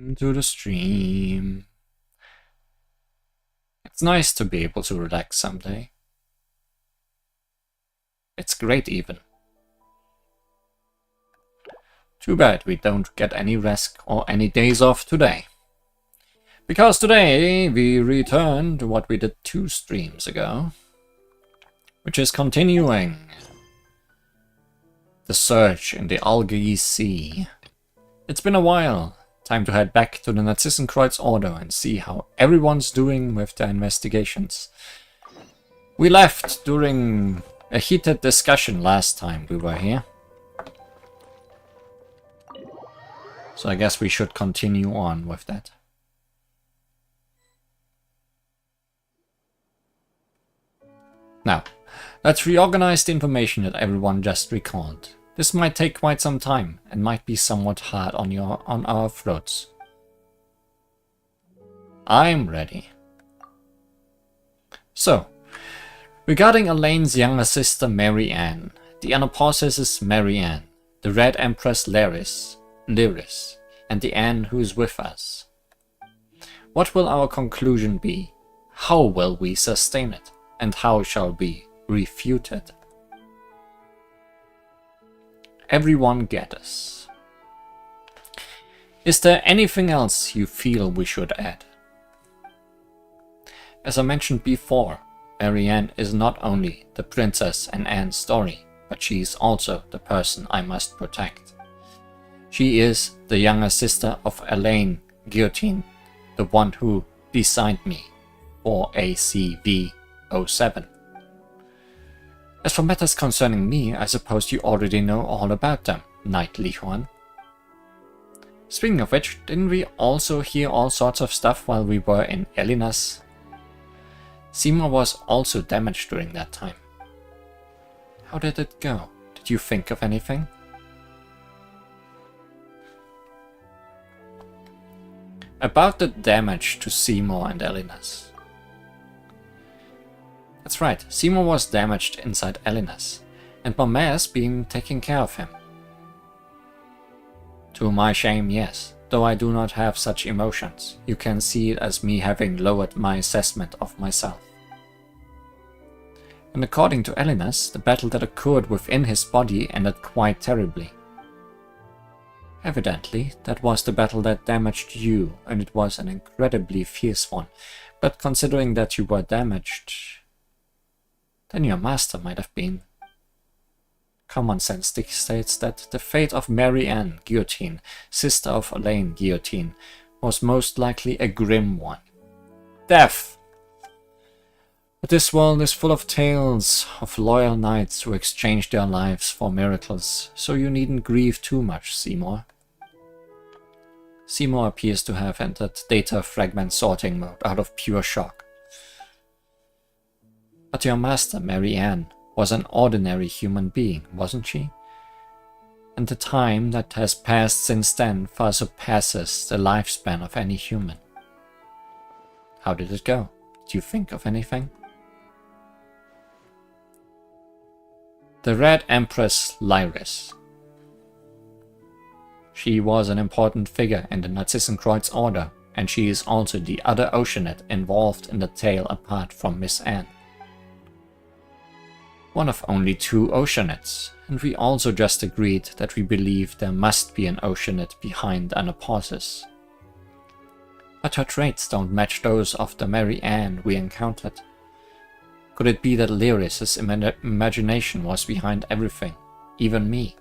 to the stream. It's nice to be able to relax someday. It's great even. Too bad we don't get any rest or any days off today. Because today we return to what we did 2 streams ago, which is continuing the search in the Algae Sea. It's been a while. Time to head back to the Narcissus Order and see how everyone's doing with their investigations. We left during a heated discussion last time we were here. So I guess we should continue on with that. Now, let's reorganize the information that everyone just recalled. This might take quite some time and might be somewhat hard on our throats. I'm ready. So, regarding Elaine's younger sister Marianne, the Anaposis Marianne, the Red Empress Lyris, and the Anne who is with us. What will our conclusion be? How will we sustain it? And how shall we refute it? Everyone get us. Is there anything else you feel we should add? As I mentioned before, Marianne is not only the princess and Anne's story, but she is also the person I must protect. She is the younger sister of Elaine Guillotine, the one who designed me for ACV-07. As for matters concerning me, I suppose you already know all about them, Knight Lihuan. Speaking of which, didn't we also hear all sorts of stuff while we were in Elinas? Seymour was also damaged during that time. How did it go? Did you think of anything? About the damage to Seymour and Elinas. That's right, Seymour was damaged inside Elinas, and Marma's been taking care of him. To my shame, yes, though I do not have such emotions. You can see it as me having lowered my assessment of myself. And according to Elinas, the battle that occurred within his body ended quite terribly. Evidently, that was the battle that damaged you, and it was an incredibly fierce one, but considering that you were damaged, then your master might have been. Common sense dictates that the fate of Marianne Guillotine, sister of Elaine Guillotine, was most likely a grim one. Death! But this world is full of tales of loyal knights who exchanged their lives for miracles, so you needn't grieve too much, Seymour. Seymour appears to have entered data fragment sorting mode out of pure shock. But your master, Marianne, was an ordinary human being, wasn't she? And the time that has passed since then far surpasses the lifespan of any human. How did it go? Did you think of anything? The Red Empress Lyris. She was an important figure in the Narcissus Order, and she is also the other Oceanid involved in the tale apart from Miss Anne. One of only 2 Oceanids, and we also just agreed that we believe there must be an Oceanid behind Anaposis. But her traits don't match those of the Marianne we encountered. Could it be that Lyris's imagination was behind everything, even me?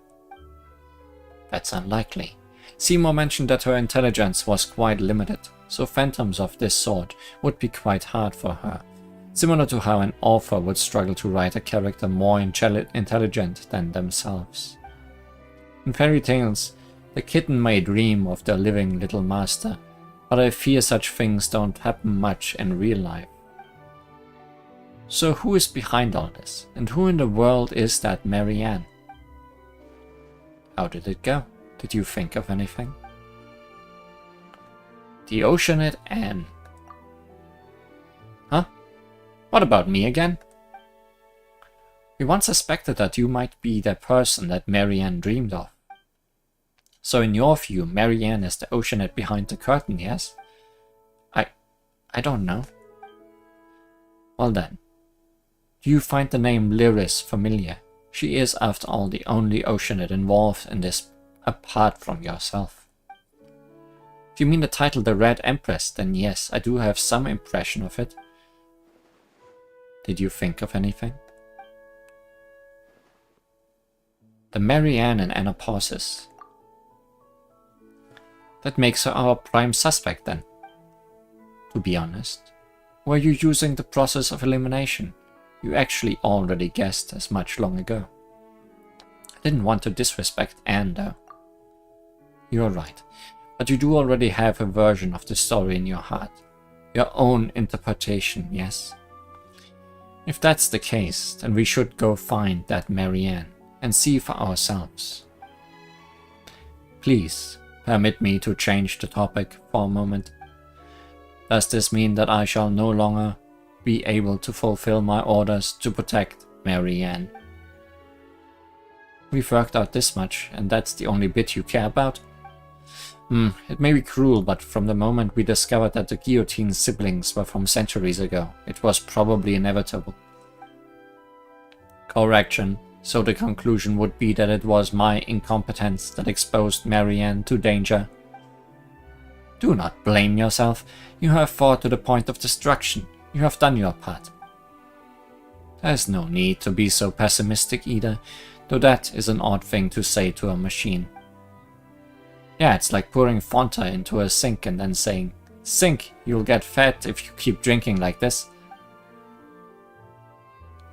That's unlikely. Seymour mentioned that her intelligence was quite limited, so phantoms of this sort would be quite hard for her. Similar to how an author would struggle to write a character more intelligent than themselves. In fairy tales, the kitten may dream of their living little master, but I fear such things don't happen much in real life. So who is behind all this, and who in the world is that Marianne? How did it go? Did you think of anything? The Oceanid Anne. Huh? What about me again? We once suspected that you might be the person that Marianne dreamed of. So in your view, Marianne is the Oceanid behind the curtain, yes? I don't know. Well then, do you find the name Lyris familiar? She is, after all, the only Oceanid involved in this, apart from yourself. If you mean the title The Red Empress, then yes, I do have some impression of it. Did you think of anything? The Marianne in Anapausis. That makes her our prime suspect then. To be honest, were you using the process of elimination? You actually already guessed as much long ago. I didn't want to disrespect Anne though. You're right, but you do already have a version of the story in your heart. Your own interpretation, yes? If that's the case, then we should go find that Marianne and see for ourselves. Please, permit me to change the topic for a moment. Does this mean that I shall no longer be able to fulfill my orders to protect Marianne? We've worked out this much, and that's the only bit you care about? It may be cruel, but from the moment we discovered that the guillotine siblings were from centuries ago, it was probably inevitable. Correction. So the conclusion would be that it was my incompetence that exposed Marianne to danger. Do not blame yourself. You have fought to the point of destruction. You have done your part. There's no need to be so pessimistic either, though that is an odd thing to say to a machine. Yeah, it's like pouring Fontaine into a sink and then saying, "Sink, you'll get fat if you keep drinking like this."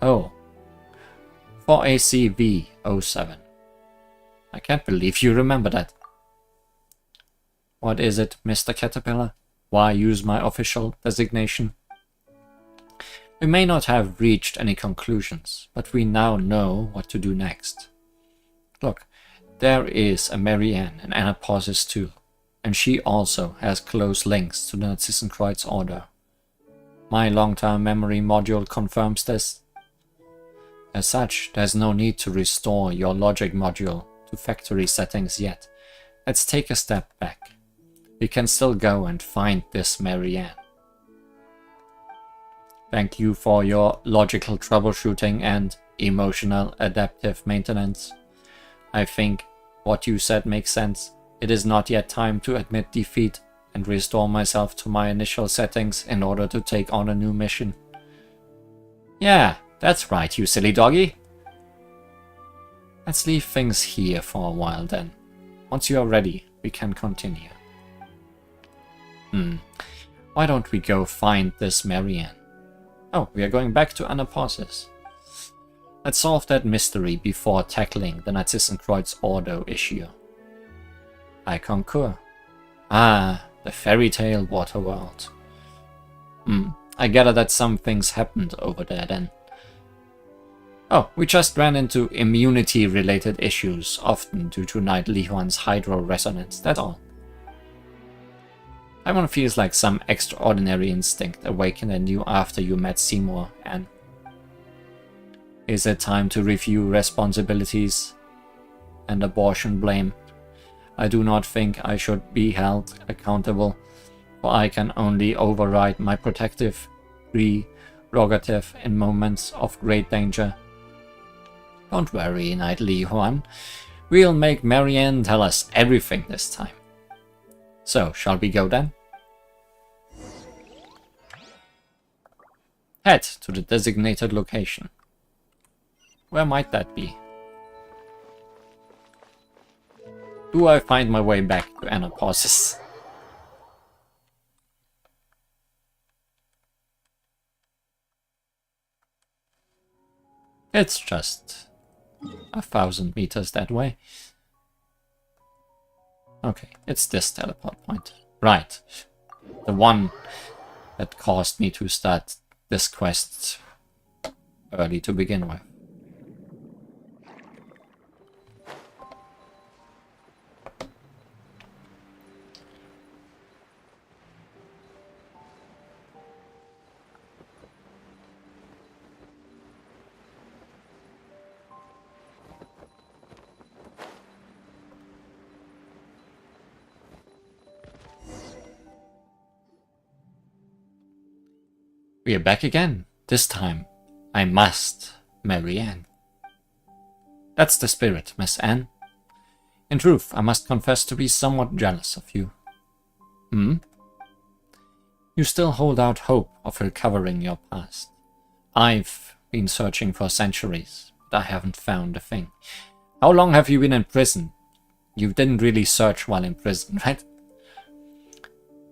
Oh. 4ACV07. I can't believe you remember that. What is it, Mr. Caterpillar? Why use my official designation? We may not have reached any conclusions, but we now know what to do next. Look, there is a Marianne in Anapausis too, and she also has close links to the Narcissus order. My long-term memory module confirms this. As such, there's no need to restore your logic module to factory settings yet. Let's take a step back. We can still go and find this Marianne. Thank you for your logical troubleshooting and emotional adaptive maintenance. I think what you said makes sense. It is not yet time to admit defeat and restore myself to my initial settings in order to take on a new mission. Yeah, that's right, you silly doggy. Let's leave things here for a while then. Once you are ready, we can continue. Why don't we go find this Marianne? Oh, we are going back to Anapausis. Let's solve that mystery before tackling the Narcissus Ordo issue. I concur. Ah, the fairy tale water world. I gather that some things happened over there then. Oh, we just ran into immunity-related issues, often due to Knight Lihuan's hydro resonance, that's all. Paimon feels like some extraordinary instinct awakened in you after you met Seymour, and is it time to review responsibilities and abortion blame? I do not think I should be held accountable, for I can only override my protective prerogative in moments of great danger. Don't worry, Knight Lihuan. We'll make Marianne tell us everything this time. So, shall we go then? Head to the designated location. Where might that be? Do I find my way back to Anapausis? It's just 1,000 meters that way. Okay, it's this teleport point. Right. The one that caused me to start this quest early to begin with. We are back again. This time, I must marry Anne. That's the spirit, Miss Anne. In truth, I must confess to be somewhat jealous of you. Hmm? You still hold out hope of recovering your past. I've been searching for centuries, but I haven't found a thing. How long have you been in prison? You didn't really search while in prison, right?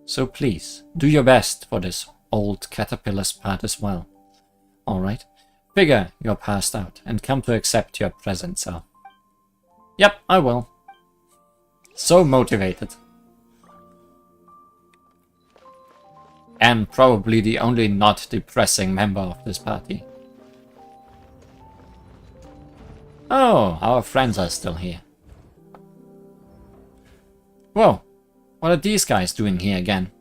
So please, do your best for this old caterpillar's part as well. Alright? Figure you're passed out and come to accept your present self. Yep, I will. So motivated. And probably the only not depressing member of this party. Oh, our friends are still here. Whoa, what are these guys doing here again?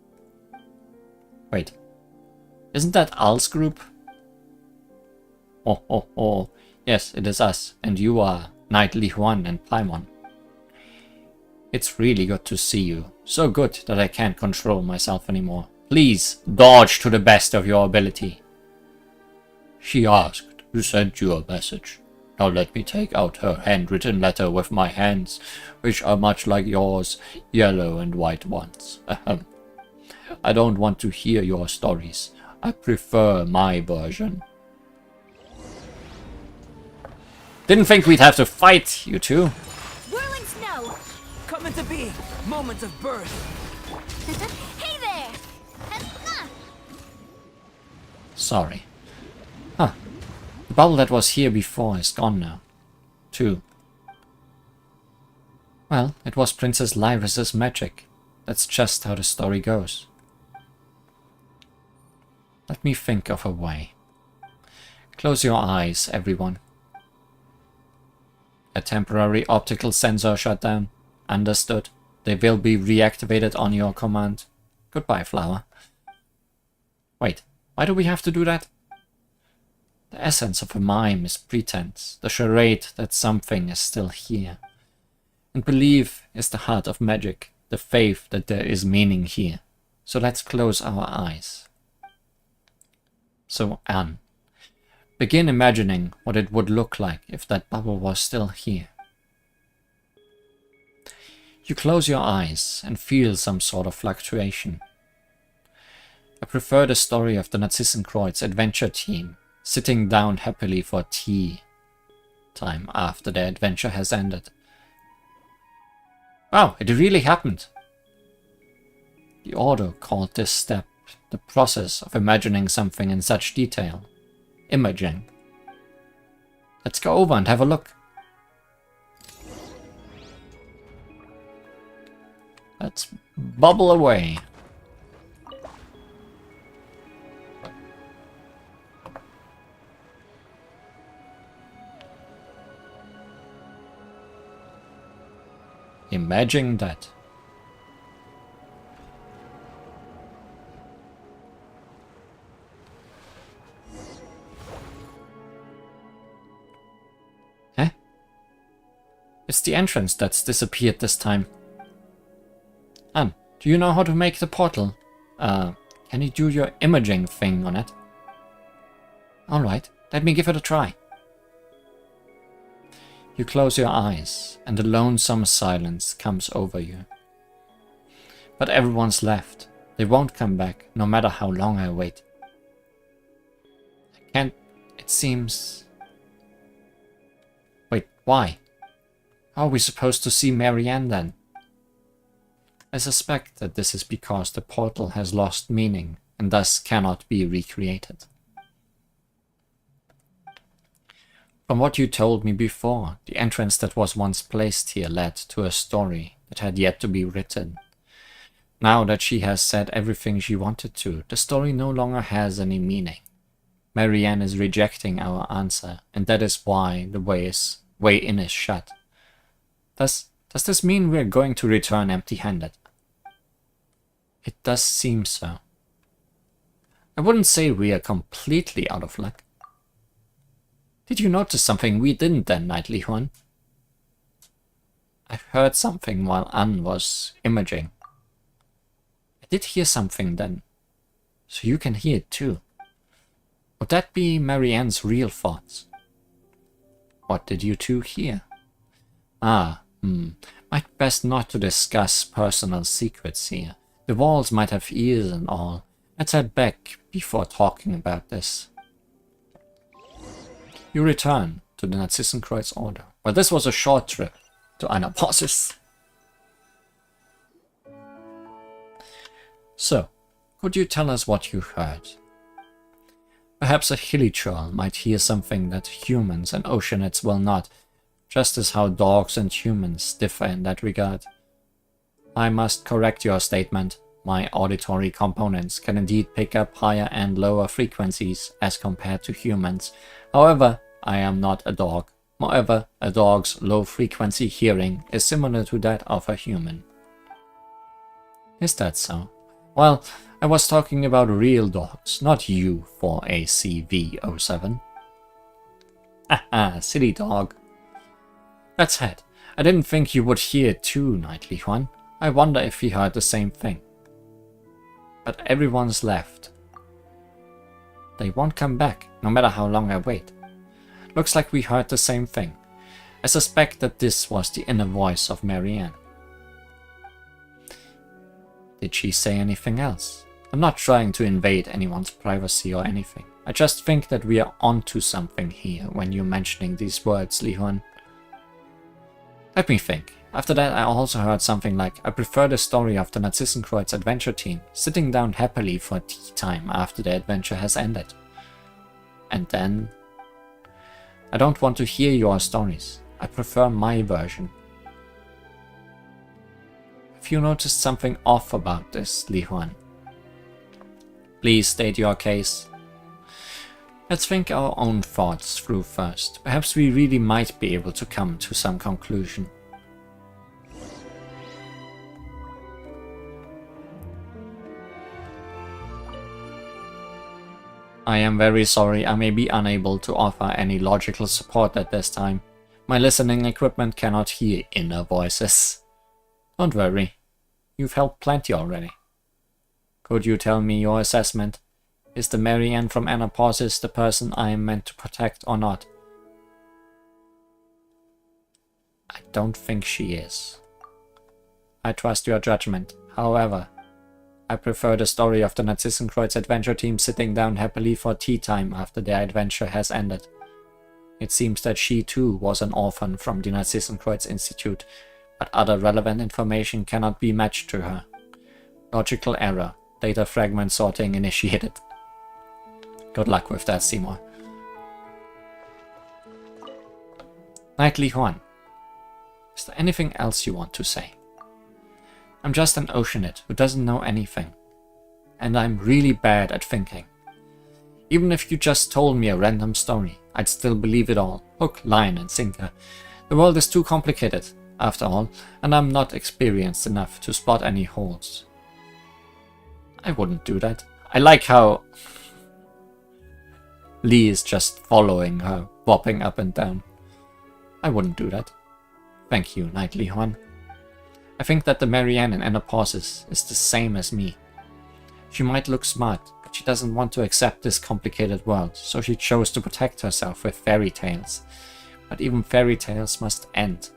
Wait, isn't that Al's group? Oh, yes, it is us, and you are Knightly Juan and Paimon. It's really good to see you. So good that I can't control myself anymore. Please, dodge to the best of your ability. She asked to send you a message. Now let me take out her handwritten letter with my hands, which are much like yours, yellow and white ones. Ahem. I don't want to hear your stories. I prefer my version. Didn't think we'd have to fight, you two. Whirling snow! Coming to be! Moment of birth! Hey there! Sorry. Huh. The bubble that was here before is gone now. Too. Well, it was Princess Lyris's magic. That's just how the story goes. Let me think of a way. Close your eyes, everyone. A temporary optical sensor shutdown. Understood. They will be reactivated on your command. Goodbye, Flower. Wait, why do we have to do that? The essence of a mime is pretense, the charade that something is still here. And belief is the heart of magic, the faith that there is meaning here. So let's close our eyes. So, Anne, begin imagining what it would look like if that bubble was still here. You close your eyes and feel some sort of fluctuation. I prefer the story of the Narcissus adventure team sitting down happily for tea time after their adventure has ended. Wow, it really happened. The Order called this step the process of imagining something in such detail. Imaging. Let's go over and have a look. Let's bubble away. Imagine that. Huh? It's the entrance that's disappeared this time. Anne, do you know how to make the portal? Can you do your imaging thing on it? Alright, let me give it a try. You close your eyes, and a lonesome silence comes over you. But everyone's left. They won't come back, no matter how long I wait. I can't... It seems... Wait, why? How are we supposed to see Marianne then? I suspect that this is because the portal has lost meaning, and thus cannot be recreated. From what you told me before, the entrance that was once placed here led to a story that had yet to be written. Now that she has said everything she wanted to, the story no longer has any meaning. Marianne is rejecting our answer, and that is why the way in is shut. Does this mean we're going to return empty-handed? It does seem so. I wouldn't say we are completely out of luck. Did you notice something we didn't then, Knightly Juan? I heard something while Anne was imaging. I did hear something then, so you can hear it too. Would that be Marianne's real thoughts? What did you two hear? Might best not to discuss personal secrets here. The walls might have ears and all. Let's head back before talking about this. You return to the Narcissus order. Well, this was a short trip to Anaposis. So, could you tell us what you heard? Perhaps a hilichurl might hear something that humans and oceanites will not, just as how dogs and humans differ in that regard. I must correct your statement. My auditory components can indeed pick up higher and lower frequencies as compared to humans. However, I am not a dog. Moreover, a dog's low-frequency hearing is similar to that of a human. Is that so? Well, I was talking about real dogs, not you, 4ACV07. Haha, silly dog. Let's head. I didn't think you would hear it too, Knightly One. I wonder if he heard the same thing. But everyone's left. They won't come back, no matter how long I wait. Looks like we heard the same thing. I suspect that this was the inner voice of Marianne. Did she say anything else? I'm not trying to invade anyone's privacy or anything. I just think that we are onto something here when you're mentioning these words, Lihun. Let me think. After that I also heard something like, I prefer the story of the Narcissus adventure team, sitting down happily for tea time after the adventure has ended. And then... I don't want to hear your stories. I prefer my version. Have you noticed something off about this, Lihun? Please state your case. Let's think our own thoughts through first. Perhaps we really might be able to come to some conclusion. I am very sorry, I may be unable to offer any logical support at this time. My listening equipment cannot hear inner voices. Don't worry, you've helped plenty already. Could you tell me your assessment? Is the Marianne from Anaposis the person I am meant to protect or not? I don't think she is. I trust your judgment. However, I prefer the story of the Narcissus adventure team sitting down happily for tea time after their adventure has ended. It seems that she too was an orphan from the Narcissus Institute, but other relevant information cannot be matched to her. Logical error. Data fragment sorting initiated. Good luck with that, Seymour. Knightly Huan. Is there anything else you want to say? I'm just an oceanite who doesn't know anything. And I'm really bad at thinking. Even if you just told me a random story, I'd still believe it all, hook, line and sinker. The world is too complicated, after all, and I'm not experienced enough to spot any holes. I wouldn't do that. I like how Lee is just following her, bopping up and down. I wouldn't do that. Thank you, Knightly Huan. I think that the Marianne in Anaposis is the same as me. She might look smart, but she doesn't want to accept this complicated world, so she chose to protect herself with fairy tales. But even fairy tales must end.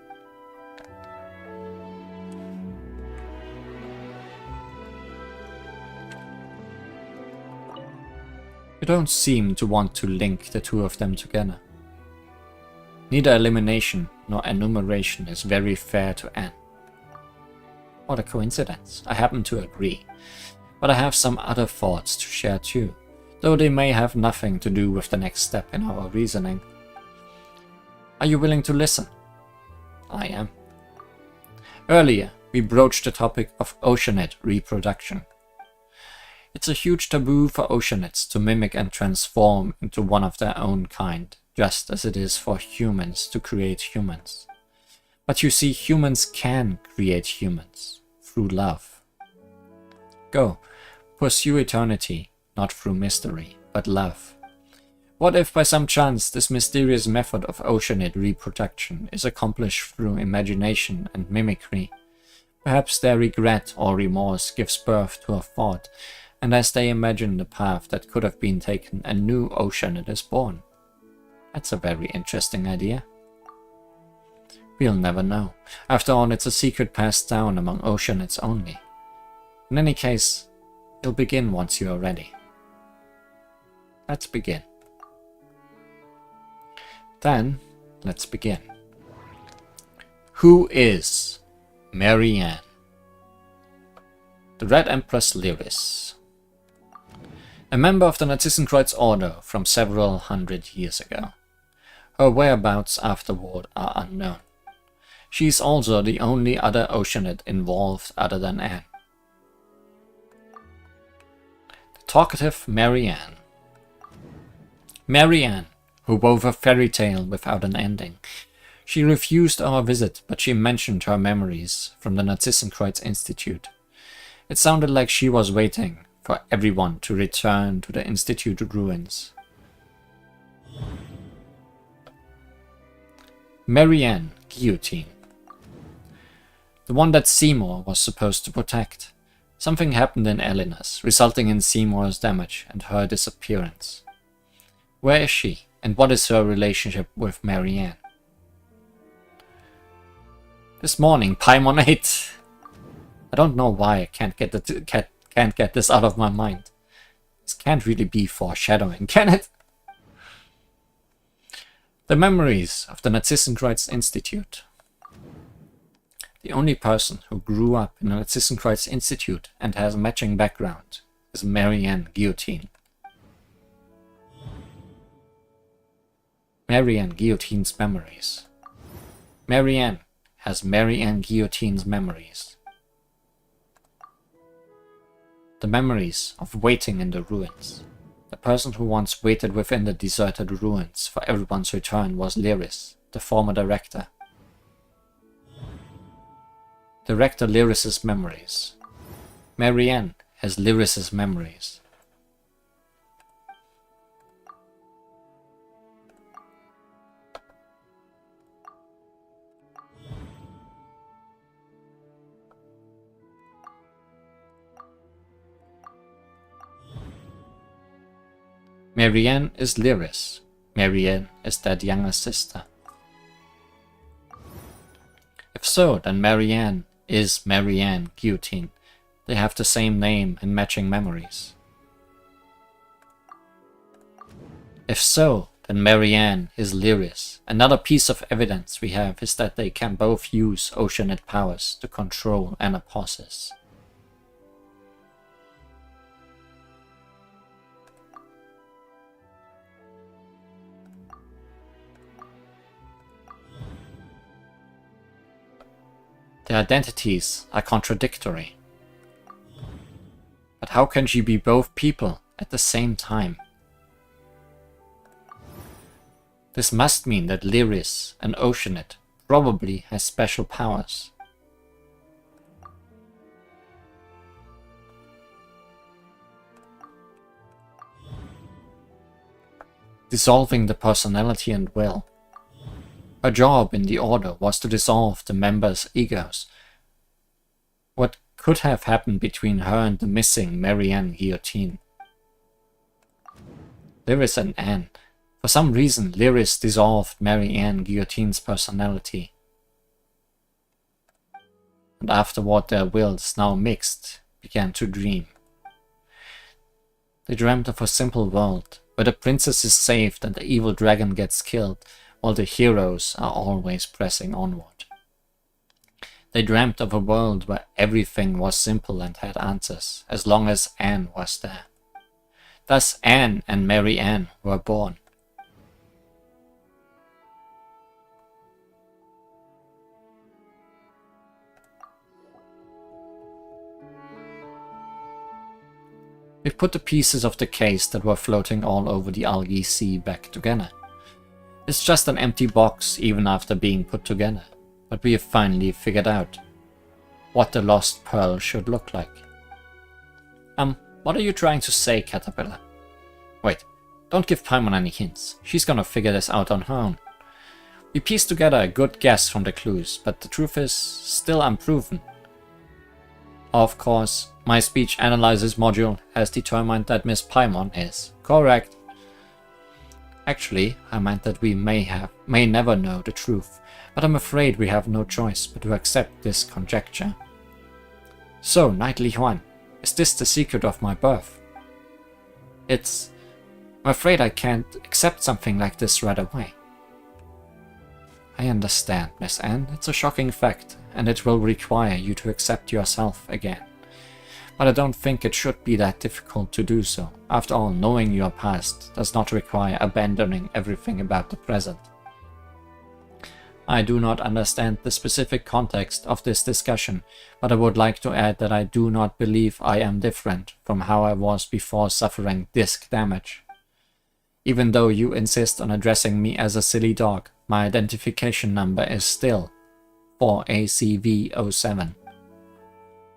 You don't seem to want to link the two of them together. Neither elimination nor enumeration is very fair to Anne. What a coincidence, I happen to agree. But I have some other thoughts to share too, though they may have nothing to do with the next step in our reasoning. Are you willing to listen? I am. Earlier, we broached the topic of oceanite reproduction. It's a huge taboo for oceanites to mimic and transform into one of their own kind, just as it is for humans to create humans. But you see, humans can create humans. Through love. Go, pursue eternity, not through mystery, but love. What if by some chance this mysterious method of oceanite reproduction is accomplished through imagination and mimicry? Perhaps their regret or remorse gives birth to a thought, and as they imagine the path that could have been taken, a new Oceanid is born. That's a very interesting idea. We'll never know. After all, it's a secret passed down among Oceanids only. In any case, it'll begin once you are ready. Let's begin. Then, let's begin. Who is Marianne? The Red Empress Lyris. A member of the Narcissus Order from several hundred years ago. Her whereabouts afterward are unknown. She is also the only other Oceanid involved other than Anne. The talkative Marianne. Marianne, who wove a fairy tale without an ending. She refused our visit, but she mentioned her memories from the Narcissus Institute. It sounded like she was waiting for everyone to return to the Institute ruins. Marianne Guillotine. The one that Seymour was supposed to protect. Something happened in Elinas, resulting in Seymour's damage and her disappearance. Where is she, and what is her relationship with Marianne? This morning, Paimon 8. I don't know why I can't get this out of my mind. This can't really be foreshadowing, can it? The memories of the Narcissus Institute. The only person who grew up in a Narcissus Institute and has a matching background is Marianne Guillotine. Marianne Guillotine's memories. Marianne has Marianne Guillotine's memories. The memories of waiting in the ruins. The person who once waited within the deserted ruins for everyone's return was Lyris, the former director. Director Lyris's memories. Marianne has Lyris's memories. Marianne is Lyris. Marianne is that younger sister. If so, then Marianne is Marianne Guillotine. They have the same name and matching memories. If so, then Marianne is Lyris. Another piece of evidence we have is that they can both use Oceanid powers to control Anapausis. Their identities are contradictory. But how can she be both people at the same time? This must mean that Lyris, an Oceanid, probably has special powers. Dissolving the personality and will. Her job in the Order was to dissolve the members' egos. What could have happened between her and the missing Marianne Guillotine? Lyris and Anne. For some reason, Lyris dissolved Marianne Guillotine's personality. And afterward their wills, now mixed, began to dream. They dreamt of a simple world, where the princess is saved and the evil dragon gets killed, while the heroes are always pressing onward. They dreamt of a world where everything was simple and had answers, as long as Anne was there. Thus Anne and Marianne were born. We've put the pieces of the case that were floating all over the algae sea back together. It's just an empty box even after being put together, but we have finally figured out what the lost pearl should look like. What are you trying to say, Caterpillar? Wait, don't give Paimon any hints. She's gonna figure this out on her own. We pieced together a good guess from the clues, but the truth is still unproven. Of course, my speech analysis module has determined that Miss Paimon is correct. Actually, I meant that we may never know the truth, but I'm afraid we have no choice but to accept this conjecture. So, Knight Li Huan, is this the secret of my birth? I'm afraid I can't accept something like this right away. I understand, Miss Anne. It's a shocking fact, and it will require you to accept yourself again. But I don't think it should be that difficult to do so. After all, knowing your past does not require abandoning everything about the present. I do not understand the specific context of this discussion, but I would like to add that I do not believe I am different from how I was before suffering disc damage. Even though you insist on addressing me as a silly dog, my identification number is still 4ACV07.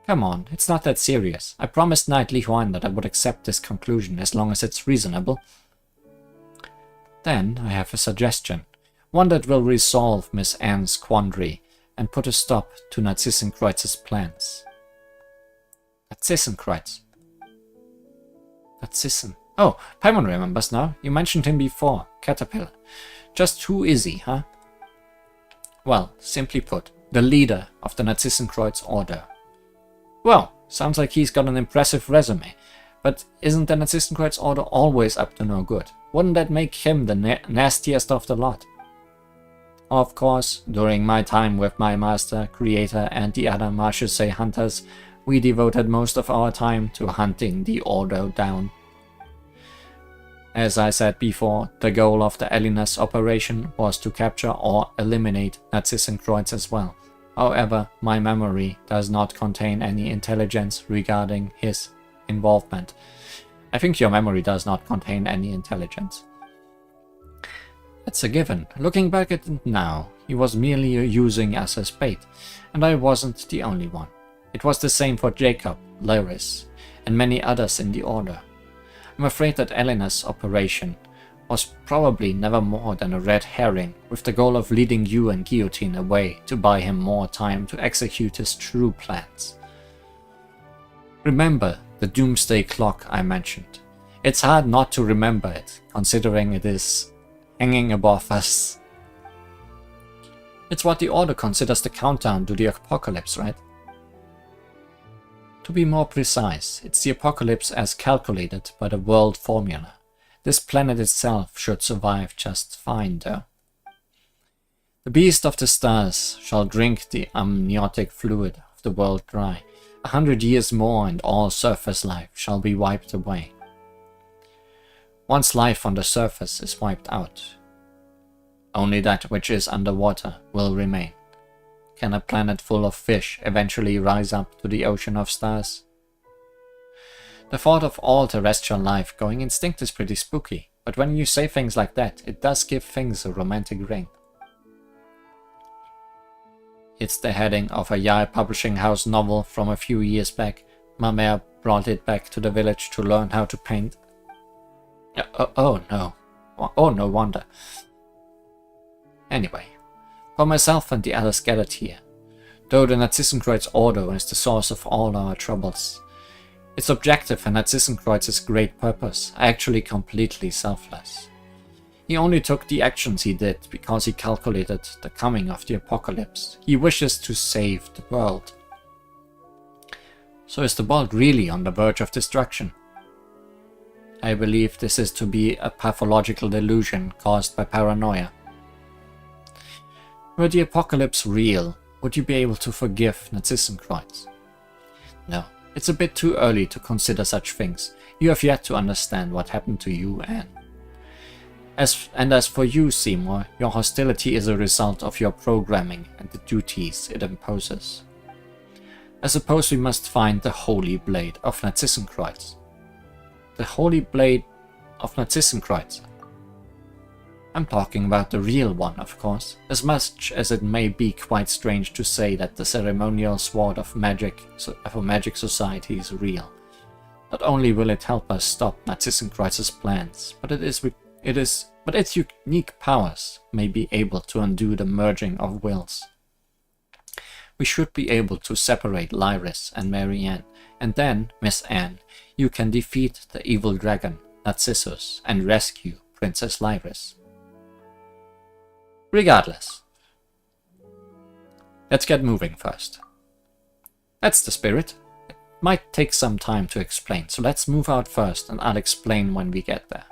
Come on, it's not that serious. I promised Knight Li Huan that I would accept this conclusion as long as it's reasonable. Then I have a suggestion, one that will resolve Miss Anne's quandary and put a stop to Narcissenkreuz's plans. Narcissenkreuz? Narcissen. Oh, Paimon remembers now. You mentioned him before. Caterpillar. Just who is he, huh? Well, simply put, the leader of the Narcissenkreuz Order. Well, sounds like he's got an impressive resume, but isn't the Narcissenkreuz Order always up to no good? Wouldn't that make him the nastiest of the lot? Of course, during my time with my master, creator, and the other Marchese hunters, we devoted most of our time to hunting the Order down. As I said before, the goal of the Elinas operation was to capture or eliminate Narcissenkreuz as well. However, my memory does not contain any intelligence regarding his involvement. I think your memory does not contain any intelligence. It's a given. Looking back at it now, he was merely using us as bait, and I wasn't the only one. It was the same for Jacob, Laris, and many others in the Order. I'm afraid that Elena's operation was probably never more than a red herring, with the goal of leading you and Guillotine away to buy him more time to execute his true plans. Remember the doomsday clock I mentioned. It's hard not to remember it, considering it is hanging above us. It's what the Order considers the countdown to the apocalypse, right? To be more precise, it's the apocalypse as calculated by the world formula. This planet itself should survive just fine, though. The beast of the stars shall drink the amniotic fluid of the world dry. 100 years more and all surface life shall be wiped away. Once life on the surface is wiped out, only that which is underwater will remain. Can a planet full of fish eventually rise up to the ocean of stars? The thought of all terrestrial life going extinct is pretty spooky, but when you say things like that, it does give things a romantic ring. It's the heading of a Yai publishing house novel from a few years back. Ma mère brought it back to the village to learn how to paint. Oh no. Oh, no wonder. Anyway, for myself and the others gathered here, though the Narcissenkreuz Order is the source of all our troubles, its objective and Narcissenkreuz's great purpose are actually completely selfless. He only took the actions he did because he calculated the coming of the apocalypse. He wishes to save the world. So is the world really on the verge of destruction? I believe this is to be a pathological delusion caused by paranoia. Were the apocalypse real, would you be able to forgive Narcissenkreuz? No, it's a bit too early to consider such things. You have yet to understand what happened to you, Anne. As for you, Seymour, your hostility is a result of your programming and the duties it imposes. I suppose we must find the Holy Blade of Narcissenkreuz. The Holy Blade of Narcissenkreuz. I'm talking about the real one, of course, as much as it may be quite strange to say that the ceremonial sword of a magic society is real. Not only will it help us stop Narcissenkreuz's plans, but its unique powers may be able to undo the merging of wills. we should be able to separate Lyris and Marianne, and then, Miss Anne, you can defeat the evil dragon, Narcissus, and rescue Princess Lyris. Regardless, let's get moving first. That's the spirit. It might take some time to explain, so let's move out first and I'll explain when we get there.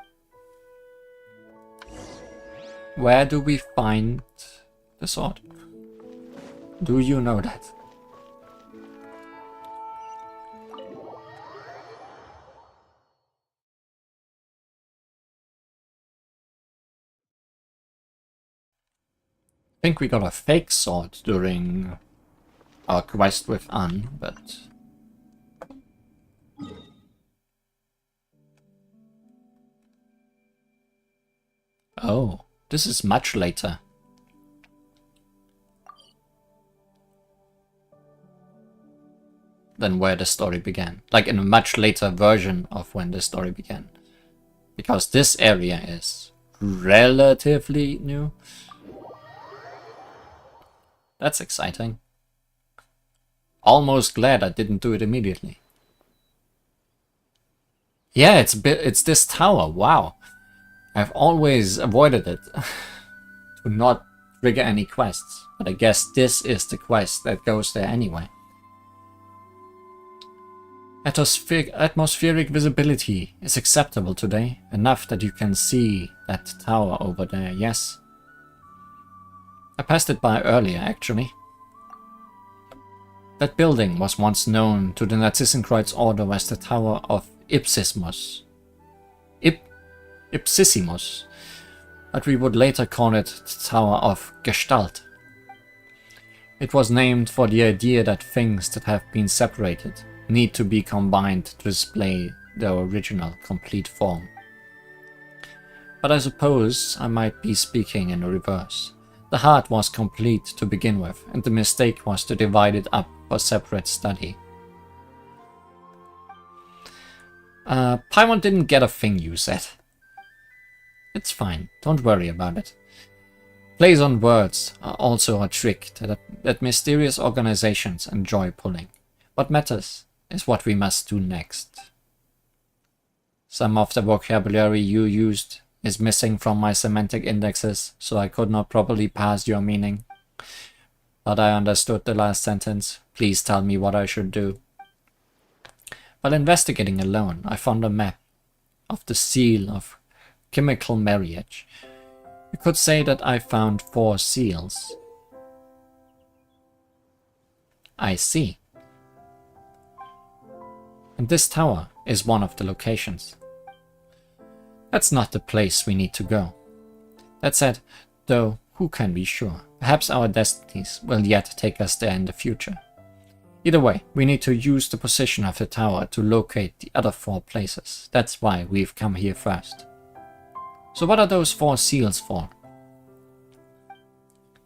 Where do we find the sword? Do you know that? I think we got a fake sword during our quest with Anne, but... Oh, this is much later. Than where the story began. Like in a much later version of when the story began. Because this area is relatively new. That's exciting. Almost glad I didn't do it immediately. Yeah, it's this tower. Wow. I've always avoided it to not trigger any quests. But I guess this is the quest that goes there anyway. Atmospheric visibility is acceptable today. Enough that you can see that tower over there, yes? I passed it by earlier, actually. That building was once known to the Narcissus order as the Tower of Ipsissimus. Ipsissimus. But we would later call it the Tower of Gestalt. It was named for the idea that things that have been separated need to be combined to display their original complete form. But I suppose I might be speaking in reverse. The heart was complete to begin with, and the mistake was to divide it up for separate study. Paimon didn't get a thing, you said. It's fine, don't worry about it. Plays on words are also a trick that mysterious organizations enjoy pulling. What matters is what we must do next. Some of the vocabulary you used is missing from my semantic indexes, so I could not properly parse your meaning. But I understood the last sentence. Please tell me what I should do. While investigating alone, I found a map of the seal of chemical marriage. You could say that I found 4 seals. I see. And this tower is one of the locations. That's not the place we need to go. That said, though, who can be sure? Perhaps our destinies will yet take us there in the future. Either way, we need to use the position of the tower to locate the other 4 places. That's why we've come here first. So what are those 4 seals for?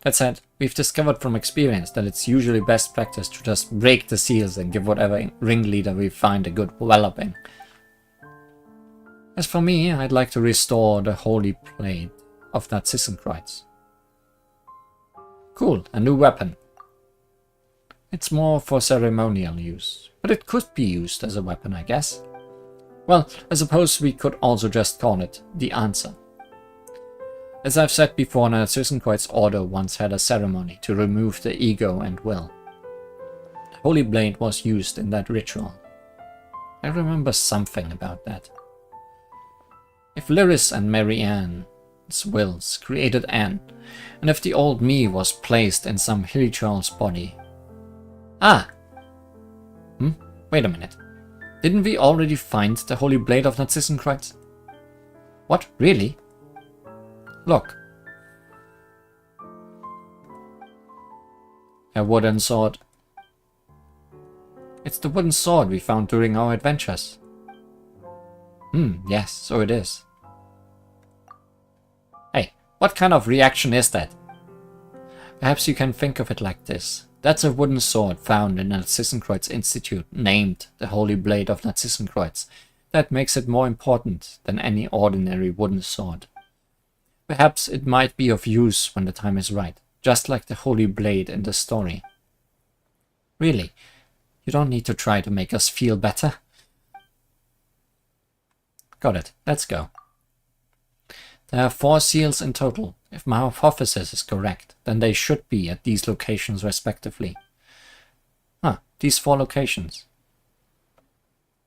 That said, we've discovered from experience that it's usually best practice to just break the seals and give whatever ringleader we find a good walloping. As for me, I'd like to restore the holy plate of Narcissus. Cool, a new weapon. It's more for ceremonial use, but it could be used as a weapon, I guess. Well, I suppose we could also just call it the answer. As I've said before, Narcissus order once had a ceremony to remove the ego and will. The holy blade was used in that ritual. I remember something about that. If Lyris and Marianne's wills created Anne, and if the old me was placed in some ritual's body. Ah! Wait a minute. Didn't we already find the holy blade of Narcissus? What? Really? Look. A wooden sword. It's the wooden sword we found during our adventures. Yes, so it is. Hey, what kind of reaction is that? Perhaps you can think of it like this. That's a wooden sword found in Narcissus Institute, named the Holy Blade of Narcissus. That makes it more important than any ordinary wooden sword. Perhaps it might be of use when the time is right, just like the Holy Blade in the story. Really? You don't need to try to make us feel better. Got it. Let's go. There are 4 seals in total. If my hypothesis is correct, then they should be at these locations respectively. Huh, these 4 locations.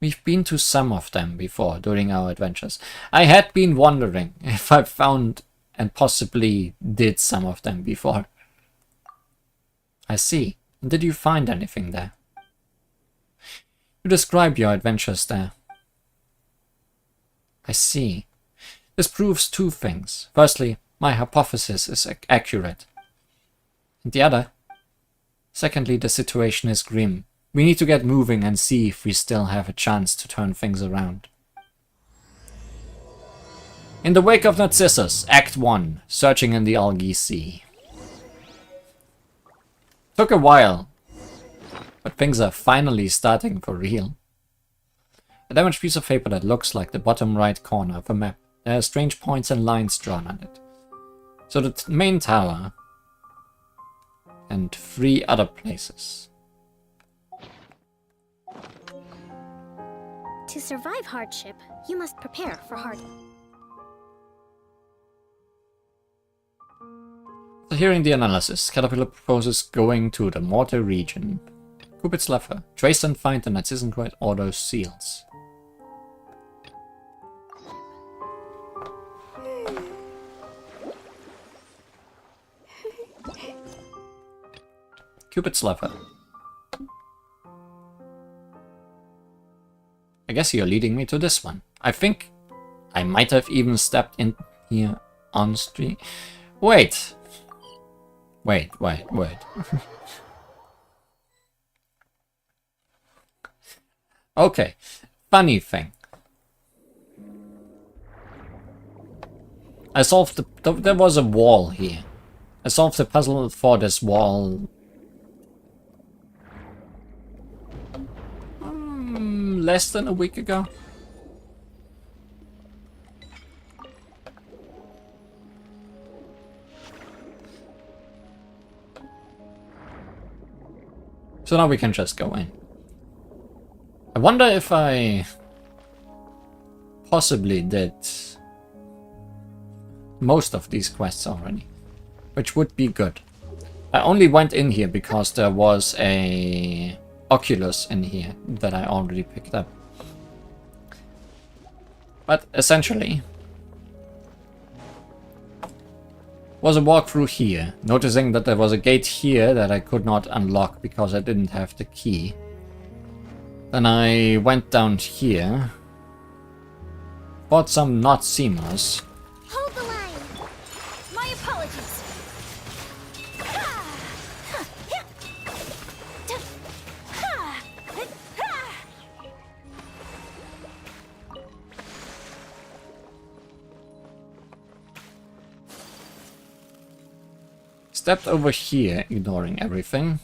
We've been to some of them before during our adventures. I had been wondering if I found and possibly did some of them before. I see. Did you find anything there? You described your adventures there. I see. This proves 2 things. Firstly, my hypothesis is accurate. And the other? Secondly, the situation is grim. We need to get moving and see if we still have a chance to turn things around. In the wake of Narcissus, Act 1, Searching in the Algae Sea. Took a while, but things are finally starting for real. A damaged piece of paper that looks like the bottom right corner of a map. There are strange points and lines drawn on it. So the main tower and 3 other places. To survive hardship, you must prepare for hardship. So hearing the analysis, Caterpillar proposes going to the Mortar region. Cupid's lever. Trace and find the Narcissus Order seals. Cupid's lever. I guess you're leading me to this one. I think I might have even stepped in here on stream. Wait. Wait. Okay. Funny thing. I solved there was a wall here. I solved the puzzle for this wall less than a week ago. So now we can just go in. I wonder if I possibly did most of these quests already, which would be good. I only went in here because there was a Oculus in here that I already picked up. But essentially, was a walk through here, noticing that there was a gate here that I could not unlock because I didn't have the key. Then I went down here, bought some not seamers. Hold the line. My apologies. Stepped over here, ignoring everything.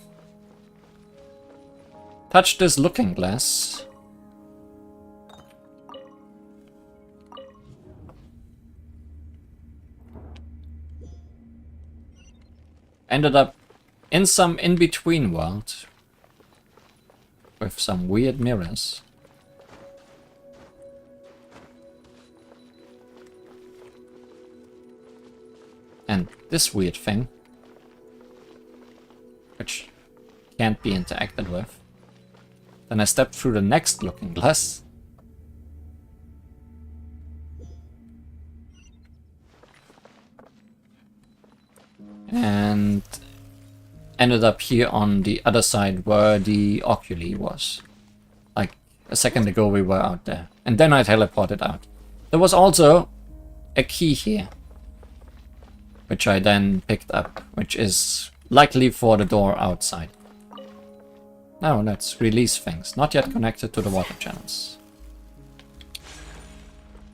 Touched this looking glass. Ended up in some in-between world with some weird mirrors. And this weird thing, which can't be interacted with. Then I stepped through the next looking glass. And ended up here on the other side where the Oculi was. Like a second ago we were out there. And then I teleported out. There was also a key here, which I then picked up, which is likely for the door outside. Now let's release things, not yet connected to the water channels.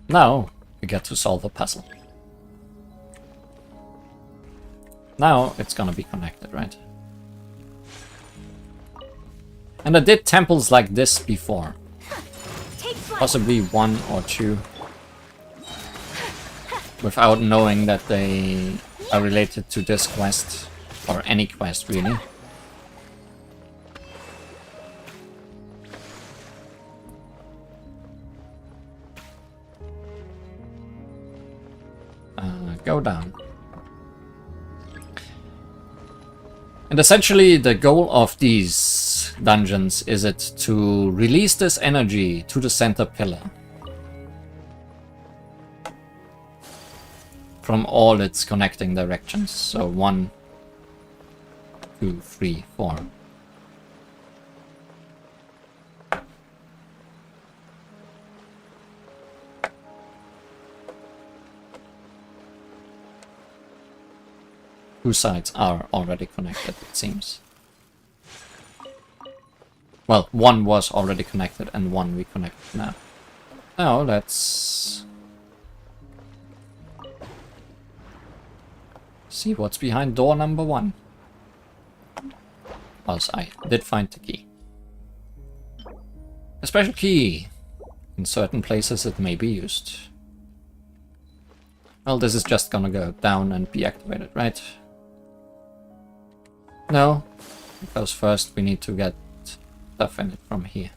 Now we get to solve a puzzle. Now it's gonna be connected, right? And I did temples like this before. Possibly 1 or 2. Without knowing that they are related to this quest. Or any quest, really. go down. And essentially the goal of these dungeons is it to release this energy to the center pillar from all its connecting directions. So 1, 2, 3, 4. Two sides are already connected, it seems. Well, one was already connected and one we connect now. Now let's see what's behind door number 1. Because I did find the key. A special key. In certain places it may be used. Well, this is just gonna go down and be activated, right? No, because first we need to get stuff in it from here.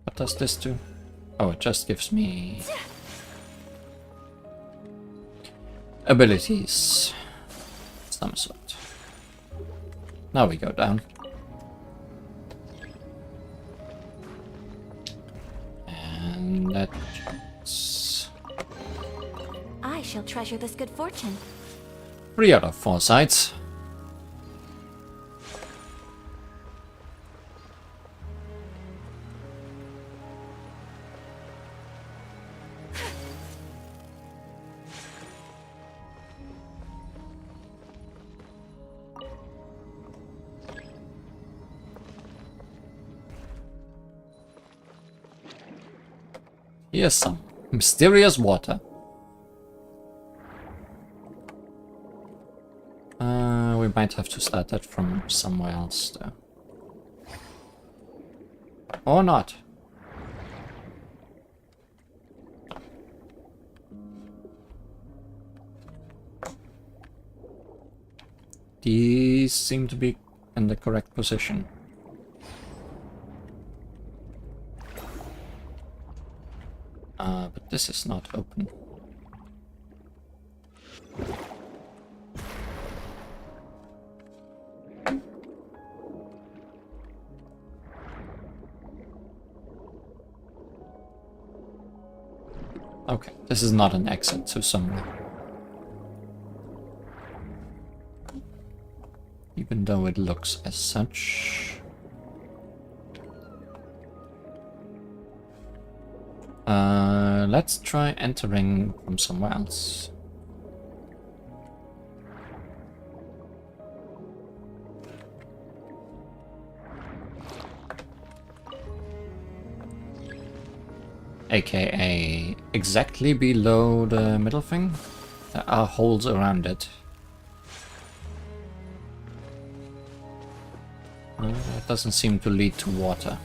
What does this do? Oh, it just gives me abilities. Some sort. Now we go down. And that's I shall treasure this good fortune. 3 out of 4 sides. Here's some mysterious water. We might have to start that from somewhere else, though. Or not. These seem to be in the correct position. But this is not open. Okay, this is not an exit to somewhere. Even though it looks as such. Let's try entering from somewhere else. AKA exactly below the middle thing. There are holes around it. It doesn't seem to lead to water.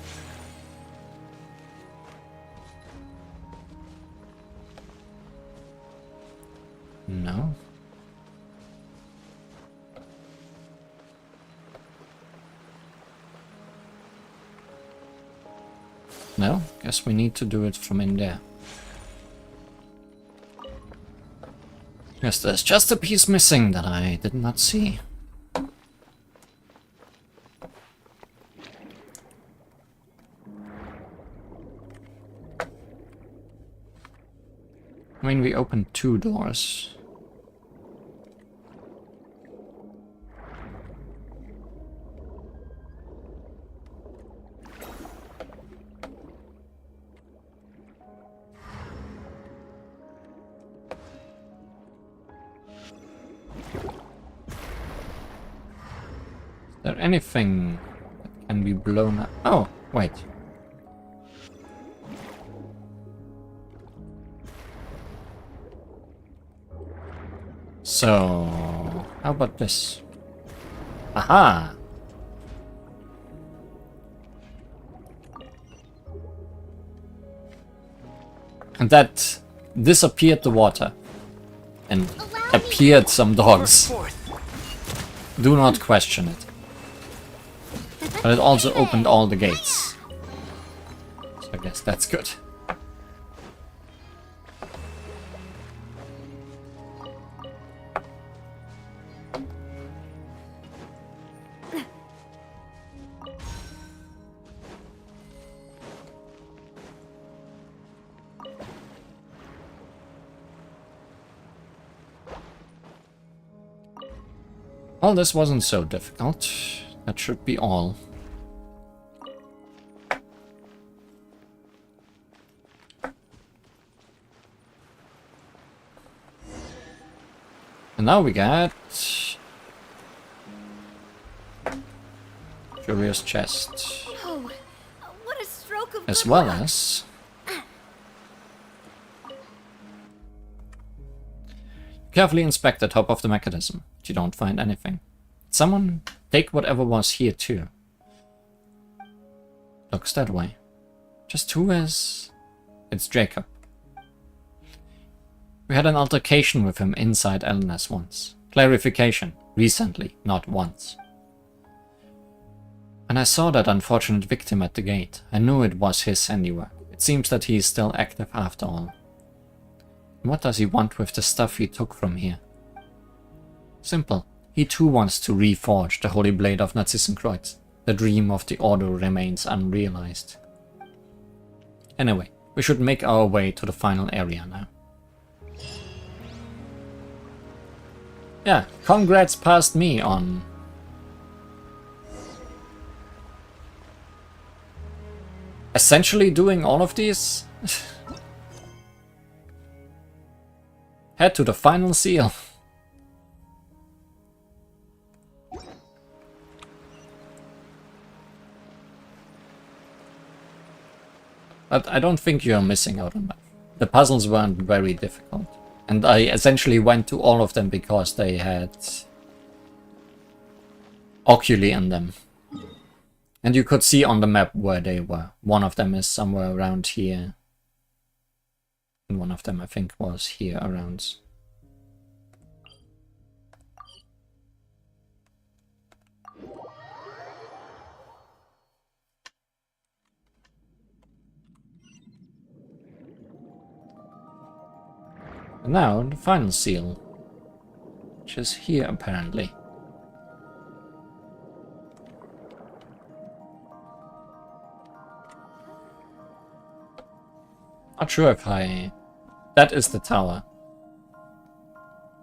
No. No, guess we need to do it from in there. Yes, there's just a piece missing that I did not see. I mean, we opened 2 doors. Is there anything that can be blown up? Oh, wait. So, how about this? Aha! And that disappeared the water. And appeared some dogs. Do not question it. But it also opened all the gates. So I guess that's good. Well, this wasn't so difficult. That should be all. And now we got Curious Chest. Oh, what a stroke of As good well luck. as carefully inspect the top of the mechanism, but you don't find anything. Someone take whatever was here too. Looks that way. Just who is... It's Jacob. We had an altercation with him inside Elena's once. Clarification. Recently, not once. When I saw that unfortunate victim at the gate, I knew it was his handiwork. It seems that he is still active after all. And what does he want with the stuff he took from here? Simple. He too wants to reforge the Holy Blade of Narcissus. The dream of the Order remains unrealized. Anyway, we should make our way to the final area now. Yeah, congrats past me on... essentially doing all of these? Head to the final seal. But I don't think you're missing out on that. The puzzles weren't very difficult. And I essentially went to all of them because they had oculi in them. And you could see on the map where they were. One of them is somewhere around here. And one of them I think was here around. And now the final seal, which is here apparently. Not sure if I... That is the tower.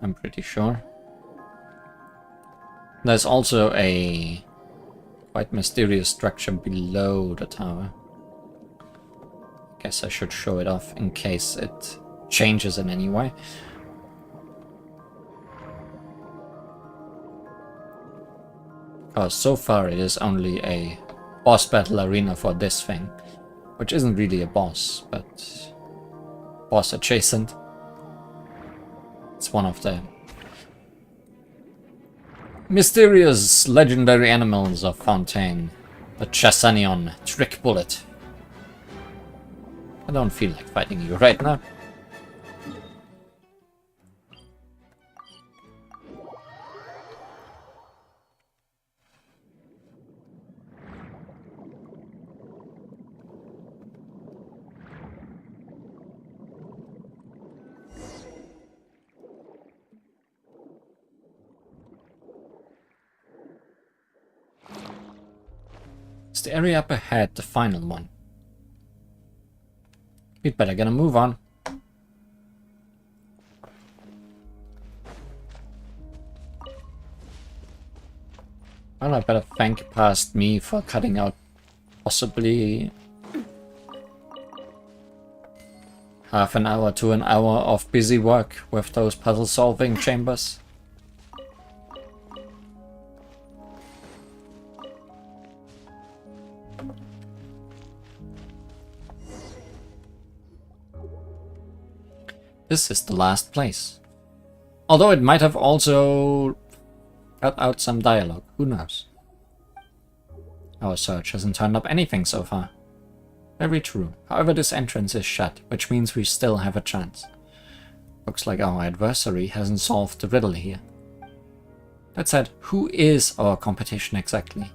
I'm pretty sure. There's also a quite mysterious structure below the tower. Guess I should show it off in case it changes in any way. Because so far it is only a boss battle arena for this thing. Which isn't really a boss, but boss adjacent. It's one of the mysterious legendary animals of Fontaine. The Chasanion Trick Bullet. I don't feel like fighting you right now. Is the area up ahead the final one? We'd better get a move on. Well, I better thank past me for cutting out possibly half an hour to an hour of busy work with those puzzle solving chambers. This is the last place. Although it might have also cut out some dialogue, who knows? Our search hasn't turned up anything so far. Very true. However, this entrance is shut, which means we still have a chance. Looks like our adversary hasn't solved the riddle here. That said, who is our competition exactly?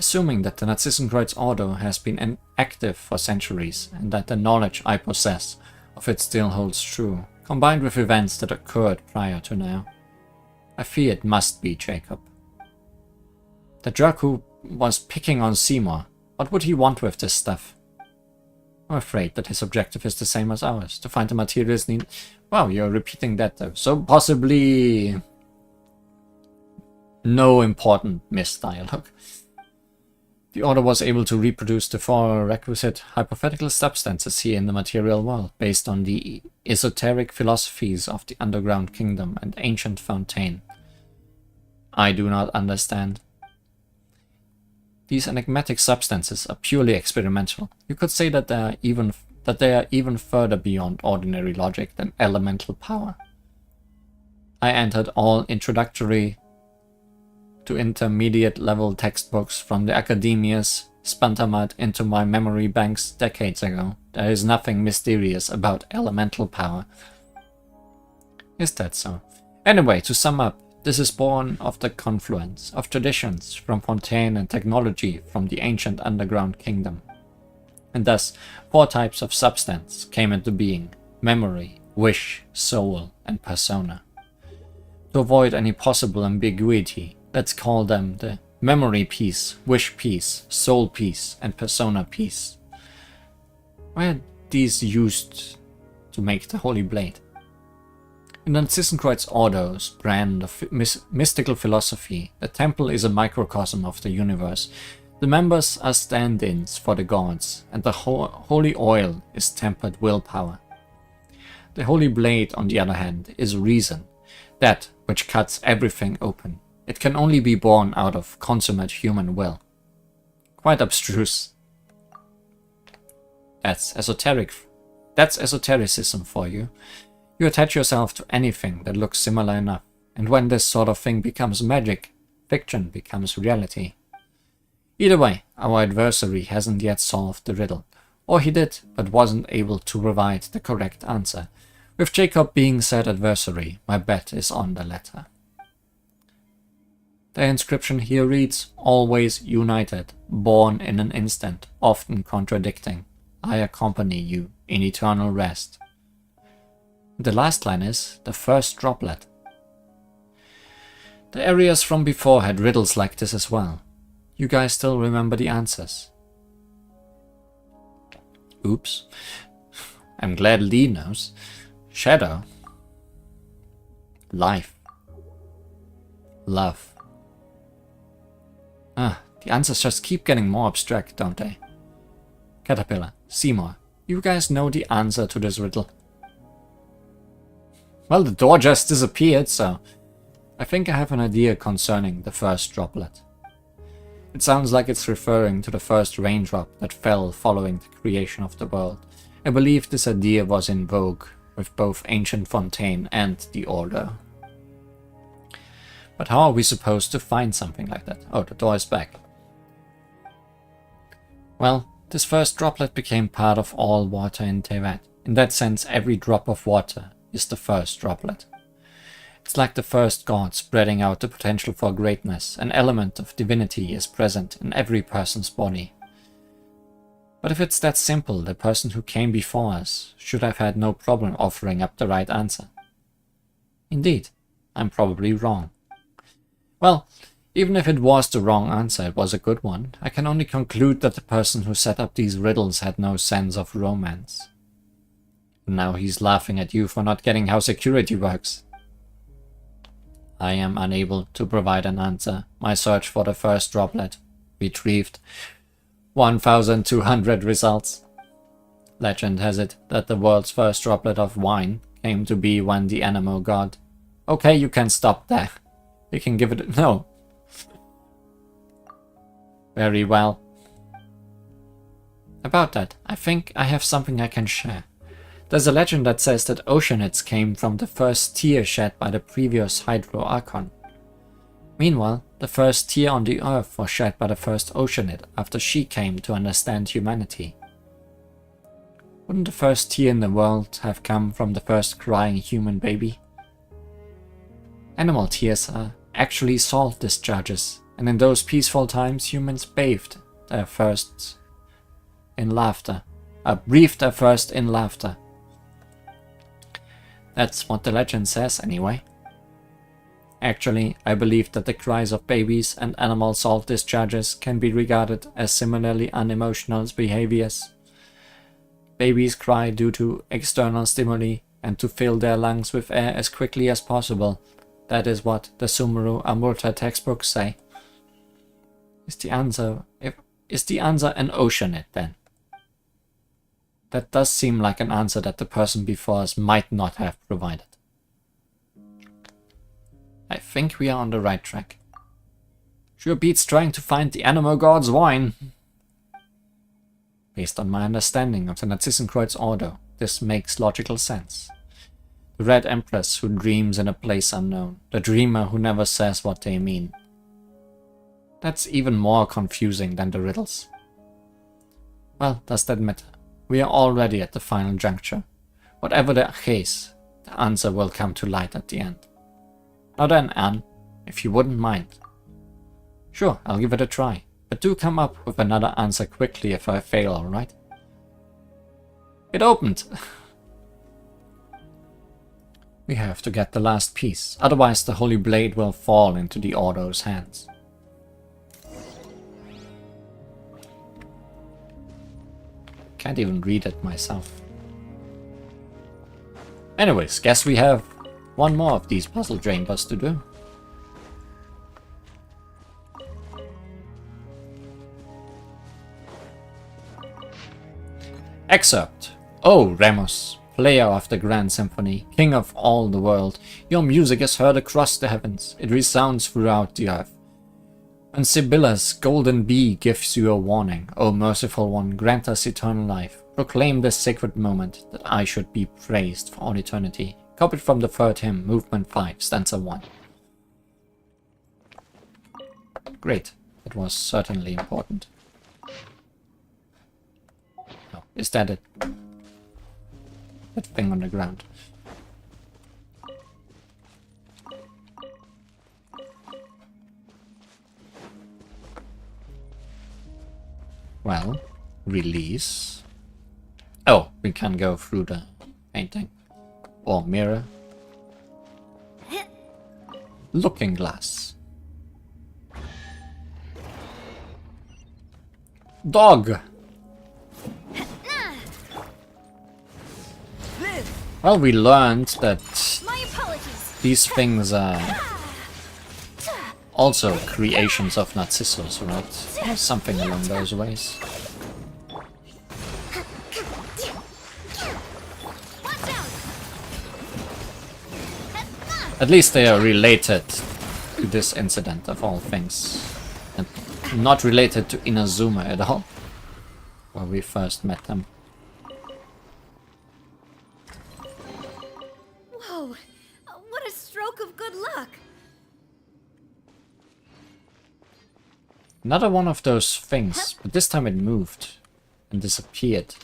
Assuming that the Narcissus Order has been active for centuries, and that the knowledge I possess of it still holds true, combined with events that occurred prior to now, I fear it must be Jacob. The jerk who was picking on Seymour, what would he want with this stuff? I'm afraid that his objective is the same as ours, to find the materials needed. Wow, you're repeating that though. So possibly no important misdialogue. The Order was able to reproduce the four requisite hypothetical substances here in the material world, based on the esoteric philosophies of the Underground Kingdom and ancient Fontaine. I do not understand. These enigmatic substances are purely experimental. You could say that they are even further beyond ordinary logic than elemental power. I entered all introductory to intermediate level textbooks from the academia's spantamud into my memory banks decades ago. There is nothing mysterious about elemental power. Is that so? Anyway, to sum up, this is born of the confluence of traditions from Fontaine and technology from the ancient Underground Kingdom. And thus, four types of substance came into being: memory, wish, soul, and persona. To avoid any possible ambiguity, let's call them the memory piece, wish piece, soul piece, and persona piece. Why are these used to make the Holy Blade? In the Narcissus Order's brand of mystical philosophy, the temple is a microcosm of the universe. The members are stand-ins for the gods, and the holy oil is tempered willpower. The Holy Blade, on the other hand, is reason, that which cuts everything open. It can only be born out of consummate human will. Quite abstruse. That's esoteric. That's esotericism for you. You attach yourself to anything that looks similar enough, and when this sort of thing becomes magic, fiction becomes reality. Either way, our adversary hasn't yet solved the riddle, or he did, but wasn't able to provide the correct answer. With Jacob being said adversary, my bet is on the latter. The inscription here reads, "Always united, born in an instant, often contradicting. I accompany you in eternal rest." The last line is, "the first droplet." The areas from before had riddles like this as well. You guys still remember the answers? Oops. I'm glad Lee knows. Shadow. Life. Love. The answers just keep getting more abstract, don't they? Caterpillar, Seymour, you guys know the answer to this riddle? Well, the door just disappeared, so I think I have an idea concerning the first droplet. It sounds like it's referring to the first raindrop that fell following the creation of the world. I believe this idea was in vogue with both ancient Fontaine and the Order. But how are we supposed to find something like that? Oh, the door is back. Well, this first droplet became part of all water in Teyvat. In that sense, every drop of water is the first droplet. It's like the first god spreading out the potential for greatness. An element of divinity is present in every person's body. But if it's that simple, the person who came before us should have had no problem offering up the right answer. Indeed, I'm probably wrong. Well, even if it was the wrong answer, it was a good one. I can only conclude that the person who set up these riddles had no sense of romance. Now he's laughing at you for not getting how security works. I am unable to provide an answer. My search for the first droplet retrieved 1,200 results. Legend has it that the world's first droplet of wine came to be when the animal god... Okay, you can stop there. You can give it... No. Very well. About that, I think I have something I can share. There's a legend that says that oceanids came from the first tear shed by the previous Hydro Archon. Meanwhile, the first tear on the earth was shed by the first oceanid after she came to understand humanity. Wouldn't the first tear in the world have come from the first crying human baby? Animal tears are actually salt discharges, And in those peaceful times, humans bathed their first in laughter. Breathed their first in laughter. That's what the legend says anyway. Actually, I believe that the cries of babies and animal salt discharges can be regarded as similarly unemotional behaviors. Babies cry due to external stimuli and to fill their lungs with air as quickly as possible. That is what the Sumeru Amurta textbooks say. Is the answer an oceanid then? That does seem like an answer that the person before us might not have provided. I think we are on the right track. Sure beats trying to find the animal god's wine. Based on my understanding of the Narcissus order, this makes logical sense. The Red Empress who dreams in a place unknown. The dreamer who never says what they mean. That's even more confusing than the riddles. Well, does that matter? We are already at the final juncture. Whatever the case, the answer will come to light at the end. Now then, Anne, if you wouldn't mind. Sure, I'll give it a try, but do come up with another answer quickly if I fail, alright? It opened! We have to get the last piece, otherwise the Holy Blade will fall into the Ordo's hands. Can't even read it myself. Anyways, guess we have one more of these puzzle chambers to do. Excerpt. Oh, Remus, player of the Grand Symphony, king of all the world, your music is heard across the heavens. It resounds throughout the earth. When Sibylla's golden bee gives you a warning, O merciful one, grant us eternal life. Proclaim this sacred moment that I should be praised for all eternity. Copied from the third hymn, movement 5, stanza 1. Great. It was certainly important. Oh, is that it? That thing on the ground. Well, release. Oh, we can go through the painting. Or mirror. Looking glass. Dog! Well, we learned that these things are also creations of Narcissus, right? Or something along those ways. At least they are related to this incident of all things. And not related to Inazuma at all, where we first met them. Whoa! What a stroke of good luck! Another one of those things, but this time it moved and disappeared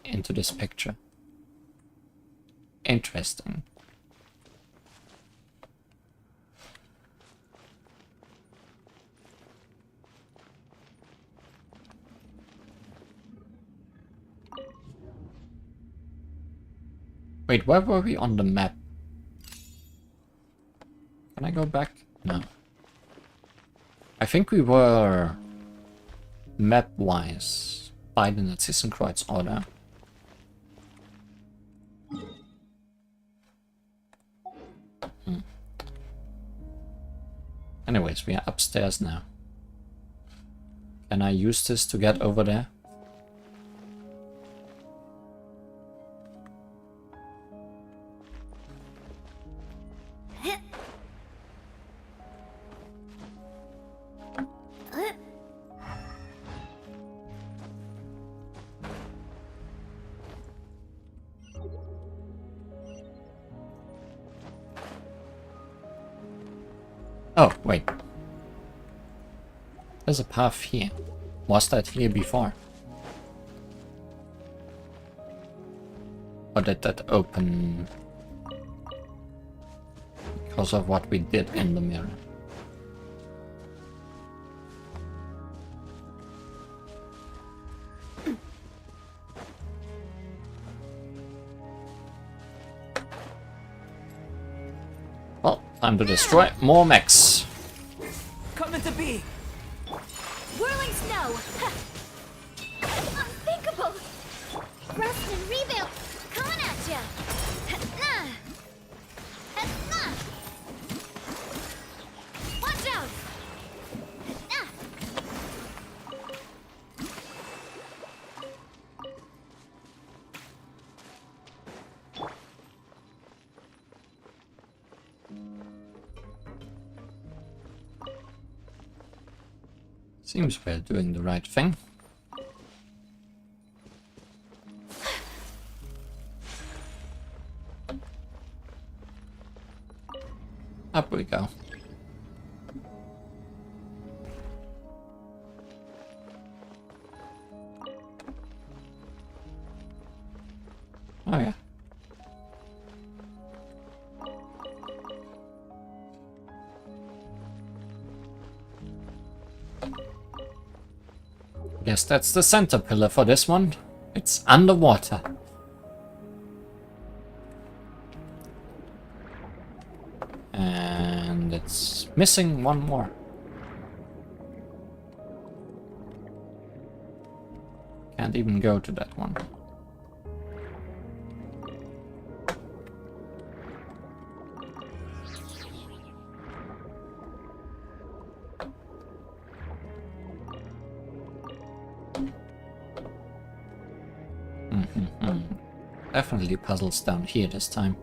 into this picture. Interesting. Wait, where were we on the map? Can I go back? No. I think we were map-wise by the Narcissus order. Anyways, we are upstairs now. Can I use this to get over there? Oh, wait. There's a path here. Was that here before? Or did that open because of what we did in the mirror? Time to destroy more mechs. Coming to be. Whirling snow! Unthinkable! Rust and rebuild! Coming at ya! Watch out! Seems we're doing the right thing. Up we go. Oh yeah. Guess that's the center pillar for this one. It's underwater. And it's missing one more. Can't even go to that one. Definitely puzzles down here this time.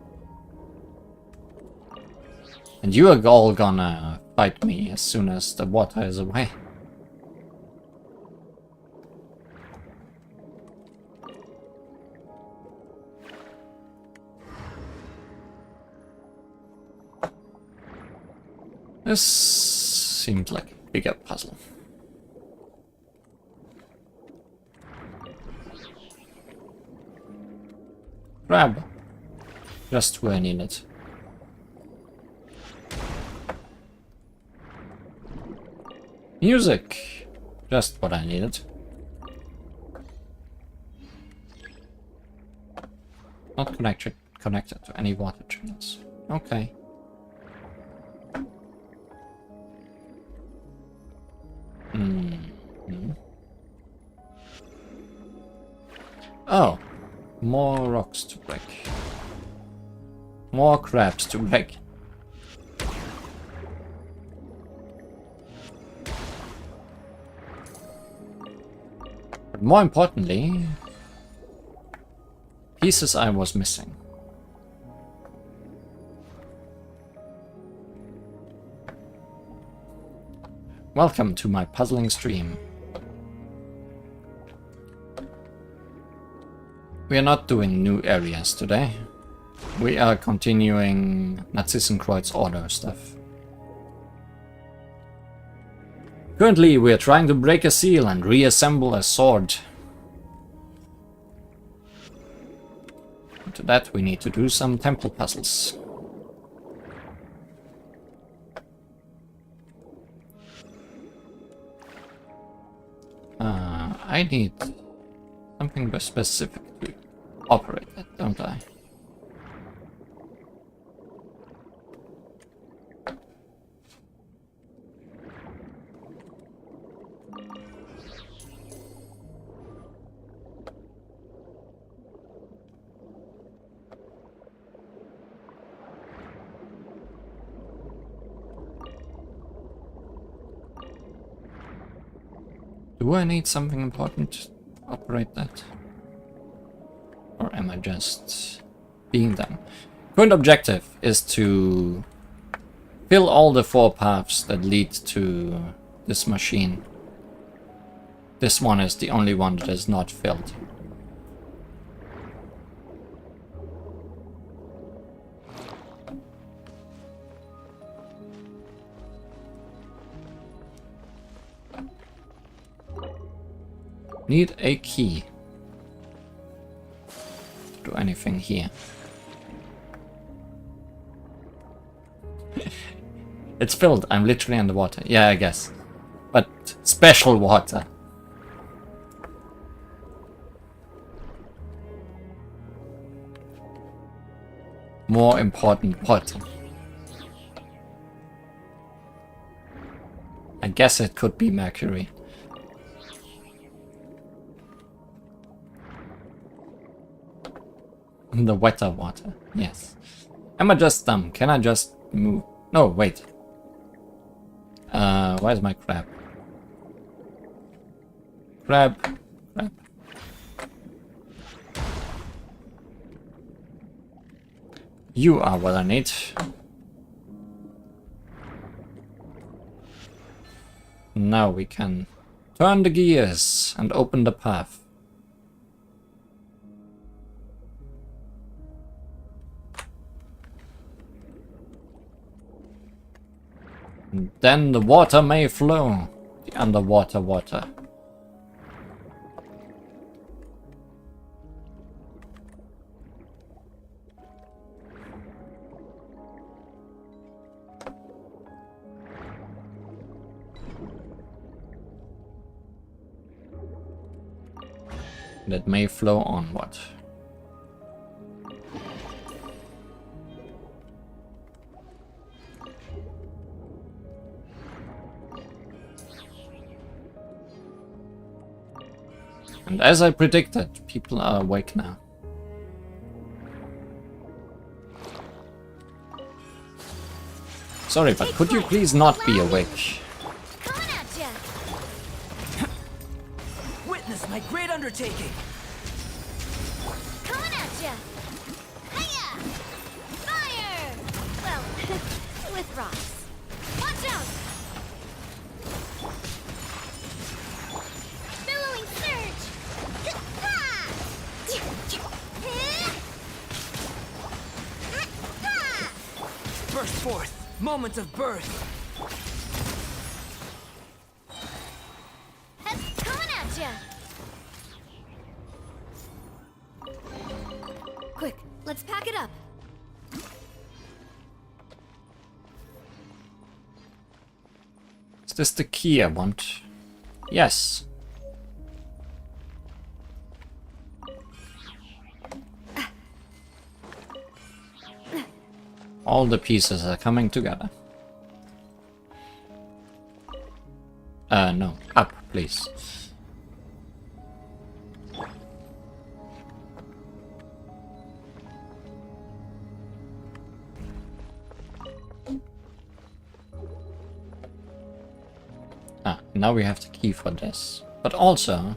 And you are all gonna fight me as soon as the water is away. This seemed like a bigger puzzle. Grab. Just where I need it. Music. Just what I needed. Not connected to any water channels. Okay. Oh. More rocks to break. More crabs to break. But more importantly, pieces I was missing. Welcome to my puzzling stream. We are not doing new areas today. We are continuing Narcissus order stuff. Currently, we are trying to break a seal and reassemble a sword. And to that, we need to do some temple puzzles. I need something specific to operate that, don't I? Do I need something important to operate that? Or am I just being them? Current objective is to fill all the 4 paths that lead to this machine. This one is the only one that is not filled. Need a key to do anything here. It's filled. I'm literally underwater. Yeah, I guess. But special water. More important water. guess it could be Mercury. The wetter water, yes. Am I just dumb? Can I just move? No, wait. Where's my crab? Crab. You are what I need. Now we can turn the gears and open the path. And then the water may flow. The underwater water. That may flow onward. And as I predicted, people are awake now. Sorry, but could you please not be awake? Coming at ya! Witness my great undertaking. Coming at ya! Hiya! Fire! Well, with rocks. Watch out! Billowing surge! Burst forth. Moment of birth. Coming at ya! Quick, let's pack it up. Is this the key I want? Yes. All the pieces are coming together. No. Up, please. Ah, now we have the key for this. But also...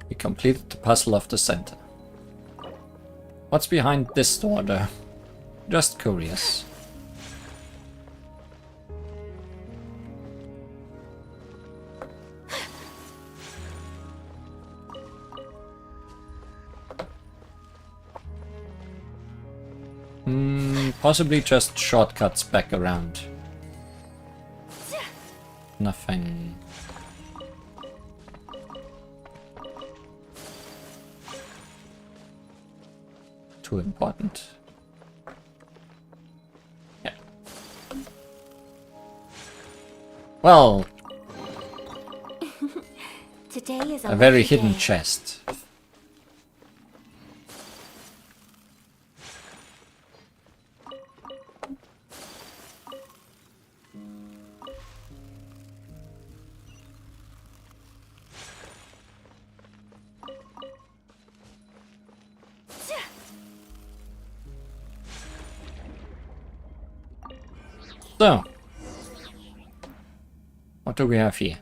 we completed the puzzle of the center. What's behind this door, though? Just curious. Possibly just shortcuts back around. Nothing. Too important. Yeah. Well, Today is a very lucky hidden day. chest. So, what do we have here?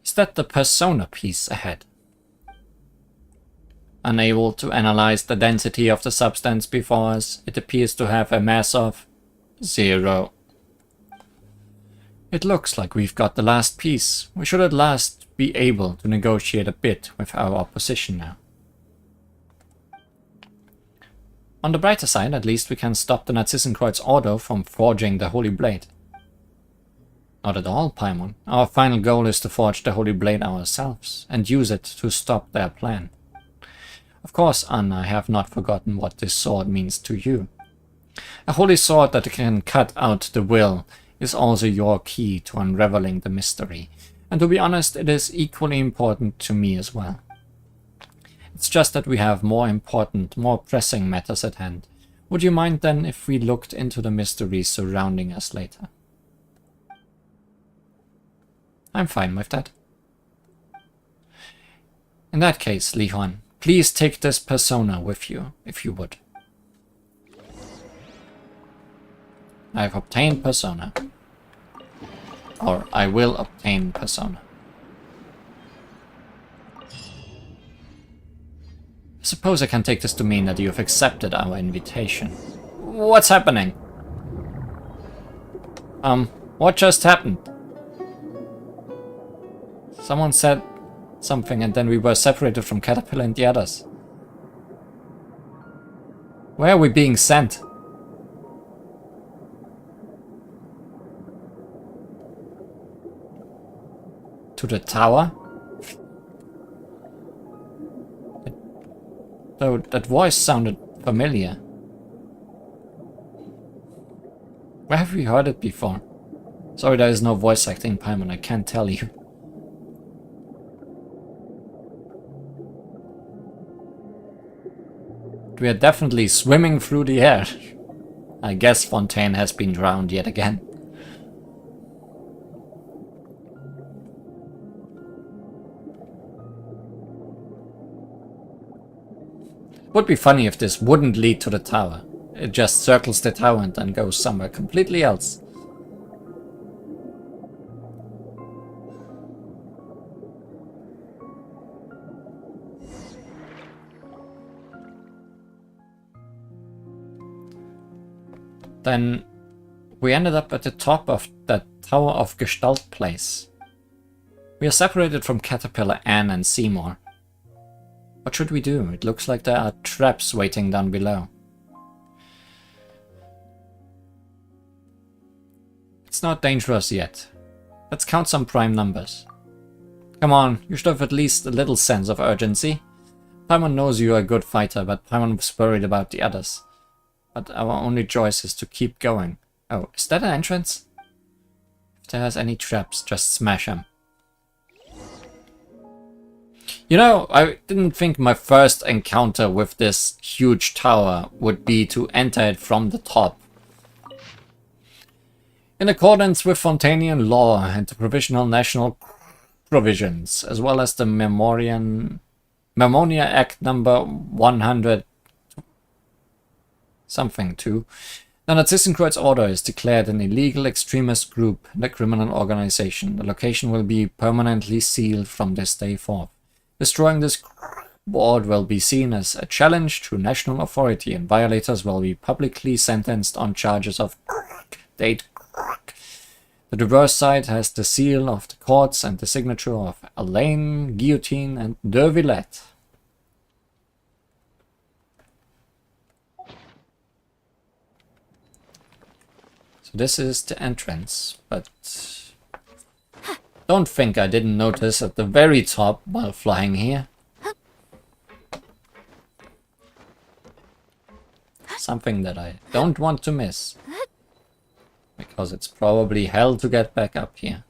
Is that the persona piece ahead? Unable to analyze the density of the substance before us, it appears to have a mass of 0. It looks like we've got the last piece. We should at last be able to negotiate a bit with our opposition now. On the brighter side, at least we can stop the Narcissus order from forging the Holy Blade. Not at all, Paimon. Our final goal is to forge the Holy Blade ourselves, and use it to stop their plan. Of course, Anna, I have not forgotten what this sword means to you. A holy sword that can cut out the will is also your key to unraveling the mystery, and to be honest, it is equally important to me as well. It's just that we have more important, more pressing matters at hand, Would you mind then if we looked into the mysteries surrounding us later? I'm fine with that. In that case, Li Huan, please take this persona with you, if you would. I've obtained persona. Or I will obtain persona. I suppose I can take this to mean that you have accepted our invitation. What's happening? What just happened? Someone said something and then we were separated from Caterpillar and the others. Where are we being sent? To the tower? Though that voice sounded familiar. Where have we heard it before? Sorry, there is no voice acting, Paimon, I can't tell you. We are definitely swimming through the air. I guess Fontaine has been drowned yet again. Would be funny if this wouldn't lead to the tower. It just circles the tower and then goes somewhere completely else. Then we ended up at the top of that Tower of Gestalt place. We are separated from Caterpillar, Anne and Seymour. What should we do? It looks like there are traps waiting down below. It's not dangerous yet. Let's count some prime numbers. Come on, you should have at least a little sense of urgency. Paimon knows you are a good fighter, but Paimon was worried about the others. But our only choice is to keep going. Oh, is that an entrance? If there has any traps, just smash them. You know, I didn't think my first encounter with this huge tower would be to enter it from the top. In accordance with Fontainian law and the provisional national provisions, as well as the Memoria Act number 100 something too, the Narcissus Court's order is declared an illegal extremist group and a criminal organization. The location will be permanently sealed from this day forth. Destroying this board will be seen as a challenge to national authority, and violators will be publicly sentenced on charges of date. The reverse side has the seal of the courts and the signature of Alain, Guillotine, and De Villette. So this is the entrance, but don't think I didn't notice at the very top while flying here. Something that I don't want to miss. Because it's probably hell to get back up here.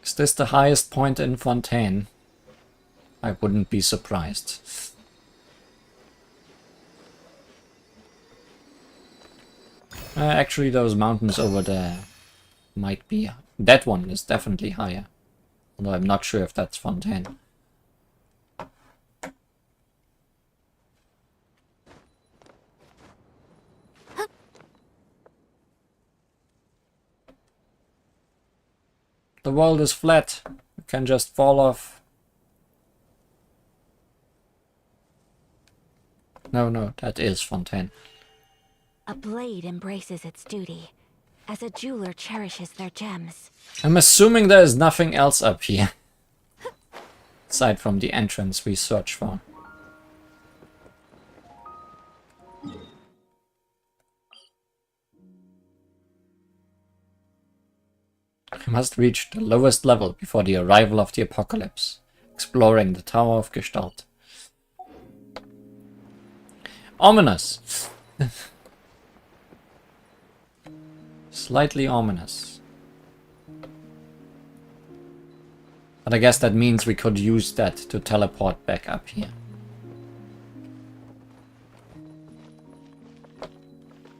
Is this the highest point in Fontaine? I wouldn't be surprised. Actually, those mountains over there might be... That one is definitely higher. Although I'm not sure if that's Fontaine. The world is flat. You can just fall off. No, that is Fontaine. A blade embraces its duty, as a jeweler cherishes their gems. I'm assuming there is nothing else up here. Aside from the entrance we search for. We must reach the lowest level before the arrival of the apocalypse, exploring the Tower of Gestalt. Ominous! Slightly ominous. But I guess that means we could use that to teleport back up here.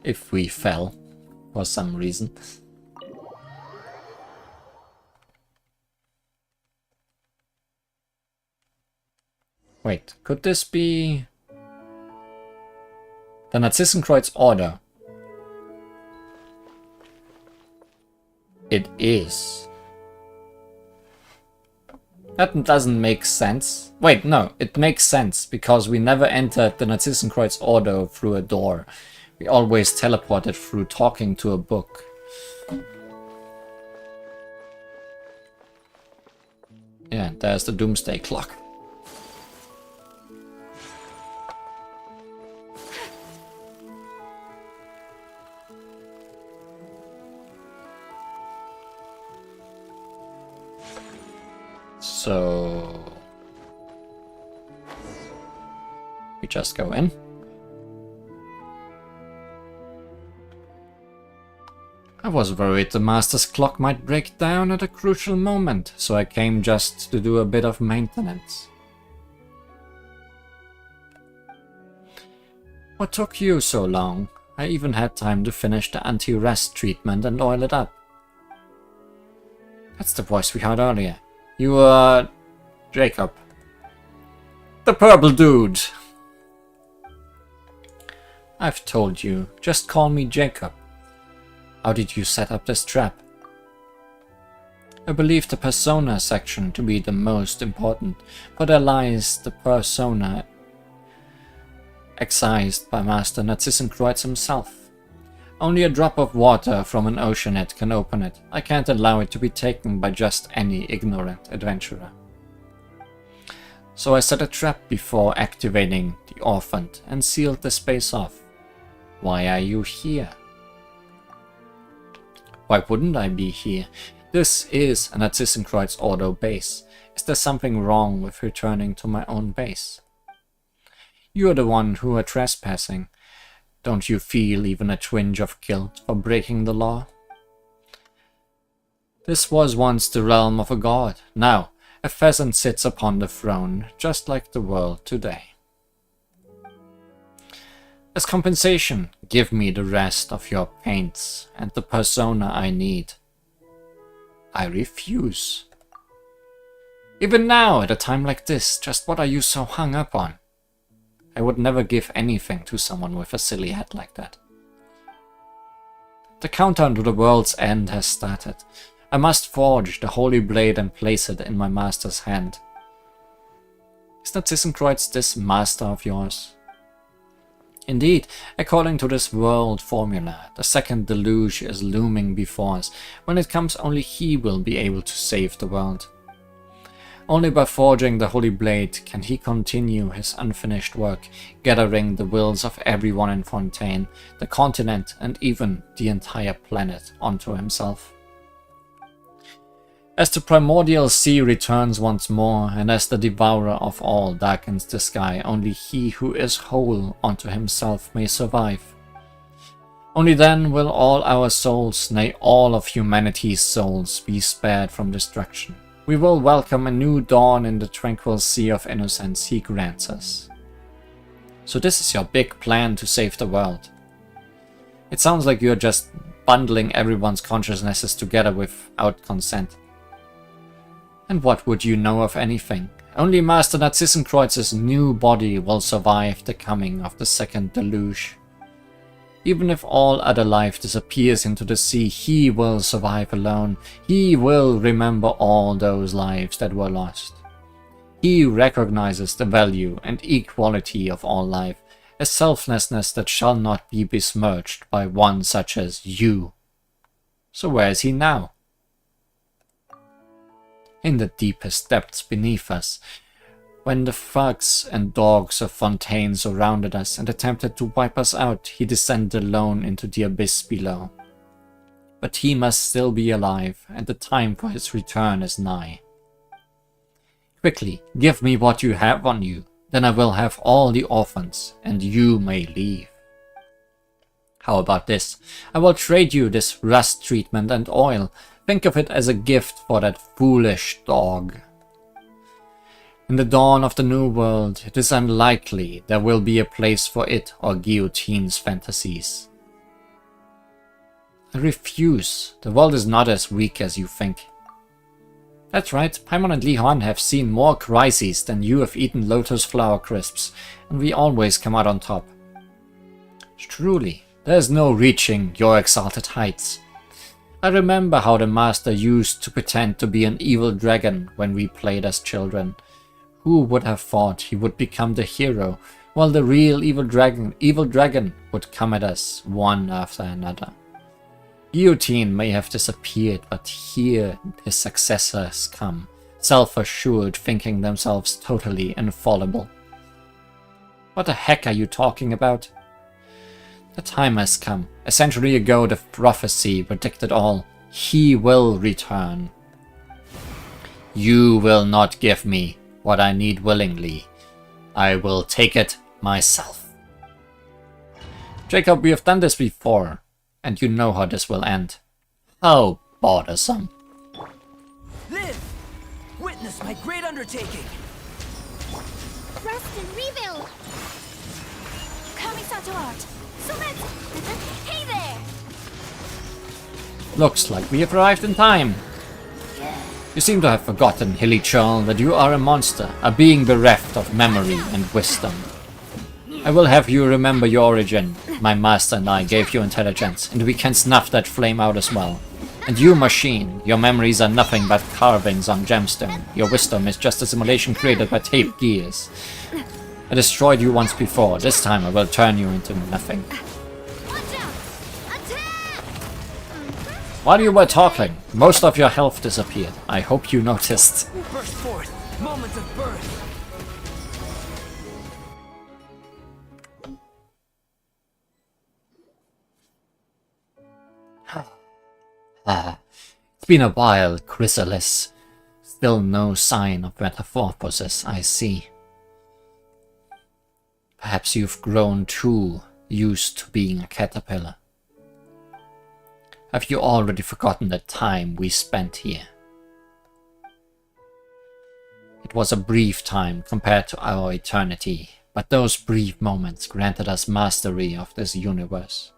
If we fell for some reason. Wait, could this be the Narcissus order? It is. That doesn't make sense. Wait, no, it makes sense because we never entered the Narcissus order through a door. We always teleported through talking to a book. Yeah, there's the Doomsday Clock. So we just go in. I was worried the master's clock might break down at a crucial moment, so I came just to do a bit of maintenance. What took you so long? I even had time to finish the anti-rest treatment and oil it up. That's the voice we heard earlier. You are Jacob. The purple dude. I've told you, just call me Jacob. How did you set up this trap? I believe the persona section to be the most important, for there lies the persona excised by Master Narcissus himself. Only a drop of water from an oceanette can open it. I can't allow it to be taken by just any ignorant adventurer. So I set a trap before activating the orphaned and sealed the space off. Why are you here? Why wouldn't I be here? This is a Narcissus Ordo base. Is there something wrong with returning to my own base? You're the one who are trespassing. Don't you feel even a twinge of guilt for breaking the law? This was once the realm of a god. Now, a pheasant sits upon the throne, just like the world today. As compensation, give me the rest of your paints and the persona I need. I refuse. Even now, at a time like this, just what are you so hung up on? I would never give anything to someone with a silly head like that. The countdown to the world's end has started. I must forge the holy blade and place it in my master's hand. Is Narcissus this master of yours? Indeed, according to this world formula, the second deluge is looming before us. When it comes, only he will be able to save the world. Only by forging the Holy Blade can he continue his unfinished work, gathering the wills of everyone in Fontaine, the continent, and even the entire planet onto himself. As the primordial sea returns once more, and as the devourer of all darkens the sky, only he who is whole unto himself may survive. Only then will all our souls, nay all of humanity's souls, be spared from destruction. We will welcome a new dawn in the tranquil sea of innocence he grants us. So this is your big plan to save the world. It sounds like you're just bundling everyone's consciousnesses together without consent. And what would you know of anything? Only Master Narcissus' new body will survive the coming of the second deluge. Even if all other life disappears into the sea, he will survive alone. He will remember all those lives that were lost. He recognizes the value and equality of all life, a selflessness that shall not be besmirched by one such as you. So where is he now? In the deepest depths beneath us, when the thugs and dogs of Fontaine surrounded us and attempted to wipe us out, he descended alone into the abyss below. But he must still be alive, and the time for his return is nigh. Quickly, give me what you have on you, then I will have all the orphans, and you may leave. How about this? I will trade you this rust treatment and oil. Think of it as a gift for that foolish dog. In the dawn of the new world, it is unlikely there will be a place for it or Guillotine's fantasies. I refuse. The world is not as weak as you think. That's right, Paimon and Li Han have seen more crises than you have eaten lotus flower crisps, and we always come out on top. Truly, there is no reaching your exalted heights. I remember how the Master used to pretend to be an evil dragon when we played as children. Who would have thought he would become the hero, while the real evil dragon would come at us one after another? Guillotine may have disappeared, but here his successors come, self-assured, thinking themselves totally infallible. What the heck are you talking about? The time has come. A century ago the prophecy predicted all. He will return. You will not give me what I need willingly. I will take it myself. Jacob, we have done this before, and you know how this will end. How bothersome. Live! Witness my great undertaking! Rest and rebuild! Kamisato art! So let's... Hey there! Looks like we have arrived in time. You seem to have forgotten, Hilly Churl, that you are a monster, a being bereft of memory and wisdom. I will have you remember your origin. My master and I gave you intelligence, and we can snuff that flame out as well. And you, machine, your memories are nothing but carvings on gemstone. Your wisdom is just a simulation created by taped gears. I destroyed you once before. This time I will turn you into nothing. While you were talking, most of your health disappeared. I hope you noticed. Burst forth! Moments of birth! It's been a while, Chrysalis. Still no sign of metamorphosis, I see. Perhaps you've grown too used to being a caterpillar. Have you already forgotten the time we spent here? It was a brief time compared to our eternity, but those brief moments granted us mastery of this universe.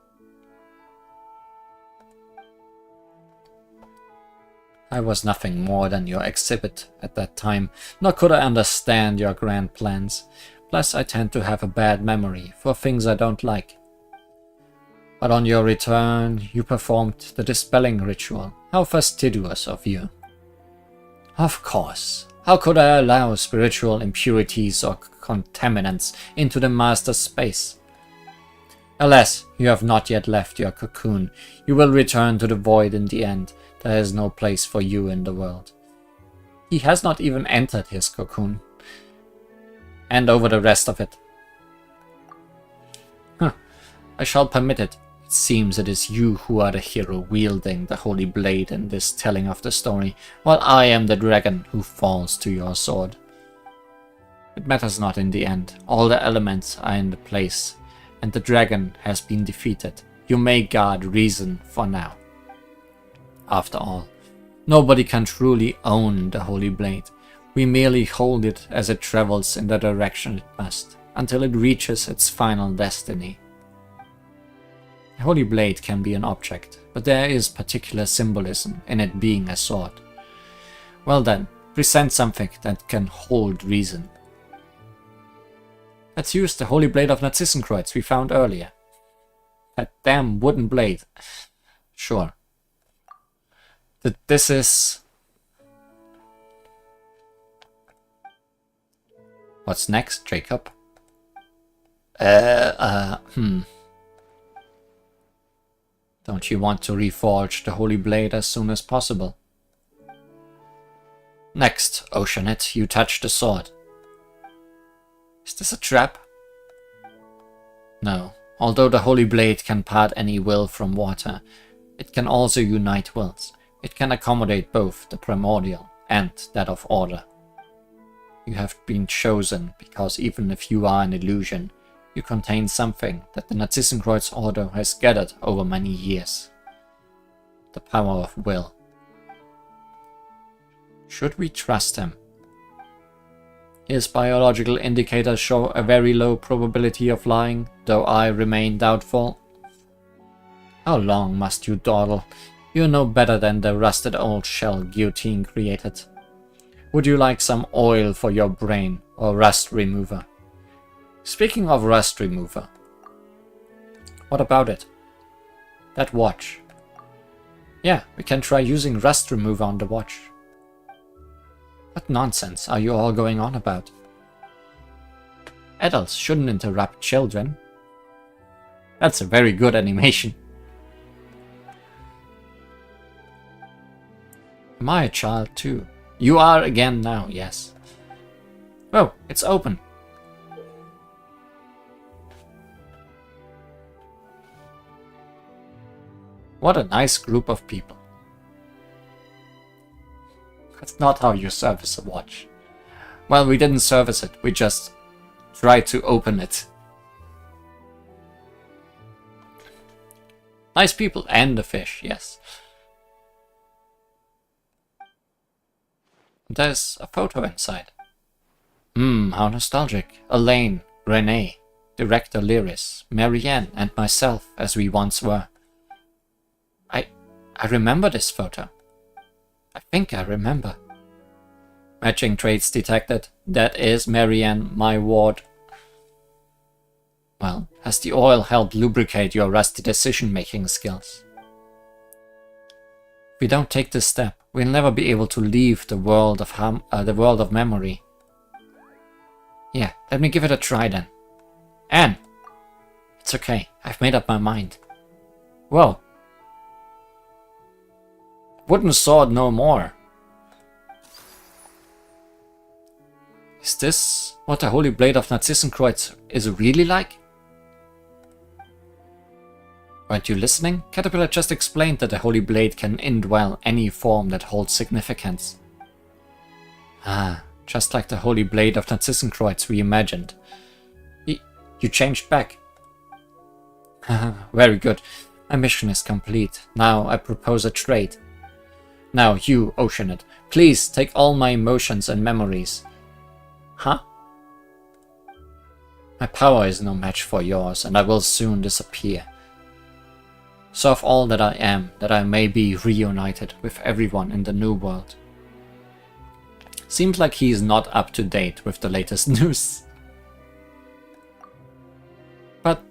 I was nothing more than your exhibit at that time, nor could I understand your grand plans. Plus, I tend to have a bad memory for things I don't like. But on your return, you performed the dispelling ritual. How fastidious of you. Of course. How could I allow spiritual impurities or contaminants into the Master's space? Alas, you have not yet left your cocoon. You will return to the void in the end. There is no place for you in the world. He has not even entered his cocoon. And over the rest of it. I shall permit it. It seems it is you who are the hero wielding the holy blade in this telling of the story, while I am the dragon who falls to your sword. It matters not in the end. All the elements are in the place, and the dragon has been defeated. You may guard reason for now. After all, nobody can truly own the holy blade. We merely hold it as it travels in the direction it must, until it reaches its final destiny. The holy blade can be an object, but there is particular symbolism in it being a sword. Well then, present something that can hold reason. Let's use the holy blade of Narcissus we found earlier. That damn wooden blade. Sure. This is... What's next, Jacob? Don't you want to reforge the holy blade as soon as possible? Next, Oceanit, you touch the sword. Is this a trap? No. Although the holy blade can part any will from water, it can also unite wills. It can accommodate both the primordial and that of order. You have been chosen because even if you are an illusion, You contain something that the Narcissus Order has gathered over many years. The power of will. Should we trust him? His biological indicators show a very low probability of lying, though I remain doubtful. How long must you dawdle? You know better than the rusted old shell guillotine created. Would you like some oil for your brain or rust remover? Speaking of rust remover, what about it? That watch. Yeah, we can try using rust remover on the watch. What nonsense are you all going on about? Adults shouldn't interrupt children. That's a very good animation. Am I a child too? You are again now, yes. Oh, it's open. What a nice group of people. That's not how you service a watch. Well, we didn't service it, we just tried to open it. Nice people and the fish, yes. There's a photo inside. How nostalgic. Elaine, Renee, Director Lyris, Marianne, and myself as we once were. I remember this photo. I think I remember. Matching traits detected. That is Marianne, my ward. Well, has the oil helped lubricate your rusty decision-making skills? If we don't take this step, we'll never be able to leave the world of memory. Yeah, let me give it a try then. Anne! It's okay, I've made up my mind. Whoa. Wooden sword no more. Is this what the Holy Blade of Narcissus is really like? Weren't you listening? Caterpillar just explained that the Holy Blade can indwell any form that holds significance. Ah, just like the Holy Blade of Narcissus we imagined. You changed back. Very good. My mission is complete. Now I propose a trade. Now you, Oceanid, please take all my emotions and memories. Huh? My power is no match for yours, and I will soon disappear. Serve all that I am, that I may be reunited with everyone in the new world. Seems like he is not up to date with the latest news. But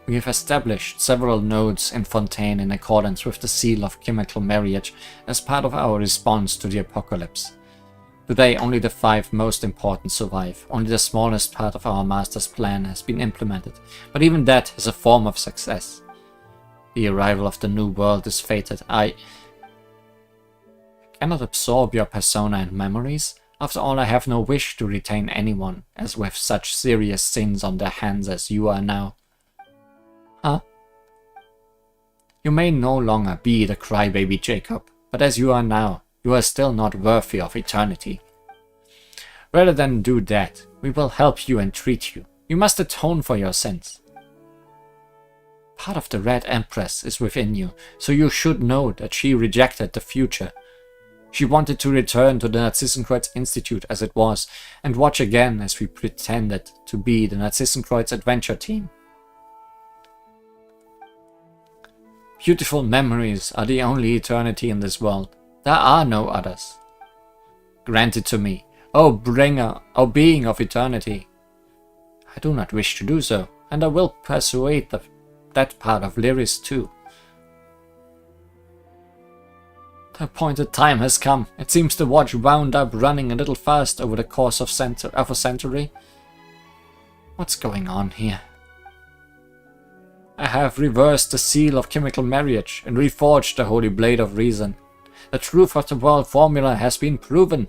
we have established several nodes in Fontaine in accordance with the seal of chemical marriage as part of our response to the apocalypse. Today only the 5 most important survive, only the smallest part of our master's plan has been implemented, but even that is a form of success. The arrival of the new world is fated. I cannot absorb your persona and memories. After all, I have no wish to retain anyone as with such serious sins on their hands as you are now. Huh? You may no longer be the crybaby Jacob, but as you are now, you are still not worthy of eternity. Rather than do that, we will help you and treat you. You must atone for your sins. Part of the Red Empress is within you, so you should know that she rejected the future. She wanted to return to the Narcissus Institute as it was, and watch again as we pretended to be the Narcissus adventure team. Beautiful memories are the only eternity in this world. There are no others. Granted to me, O bringer, O being of eternity. I do not wish to do so, and I will persuade that part of Lyris too. The appointed time has come. It seems the watch wound up running a little fast over the course of a century. What's going on here? I have reversed the seal of chemical marriage and reforged the Holy Blade of Reason. The truth of the world formula has been proven.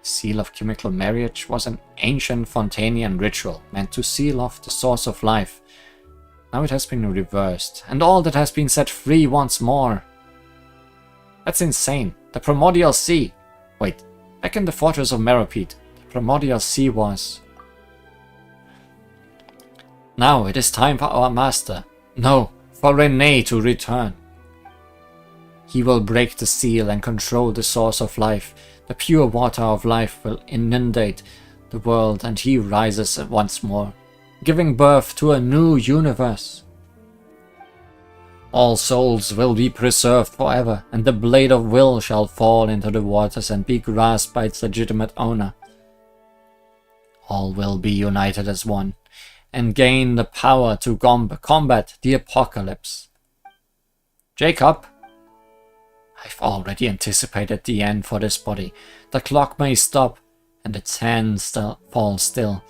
The seal of chemical marriage was an ancient Fontainian ritual meant to seal off the source of life. Now it has been reversed, and all that has been set free once more. That's insane. The Primordial Sea. Wait, back in the fortress of Meropide, the Primordial Sea was... Now it is time for our master. No, for Rene to return. He will break the seal and control the source of life. The pure water of life will inundate the world and he rises once more, giving birth to a new universe. All souls will be preserved forever, and the blade of will shall fall into the waters and be grasped by its legitimate owner. All will be united as one, and gain the power to combat the apocalypse. Jacob, I've already anticipated the end for this body. The clock may stop, and its hands fall still.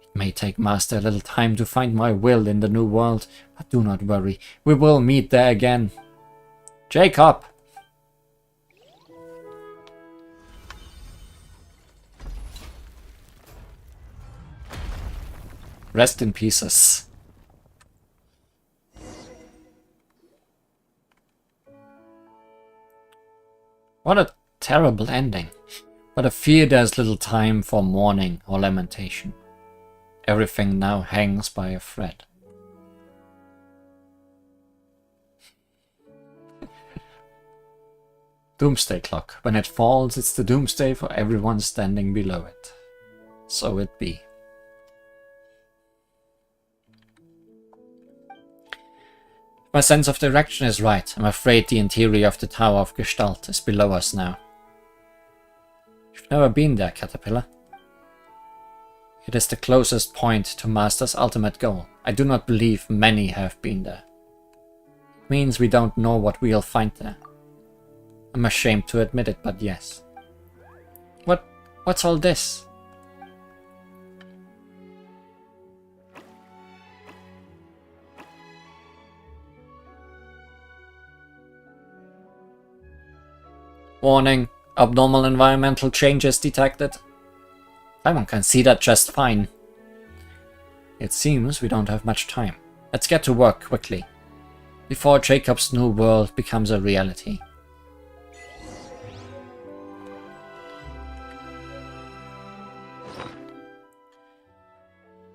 It may take Master a little time to find my will in the new world, but do not worry, we will meet there again. Jacob! Rest in pieces. What a terrible ending. But I fear there's little time for mourning or lamentation. Everything now hangs by a thread. Doomsday clock. When it falls, it's the doomsday for everyone standing below it. So it be. My sense of direction is right. I'm afraid the interior of the Tower of Gestalt is below us now. You've never been there, Caterpillar. It is the closest point to Master's ultimate goal. I do not believe many have been there. It means we don't know what we'll find there. I'm ashamed to admit it, but yes. What's all this? Warning, abnormal environmental changes detected. Paimon can see that just fine. It seems we don't have much time. Let's get to work quickly, before Jacob's new world becomes a reality.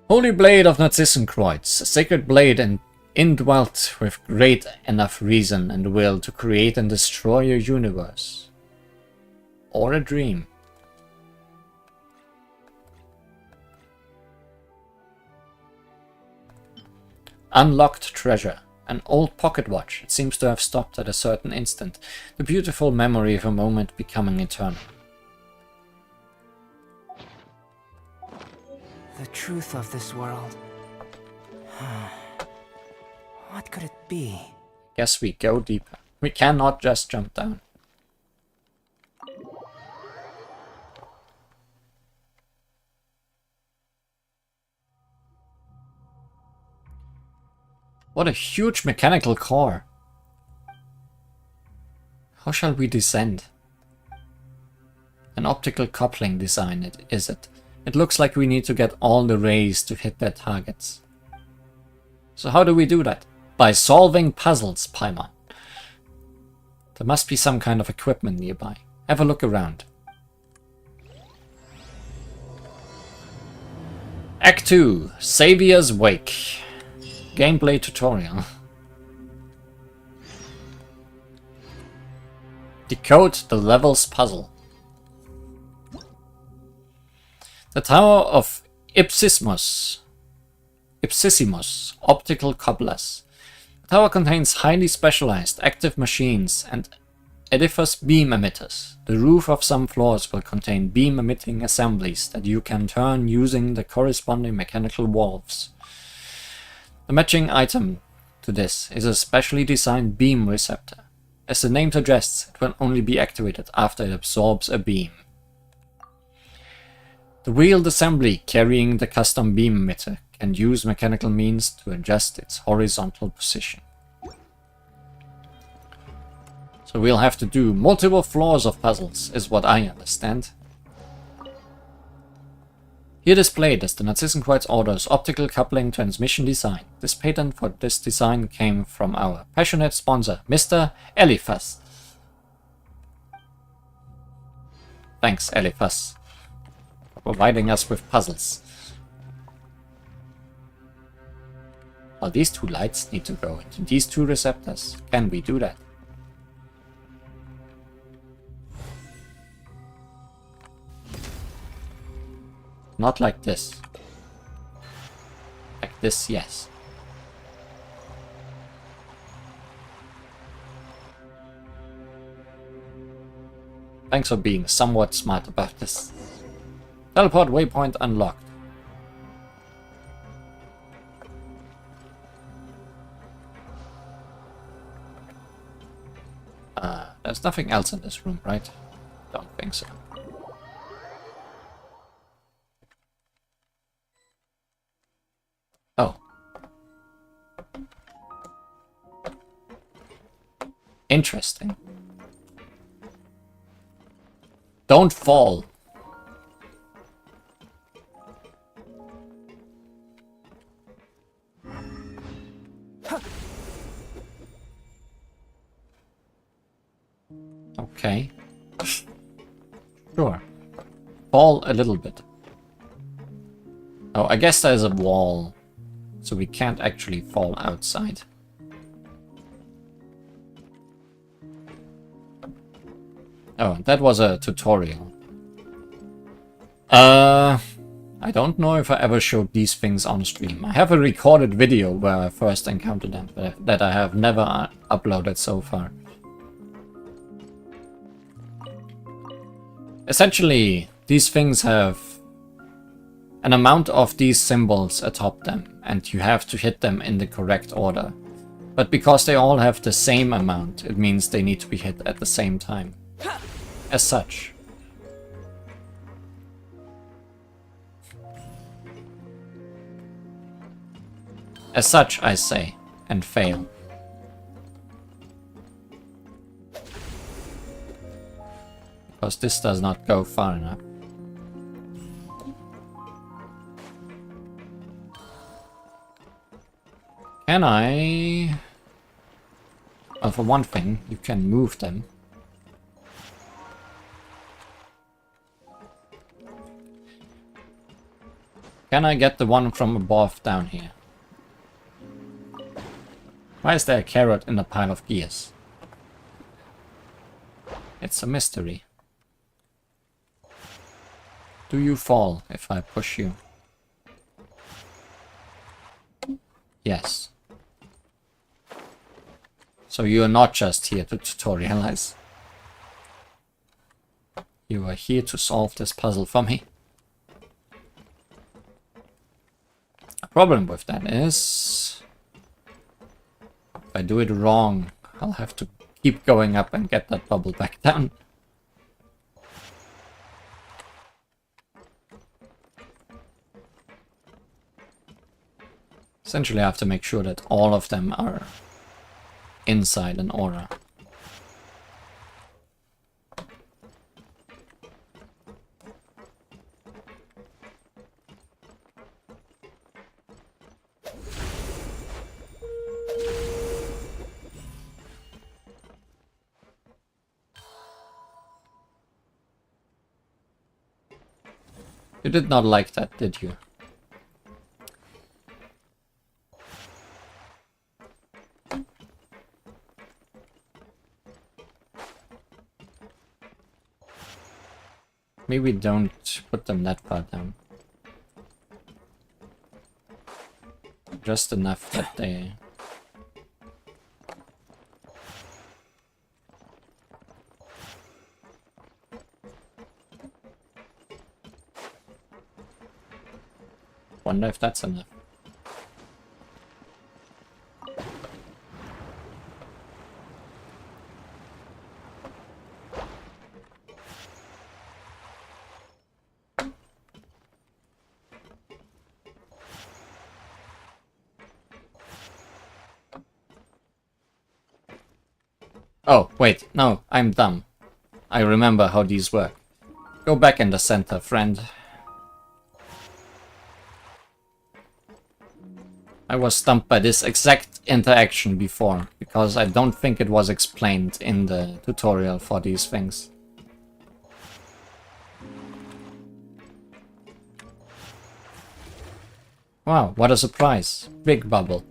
Holy Blade of Narcissus, a sacred blade and indwelt with great enough reason and will to create and destroy your universe. Or a dream. Unlocked treasure. An old pocket watch. It seems to have stopped at a certain instant. The beautiful memory of a moment becoming eternal. The truth of this world. What could it be? Guess we go deeper. We cannot just jump down. What a huge mechanical core. How shall we descend? An optical coupling design is it? It looks like we need to get all the rays to hit their targets. So how do we do that? By solving puzzles, Paimon. There must be some kind of equipment nearby. Have a look around. Act 2, Saviour's Wake. Gameplay tutorial. Decode the levels puzzle. The Tower of Ipsissimus. Optical couplers. The tower contains highly specialized active machines and edifice beam emitters. The roof of some floors will contain beam emitting assemblies that you can turn using the corresponding mechanical valves. The matching item to this is a specially designed beam receptor. As the name suggests, it will only be activated after it absorbs a beam. The wheeled assembly carrying the custom beam emitter can use mechanical means to adjust its horizontal position. So we'll have to do multiple floors of puzzles, is what I understand. Here displayed is the Narcissus Order's optical coupling transmission design. This patent for this design came from our passionate sponsor, Mr. Eliphas. Thanks, Eliphas, for providing us with puzzles. Well, these two lights need to go into these two receptors. Can we do that? Not like this. Like this, yes. Thanks for being somewhat smart about this. Teleport waypoint unlocked. There's nothing else in this room, right? Don't think so. Oh. Interesting. Don't fall. Okay. Sure. Fall a little bit. Oh, I guess there's a wall, so we can't actually fall outside. Oh, that was a tutorial. I don't know if I ever showed these things on stream. I have a recorded video where I first encountered them, but that I have never uploaded so far. Essentially, these things have an amount of these symbols atop them, and you have to hit them in the correct order. But because they all have the same amount, it means they need to be hit at the same time. As such. As such, I say, and fail. Because this does not go far enough. Can I... Well, for one thing, you can move them. Can I get the one from above down here? Why is there a carrot in a pile of gears? It's a mystery. Do you fall if I push you? Yes. So you are not just here to tutorialize. You are here to solve this puzzle for me. The problem with that is... if I do it wrong, I'll have to keep going up and get that bubble back down. Essentially, I have to make sure that all of them are inside an aura. You did not like that, did you? Maybe don't put them that far down. Just enough that they... Wonder if that's enough. Oh, wait, no, I'm dumb. I remember how these work. Go back in the center, friend. I was stumped by this exact interaction before, because I don't think it was explained in the tutorial for these things. Wow, what a surprise. Big bubble.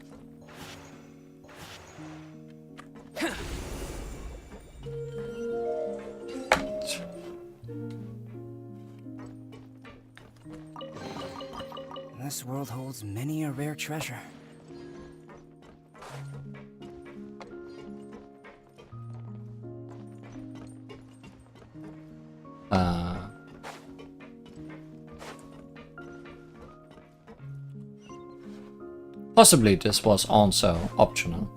This world holds many a rare treasure. Possibly this was also optional.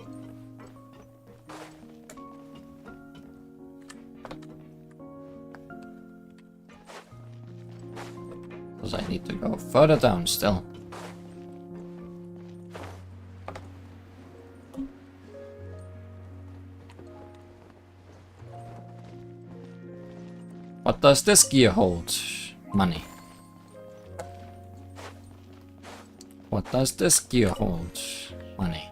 Because I need to go further down still. What does this gear hold? Money. What does this gear hold? Money.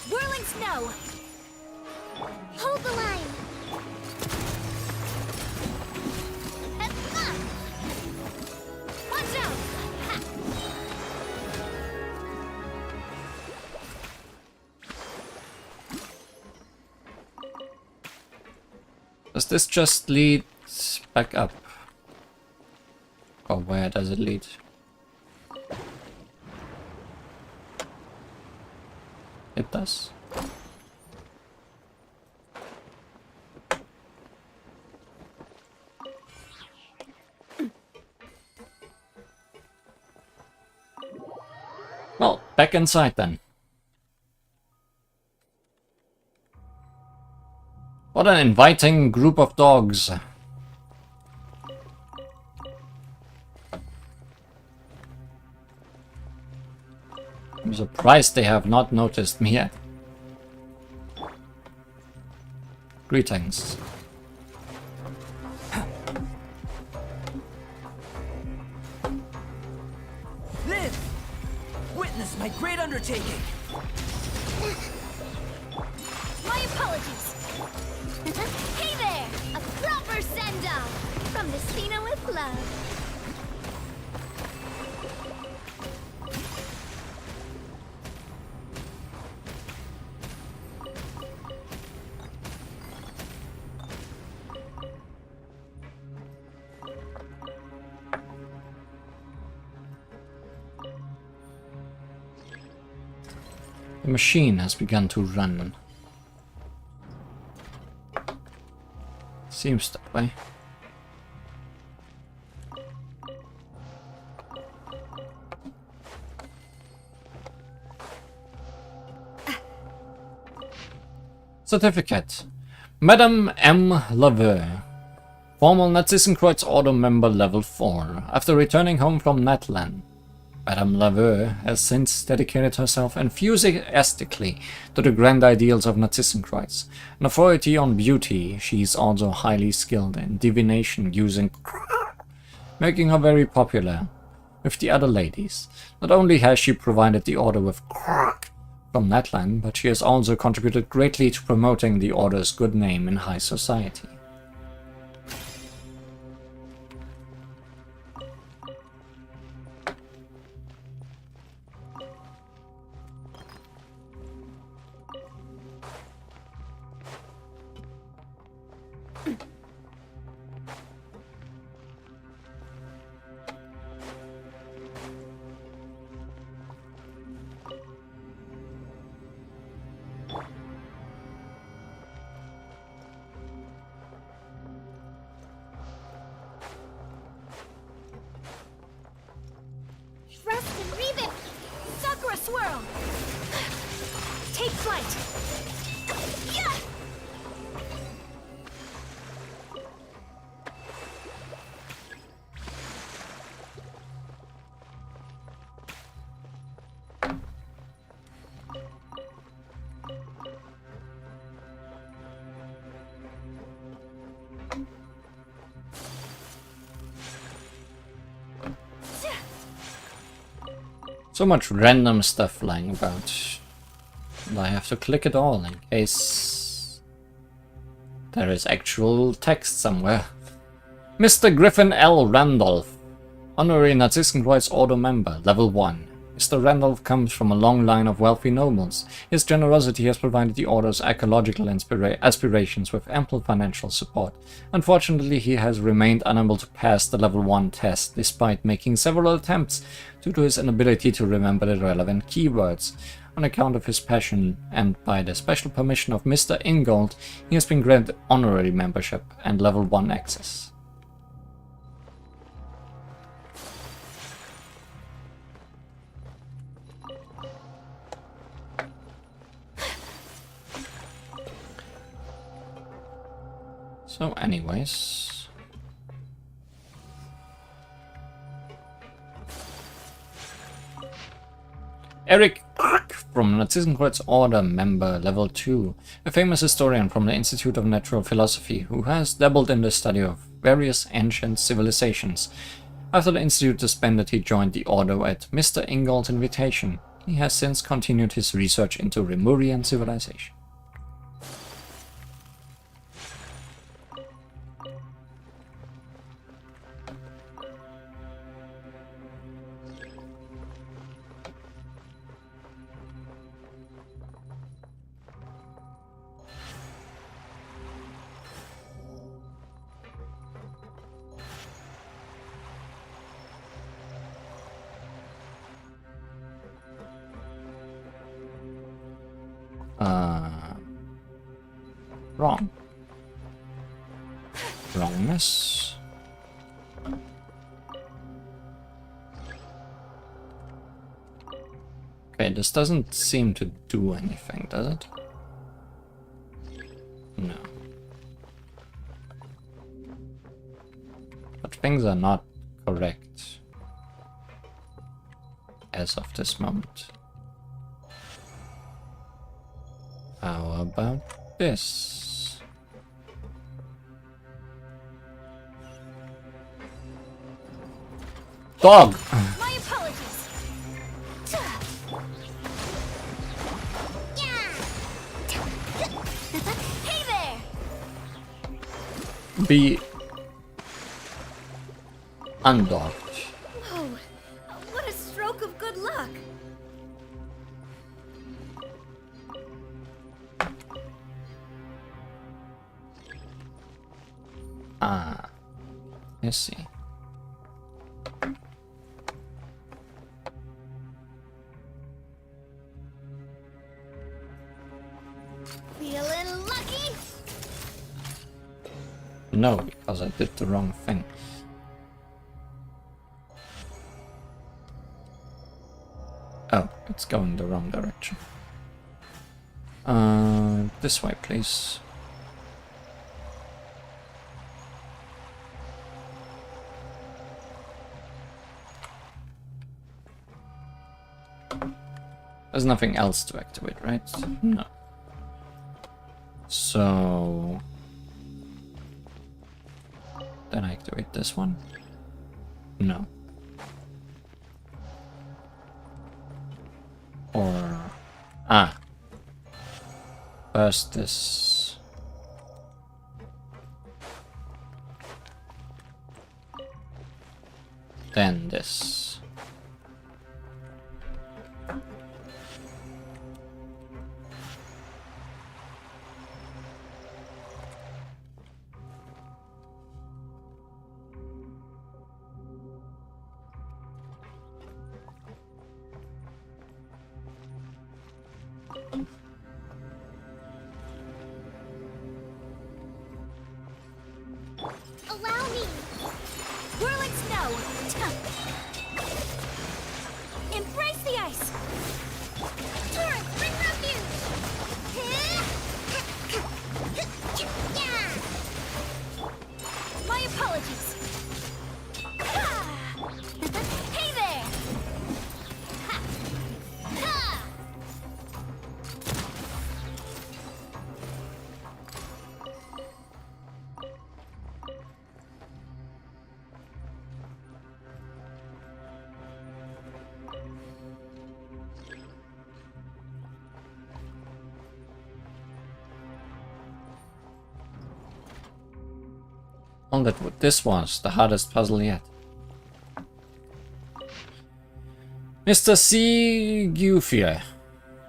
Whirling snow! Hold the line! Watch out! Ha. Does this just lead back up? Or where does it lead? It does. Well, back inside then. What an inviting group of dogs. I'm surprised they have not noticed me yet. Greetings. Live! Witness my great undertaking! My apologies! Hey there! A proper send-off! From the Cena with love. The machine has begun to run. Seems that way. Certificate. Madame M. Laveux. Formal Narcissus Order member level 4. After returning home from Natlan, Madame Laveux has since dedicated herself enthusiastically to the grand ideals of Narcissus. An authority on beauty, she is also highly skilled in divination using making her very popular with the other ladies. Not only has she provided the Order with from Natlan, but she has also contributed greatly to promoting the Order's good name in high society. Rest and Reven! Sakura Swirl! Take flight! Yeah! So much random stuff lying about. And I have to click it all in case there is actual text somewhere. Mr. Griffin L. Randolph, Honorary Narcissus Order member, level 1. Mr. Randolph comes from a long line of wealthy nobles. His generosity has provided the Order's ecological aspirations with ample financial support. Unfortunately, he has remained unable to pass the level 1 test, despite making several attempts due to his inability to remember the relevant keywords. On account of his passion, and by the special permission of Mr. Ingold, he has been granted honorary membership and level 1 access. So anyways, Eric from Narcissus Order, member level 2, a famous historian from the Institute of Natural Philosophy who has dabbled in the study of various ancient civilizations. After the Institute disbanded, he joined the Order at Mr. Ingold's invitation. He has since continued his research into Lemurian civilization. Wrong. Wrongness. Okay, this doesn't seem to do anything, does it? No. But things are not correct as of this moment. How about this? Dog! My apologies. Hey there! Be undocked. Oh, what a stroke of good luck. Ah, I see. Feeling lucky? No, because I did the wrong thing. Oh, it's going the wrong direction. This way, please. There's nothing else to activate, right? No. So... then I activate this one? No. Or... ah. First this... then this. Allow me. Whirling snow. Embrace the ice. Torrent, bring refuge. My apologies. Hey there. Oh, this was the hardest puzzle yet. Mr. C. Gufier,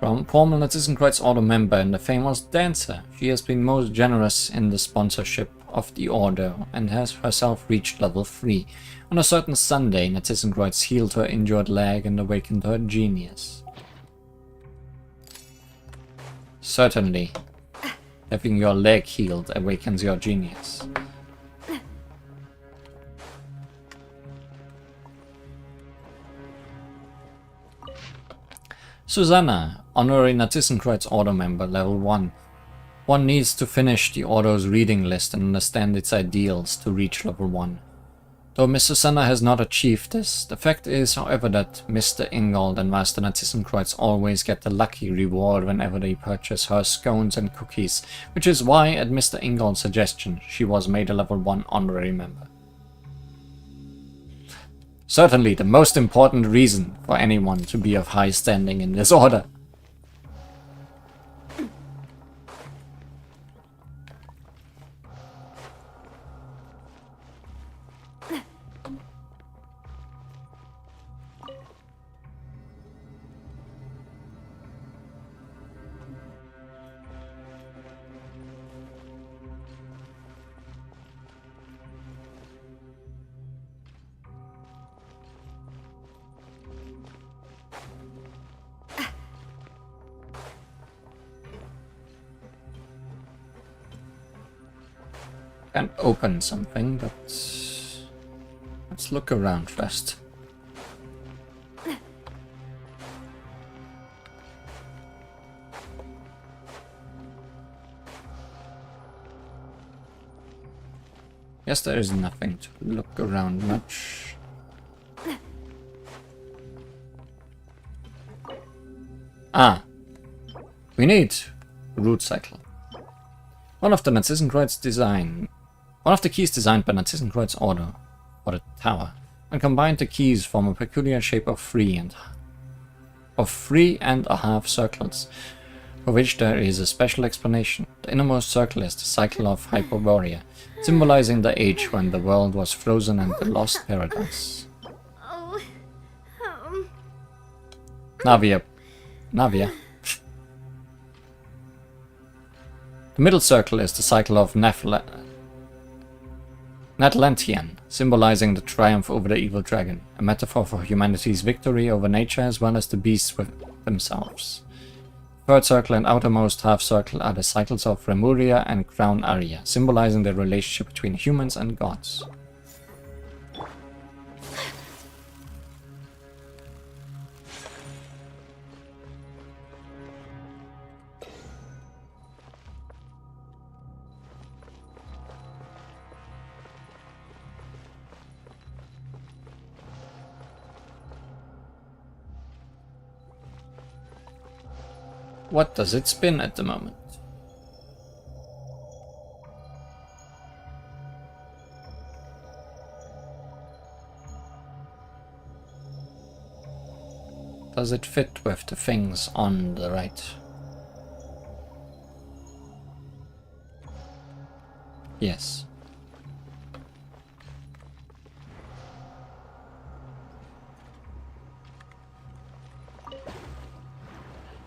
from former Narcissus Order member and a famous dancer. She has been most generous in the sponsorship of the Order and has herself reached level 3. On a certain Sunday, Narcissus healed her injured leg and awakened her genius. Certainly, having your leg healed awakens your genius. Susanna, honorary Narcissus Order member, level 1. One needs to finish the Order's reading list and understand its ideals to reach level 1. Though Miss Susanna has not achieved this, the fact is, however, that Mr. Ingold and Master Narcissus always get the lucky reward whenever they purchase her scones and cookies, which is why, at Mr. Ingold's suggestion, she was made a level 1 honorary member. Certainly the most important reason for anyone to be of high standing in this order. Can open something, but let's look around first. Yes, there is nothing to look around much. Ah, we need root cycle. One of the keys designed by Narcissus Order for the tower, and combined the keys form a peculiar shape of 3.5 circles, for which there is a special explanation. The innermost circle is the cycle of Hyperborea, symbolizing the age when the world was frozen and the lost paradise. Oh, Navia. The middle circle is the cycle of Natlantian, symbolizing the triumph over the evil dragon, a metaphor for humanity's victory over nature as well as the beasts with themselves. Third circle and outermost half circle are the cycles of Remuria and Crown Aria, symbolizing the relationship between humans and gods. What does it spin at the moment? Does it fit with the things on the right? Yes.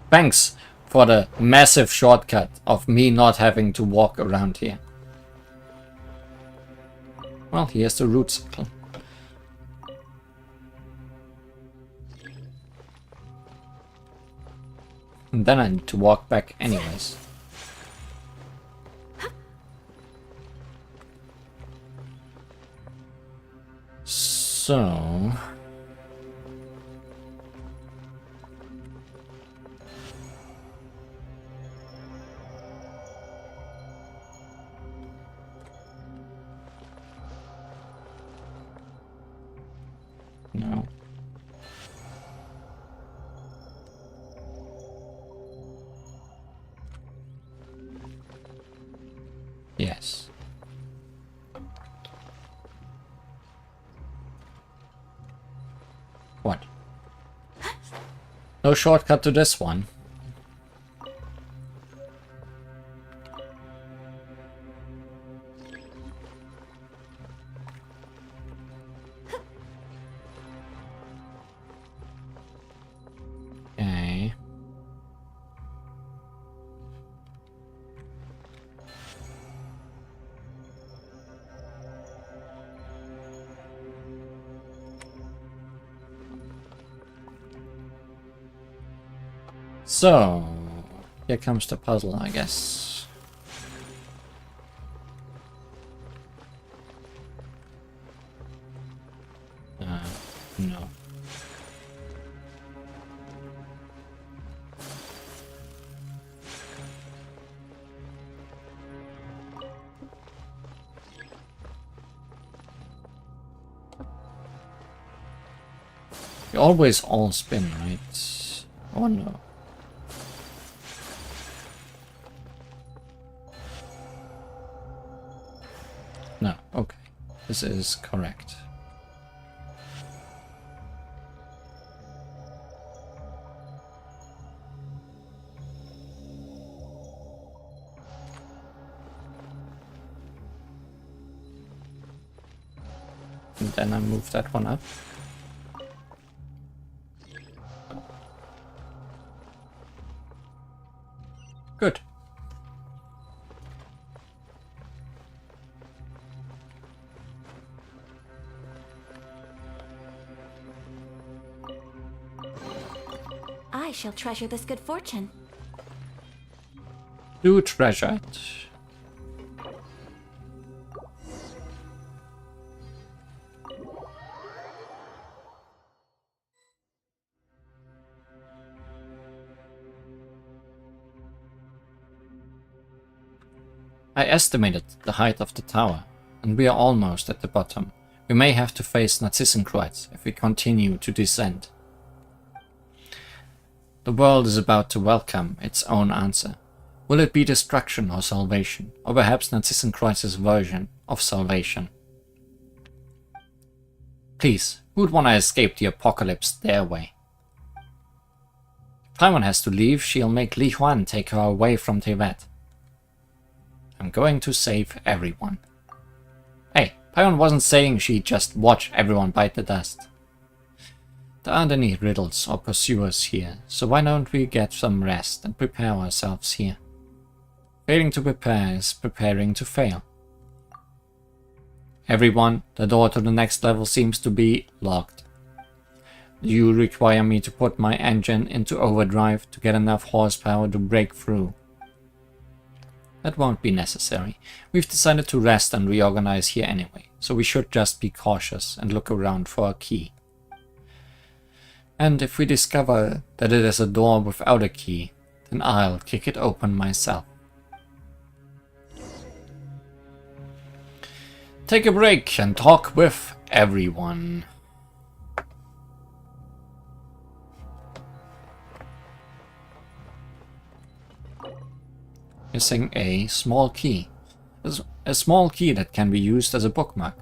Thanks for the massive shortcut of me not having to walk around here. Well, here's the root cycle. And then I need to walk back anyways. So... no. Yes. What? No shortcut to this one. So, here comes the puzzle, I guess. No. You always all spin, right? Oh no. No, okay. This is correct. And then I move that one up. Good. I shall treasure this good fortune. Do treasure it. I estimated the height of the tower, and we are almost at the bottom. We may have to face Narcissus if we continue to descend. The world is about to welcome its own answer. Will it be destruction or salvation, or perhaps Narcissus' version of salvation? Please, who would want to escape the apocalypse their way? If Paimon has to leave, she'll make Li Huan take her away from Teyvat. I'm going to save everyone. Hey, Paimon wasn't saying she'd just watch everyone bite the dust. There aren't any riddles or pursuers here, so why don't we get some rest and prepare ourselves here? Failing to prepare is preparing to fail. Everyone, the door to the next level seems to be locked. Do you require me to put my engine into overdrive to get enough horsepower to break through? That won't be necessary. We've decided to rest and reorganize here anyway, so we should just be cautious and look around for a key. And if we discover that it is a door without a key, then I'll kick it open myself. Take a break and talk with everyone. Missing a small key. A small key that can be used as a bookmark.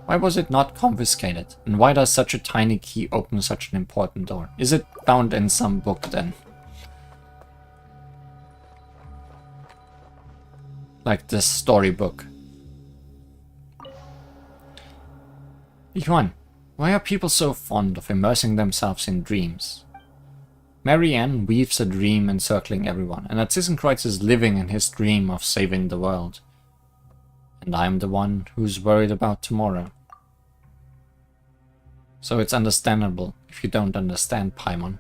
Why was it not confiscated? And why does such a tiny key open such an important door? Is it found in some book then? Like this storybook. Yuan, why are people so fond of immersing themselves in dreams? Marianne weaves a dream encircling everyone, and Narcissus is living in his dream of saving the world. And I'm the one who's worried about tomorrow. So it's understandable if you don't understand Paimon.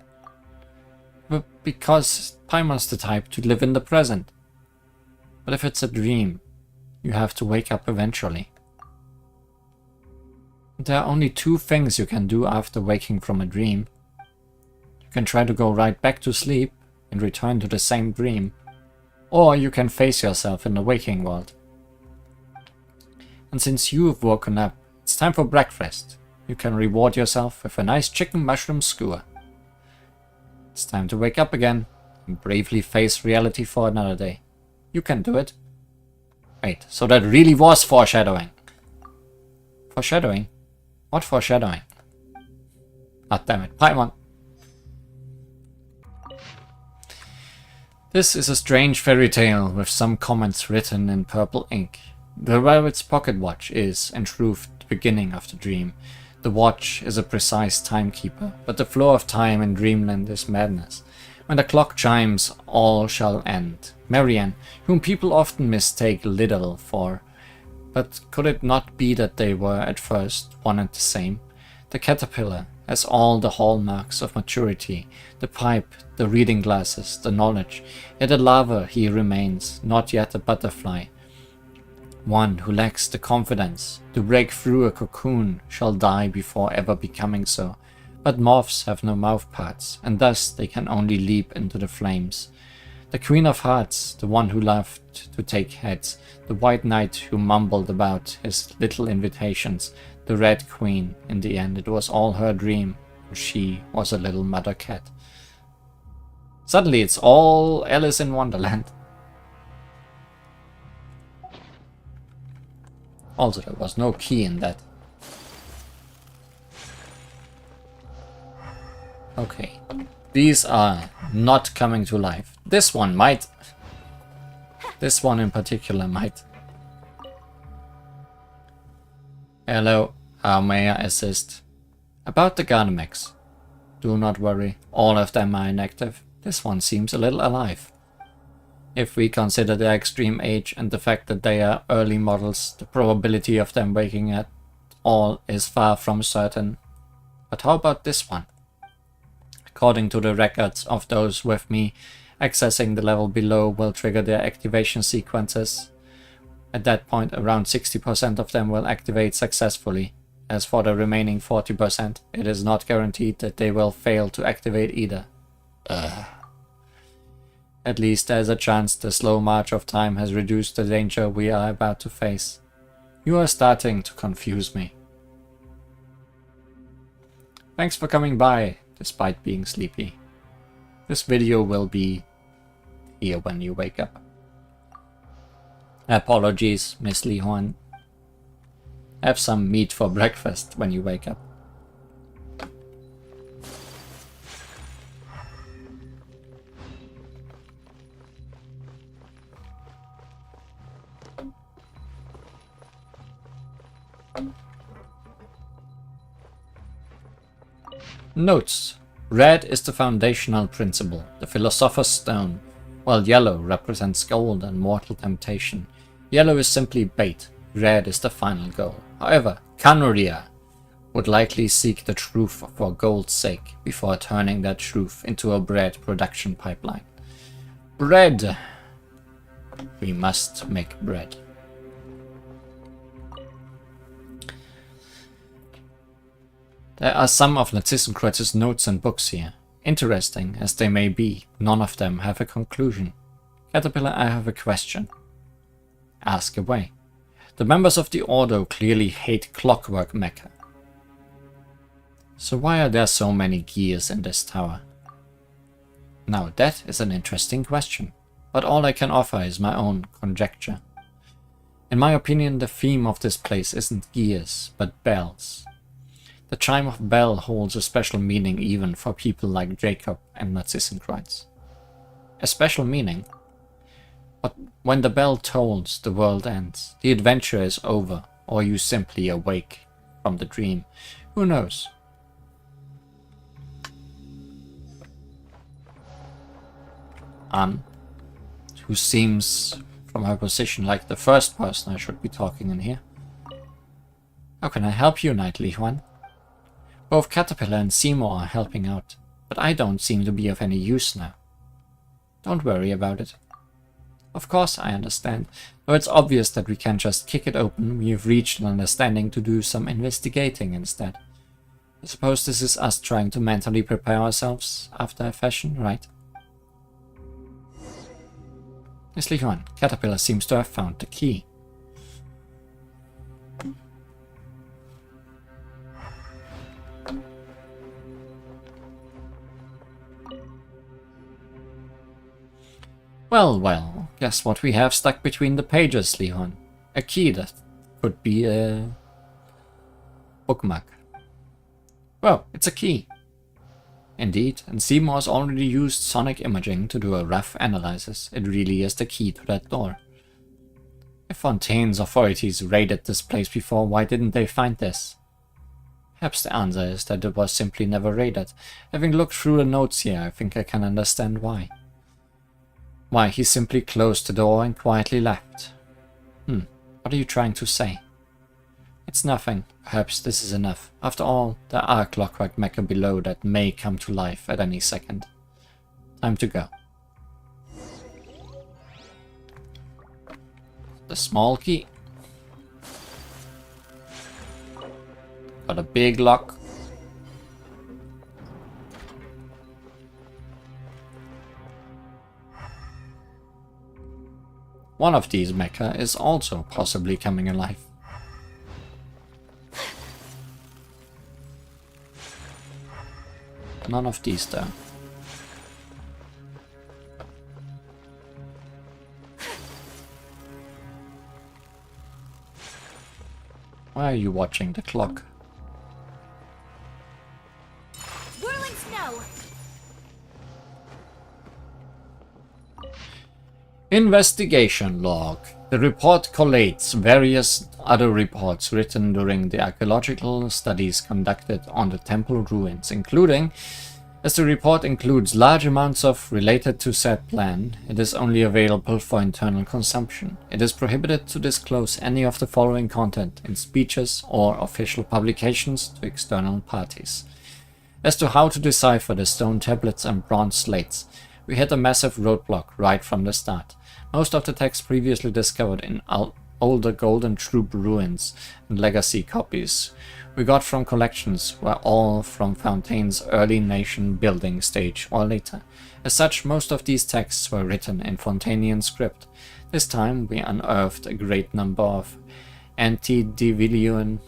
But because Paimon's the type to live in the present. But if it's a dream, you have to wake up eventually. There are only two things you can do after waking from a dream. You can try to go right back to sleep and return to the same dream, or you can face yourself in the waking world. And since you've woken up, it's time for breakfast. You can reward yourself with a nice chicken mushroom skewer. It's time to wake up again and bravely face reality for another day. You can do it. Wait, so that really was foreshadowing. Foreshadowing? What foreshadowing? Ah, damn it, Paimon. This is a strange fairy tale with some comments written in purple ink. The rabbit's pocket watch is, in truth, the beginning of the dream. The watch is a precise timekeeper, but the flow of time in dreamland is madness. When the clock chimes, all shall end. Marianne, whom people often mistake Liddell for, but could it not be that they were at first one and the same? The caterpillar has all the hallmarks of maturity, the pipe, the reading glasses, the knowledge, yet a lover he remains, not yet a butterfly. One who lacks the confidence to break through a cocoon shall die before ever becoming so, but moths have no mouthparts, and thus they can only leap into the flames. The Queen of Hearts, the one who loved to take heads, the White Knight who mumbled about his little invitations, the Red Queen, in the end it was all her dream, she was a little mother cat. Suddenly it's all Alice in Wonderland. Also, there was no key in that. Okay, these are not coming to life. This one might. This one in particular might. Hello, how may I assist? About the Ganamex. Do not worry, all of them are inactive. This one seems a little alive. If we consider their extreme age and the fact that they are early models, the probability of them waking at all is far from certain. But how about this one? According to the records of those with me, accessing the level below will trigger their activation sequences. At that point, around 60% of them will activate successfully. As for the remaining 40%, it is not guaranteed that they will fail to activate either. At least there's a chance the slow march of time has reduced the danger we are about to face. You are starting to confuse me. Thanks for coming by, despite being sleepy. This video will be here when you wake up. Apologies, Miss Li Huan. Have some meat for breakfast when you wake up. Notes. Red is the foundational principle, the philosopher's stone, while yellow represents gold and mortal temptation. Yellow is simply bait, red is the final goal. However, Kanuria would likely seek the truth for gold's sake before turning that truth into a bread production pipeline. Bread! We must make bread. There are some of Narcissus' notes and books here. Interesting as they may be, none of them have a conclusion. Caterpillar, I have a question. Ask away. The members of the Ordo clearly hate clockwork mecha. So why are there so many gears in this tower? Now that is an interesting question, but all I can offer is my own conjecture. In my opinion, the theme of this place isn't gears, but bells. The chime of bell holds a special meaning even for people like Jacob and Narcissus. A special meaning? But when the bell tolls, the world ends. The adventure is over, or you simply awake from the dream. Who knows? Anne, who seems, from her position, like the first person I should be talking in here. How can I help you, Knight Li Huan? Both Caterpillar and Seymour are helping out, but I don't seem to be of any use now. Don't worry about it. Of course I understand, though it's obvious that we can't just kick it open. We have reached an understanding to do some investigating instead. I suppose this is us trying to mentally prepare ourselves after a fashion, right? Miss Li Huan, Caterpillar seems to have found the key. Well, well, guess what we have stuck between the pages, Li Huan? A key that could be a bookmark. Well, it's a key. Indeed, and Seymour's already used sonic imaging to do a rough analysis. It really is the key to that door. If Fontaine's authorities raided this place before, why didn't they find this? Perhaps the answer is that it was simply never raided. Having looked through the notes here, I think I can understand why. Why, he simply closed the door and quietly left. What are you trying to say? It's nothing. Perhaps this is enough. After all, there are clockwork mecha below that may come to life at any second. Time to go. The small key. Got a big lock. One of these mecha is also possibly coming alive. None of these though. Why are you watching the clock? Whirling snow. Investigation log. The report collates various other reports written during the archaeological studies conducted on the temple ruins, including, as the report includes large amounts of related to said plan, it is only available for internal consumption. It is prohibited to disclose any of the following content in speeches or official publications to external parties. As to how to decipher the stone tablets and bronze slates, we hit a massive roadblock right from the start. Most of the text previously discovered in older Golden Troop ruins and legacy copies we got from collections were all from Fontaine's early nation building stage or later. As such, most of these texts were written in Fontainian script. This time we unearthed a great number of antediluvian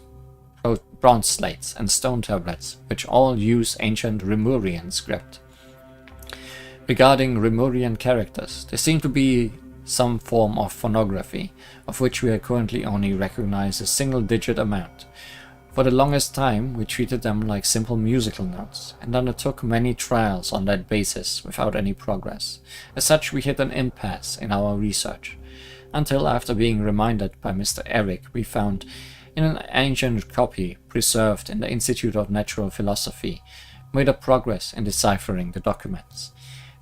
bronze slates and stone tablets, which all use ancient Rimurian script. Regarding Rimurian characters, they seem to be some form of phonography, of which we currently only recognize a single-digit amount. For the longest time, we treated them like simple musical notes, and undertook many trials on that basis without any progress. As such, we hit an impasse in our research, until after being reminded by Mr. Eric, we found in an ancient copy preserved in the Institute of Natural Philosophy, made a progress in deciphering the documents.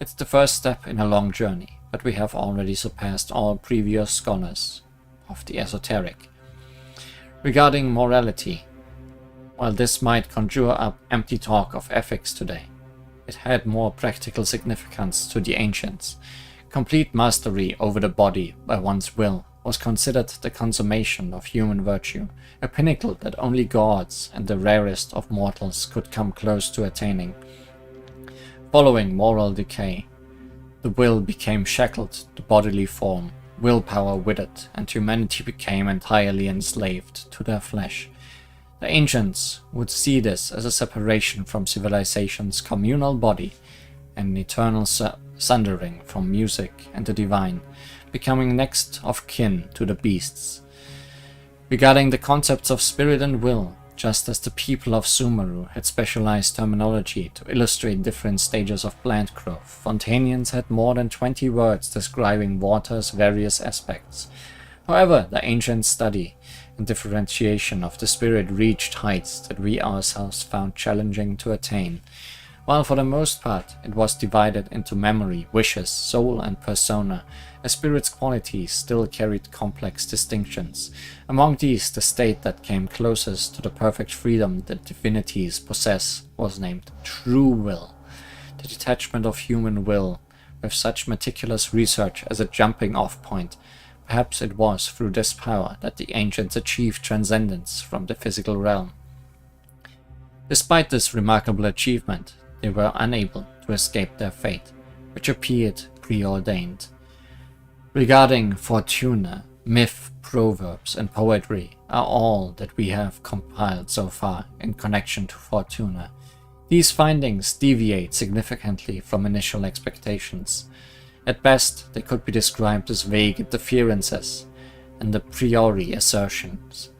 It's the first step in a long journey, but we have already surpassed all previous scholars of the esoteric. Regarding morality, while this might conjure up empty talk of ethics today, it had more practical significance to the ancients. Complete mastery over the body by one's will was considered the consummation of human virtue, a pinnacle that only gods and the rarest of mortals could come close to attaining. Following moral decay, the will became shackled to bodily form, willpower withered, and humanity became entirely enslaved to their flesh. The ancients would see this as a separation from civilization's communal body, and an eternal sundering from music and the divine, becoming next of kin to the beasts. Regarding the concepts of spirit and will, just as the people of Sumeru had specialized terminology to illustrate different stages of plant growth, Fontainians had more than 20 words describing water's various aspects. However, the ancient study and differentiation of the spirit reached heights that we ourselves found challenging to attain. While for the most part it was divided into memory, wishes, soul and persona, a spirit's qualities still carried complex distinctions. Among these, the state that came closest to the perfect freedom that divinities possess was named true will, the detachment of human will, with such meticulous research as a jumping-off point. Perhaps it was through this power that the ancients achieved transcendence from the physical realm. Despite this remarkable achievement, they were unable to escape their fate, which appeared preordained. Regarding Fortuna, myth, proverbs, and poetry are all that we have compiled so far in connection to Fortuna. These findings deviate significantly from initial expectations. At best, they could be described as vague interferences and a priori assertions,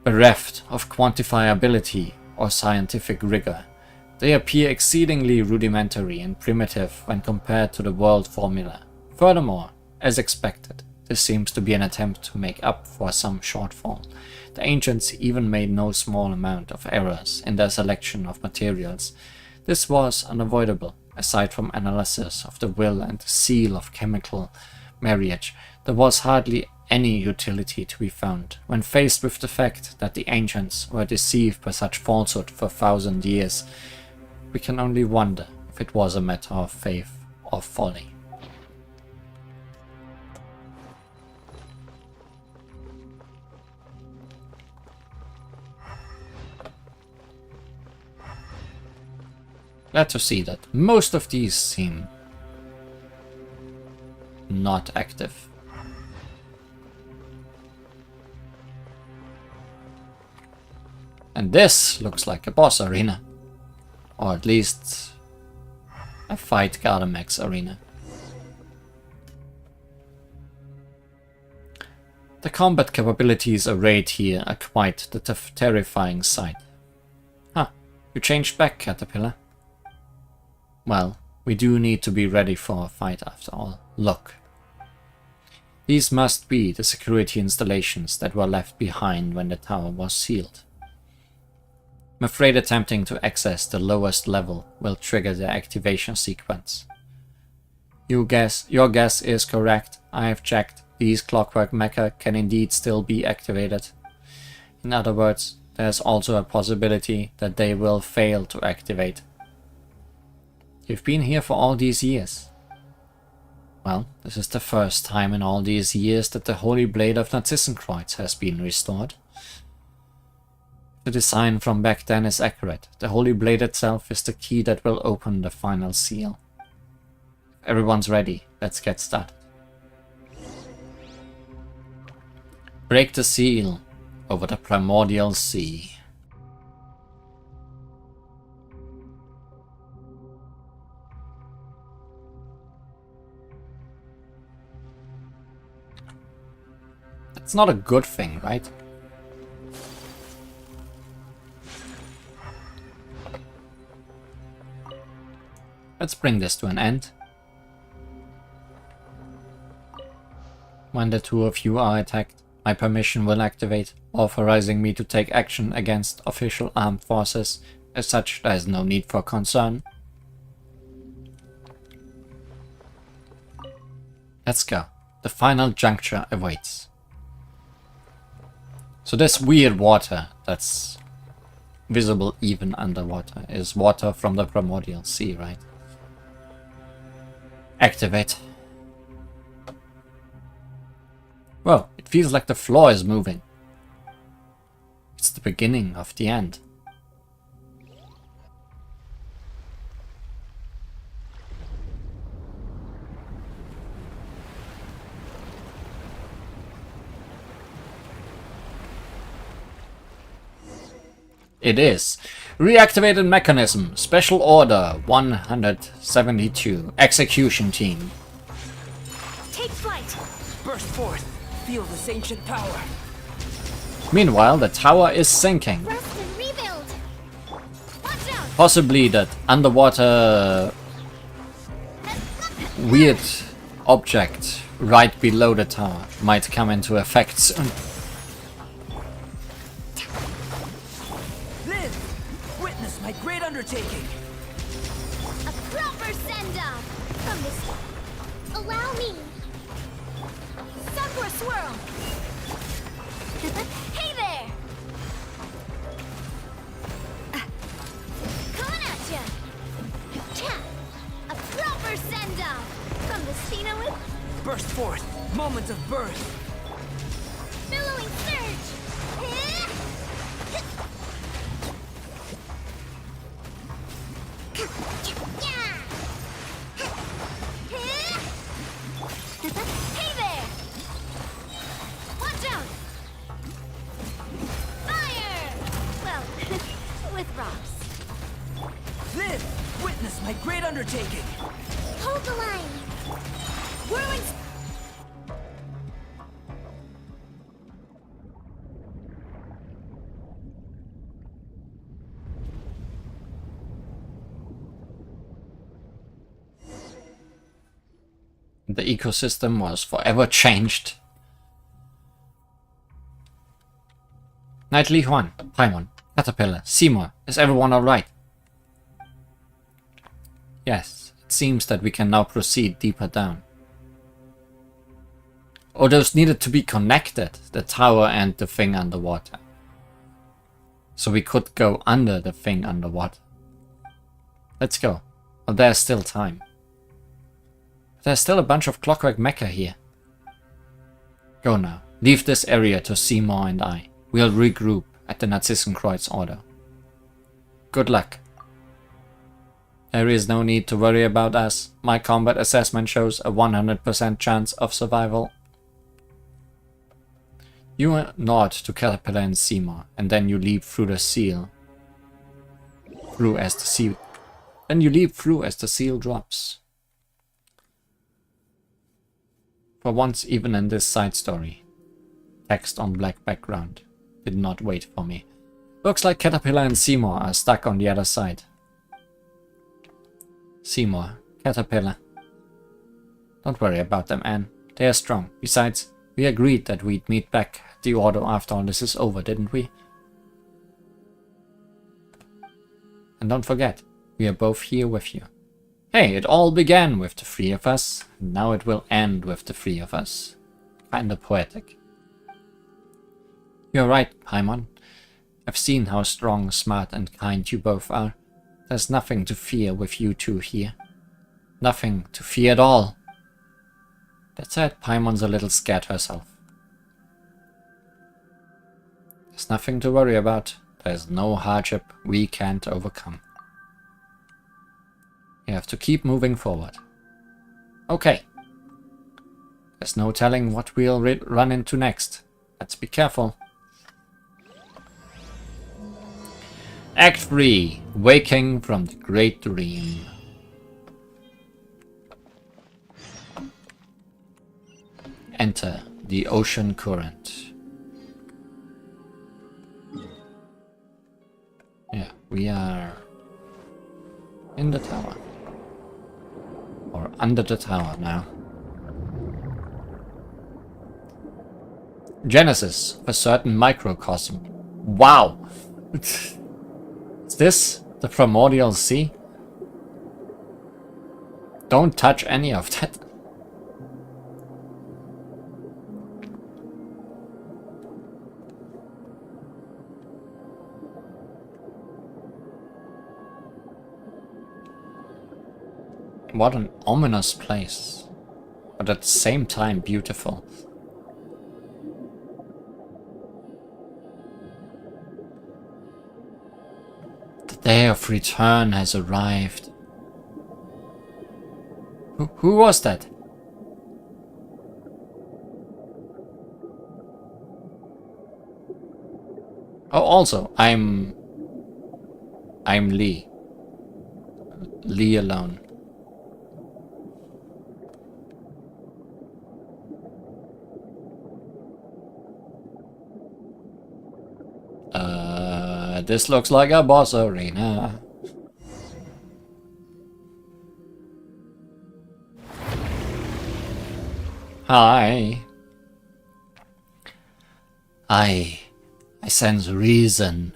bereft of quantifiability or scientific rigor. They appear exceedingly rudimentary and primitive when compared to the world formula. Furthermore, as expected, this seems to be an attempt to make up for some shortfall. The ancients even made no small amount of errors in their selection of materials. This was unavoidable. Aside from analysis of the will and the seal of chemical marriage, there was hardly any utility to be found when faced with the fact that the ancients were deceived by such falsehood for 1,000 years. We can only wonder if it was a matter of faith or folly. Glad to see that most of these seem not active. And this looks like a boss arena. Or at least a fight Gardemax arena. The combat capabilities arrayed here are quite the terrifying sight. Huh, you changed back, Caterpillar. Well, we do need to be ready for a fight after all. Look. These must be the security installations that were left behind when the tower was sealed. I'm afraid attempting to access the lowest level will trigger the activation sequence. Your guess is correct. I have checked. These clockwork mecha can indeed still be activated. In other words, there's also a possibility that they will fail to activate. You've been here for all these years. Well, this is the first time in all these years that the Holy Blade of Narcissus has been restored. The design from back then is accurate. The Holy Blade itself is the key that will open the final seal. If everyone's ready, let's get started. Break the seal over the primordial sea. That's not a good thing, right? Let's bring this to an end. When the two of you are attacked, my permission will activate, authorizing me to take action against official armed forces. As such, there is no need for concern. Let's go. The final juncture awaits. So this weird water that's visible even underwater is water from the primordial sea, right? Activate. Whoa, it feels like the floor is moving. It's the beginning of the end. It is. Reactivated mechanism. Special order 172. Execution team. Take flight. Burst forth. Feel this ancient power. Meanwhile, the tower is sinking. Rest and rebuild. Watch out. Possibly that underwater weird object right below the tower might come into effect soon. Witness my great undertaking. A proper send-off from this. Allow me. Sakura swirl. Hey there. Coming at ya. A proper send-off from the Cena with Burst forth. Moment of birth. billowing surge. Hey there! Watch out! Fire! Well, with rocks. Live! Witness my great undertaking. Hold the line. Whirling. The ecosystem was forever changed. Knightly Juan, Paimon, Caterpillar, Seymour, is everyone alright? Yes, it seems that we can now proceed deeper down. Oh, those needed to be connected, the tower and the thing underwater. So we could go under the thing underwater. Let's go. Well, there's still time. There's still a bunch of clockwork mecha here. Go now. Leave this area to Seymour and I. We'll regroup at the Narcissus order. Good luck. There is no need to worry about us. My combat assessment shows a 100% chance of survival. You nod to Caterpillar and Seymour, and then you leap through the seal. Then you leap through as the seal drops. For once, even in this side story, text on black background did not wait for me. Looks like Caterpillar and Seymour are stuck on the other side. Seymour, Caterpillar. Don't worry about them, Anne. They are strong. Besides, we agreed that we'd meet back at the order after all this is over, didn't we? And don't forget, we are both here with you. Hey, it all began with the three of us, and now it will end with the three of us. Kinda poetic. You're right, Paimon. I've seen how strong, smart, and kind you both are. There's nothing to fear with you two here. Nothing to fear at all. That said, Paimon's a little scared herself. There's nothing to worry about. There's no hardship we can't overcome. You have to keep moving forward. Okay. There's no telling what we'll run into next. Let's be careful. Act 3. Waking from the Great Dream. Enter the ocean current. Yeah, we are in the tower. Or under the tower now. Genesis of a certain microcosm. Wow! Is this the primordial sea? Don't touch any of that. What an ominous place, but at the same time beautiful. The day of return has arrived. Who was that? Oh, also, I'm Lee. Lee alone. This looks like a boss arena. Hi. I sense reason.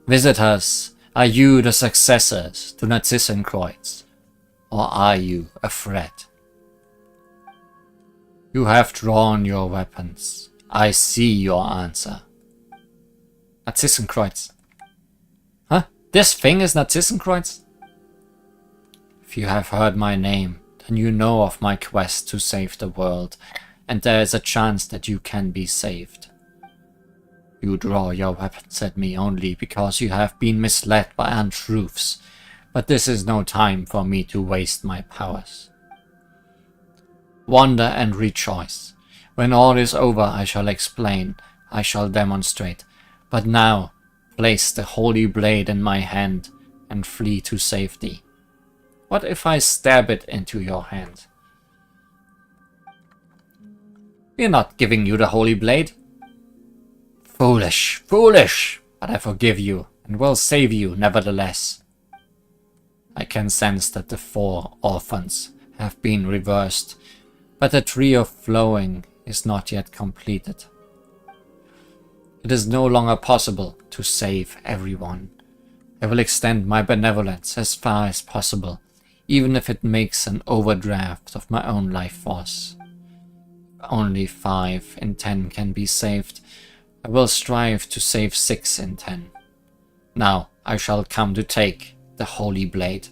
Visitors, are you the successors to Narcissus? Or are you a threat? You have drawn your weapons. I see your answer. Narcissus. Huh? This thing is Narcissus? If you have heard my name, then you know of my quest to save the world, and there is a chance that you can be saved. You draw your weapons at me only because you have been misled by untruths, but this is no time for me to waste my powers. Wonder and rejoice. When all is over, I shall explain, I shall demonstrate. But now, place the holy blade in my hand and flee to safety. What if I stab it into your hand? We're not giving you the holy blade. Foolish, foolish, but I forgive you and will save you nevertheless. I can sense that the 4 orphans have been reversed, but the tree of flowing is not yet completed. It is no longer possible to save everyone. I will extend my benevolence as far as possible, even if it makes an overdraft of my own life force. only 5 in 10 can be saved. I will strive to save 6 in 10. Now I shall come to take the Holy Blade.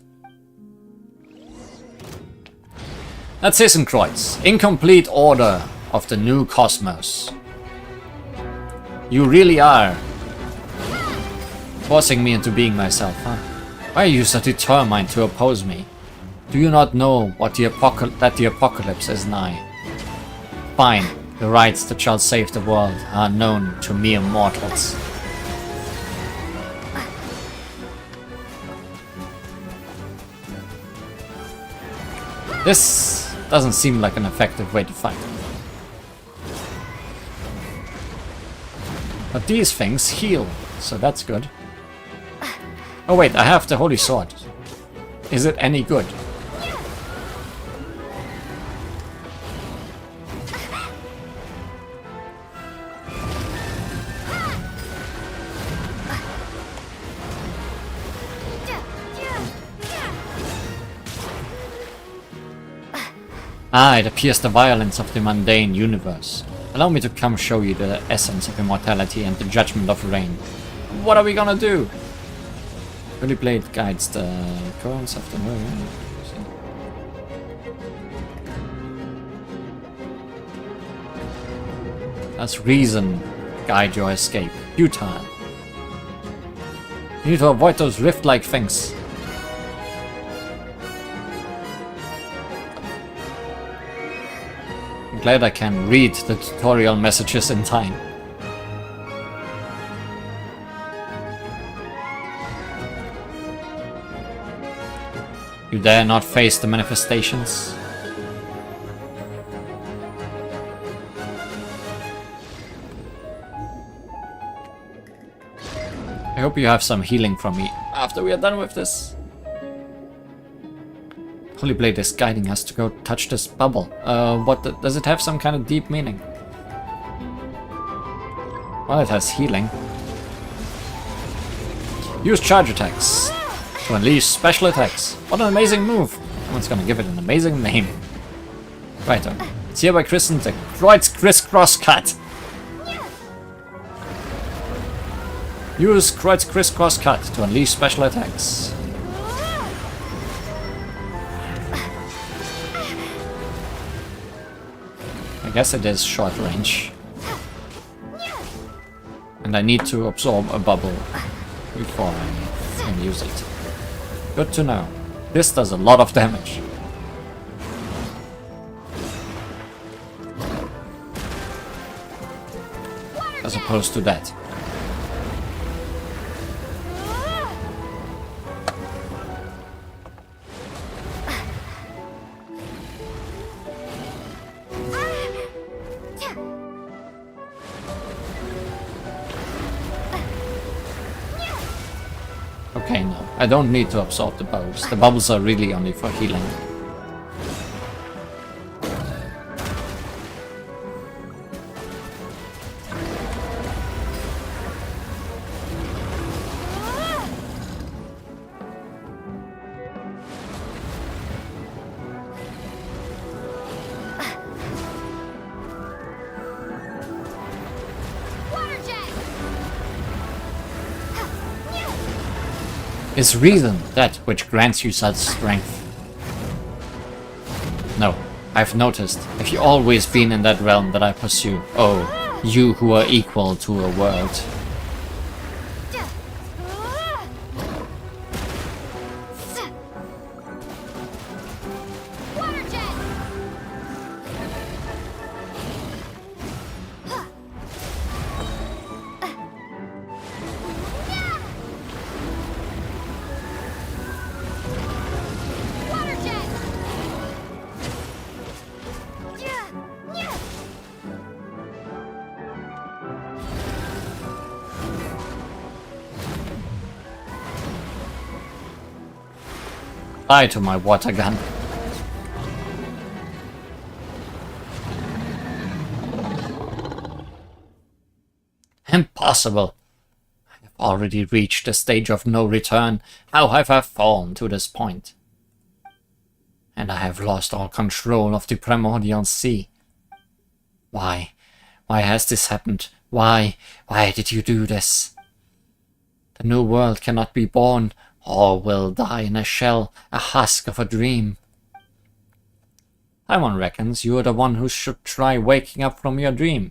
That's Thyssenkreuz, incomplete order of the new cosmos. You really are forcing me into being myself, huh? Why are you so determined to oppose me? Do you not know what that the apocalypse is nigh? Fine, the rights that shall save the world are known to mere mortals. This doesn't seem like an effective way to fight. But these things heal, so that's good. Oh wait, I have the Holy Sword. Is it any good? Ah, it appears the violence of the mundane universe. Allow me to come show you the essence of immortality and the judgment of rain. What are we gonna do? Holy Blade guides the currents of the moon. Does reason guide your escape? Futile. You need to avoid those rift-like things. I'm glad I can read the tutorial messages in time. You dare not face the manifestations? I hope you have some healing from me after we are done with this. Holy Blade is guiding us to go touch this bubble. Does it have some kind of deep meaning? Well, it has healing. Use charge attacks to unleash special attacks. What an amazing move! Someone's gonna give it an amazing name. Righto. It's hereby christened the Kreuz Crisscross Cut. Use Kreuz Crisscross Cut to unleash special attacks. I guess it is short range. And I need to absorb a bubble before I can use it. Good to know. This does a lot of damage. As opposed to that. Okay, no. I don't need to absorb the bubbles. The bubbles are really only for healing. Is reason that which grants you such strength? No, I've noticed. Have you always been in that realm that I pursue? Oh, you who are equal to a world. Bye to my water gun. Impossible. I have already reached the stage of no return. How have I fallen to this point? And I have lost all control of the primordial sea. Why? Why has this happened? Why? Why did you do this? The new world cannot be born. All will die in a shell, a husk of a dream. Simon reckons you are the one who should try waking up from your dream.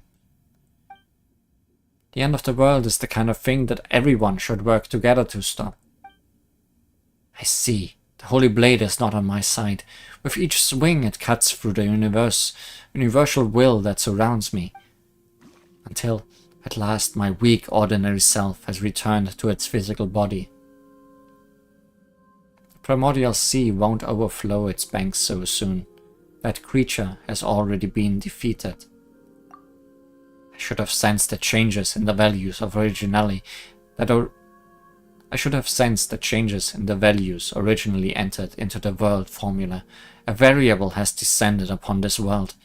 The end of the world is the kind of thing that everyone should work together to stop. I see. The Holy Blade is not on my side. With each swing it cuts through the universal will that surrounds me. Until, at last, my weak, ordinary self has returned to its physical body. The primordial sea won't overflow its banks so soon. That creature has already been defeated. I should have sensed the changes in the values of originally entered into the world formula. A variable has descended upon this world.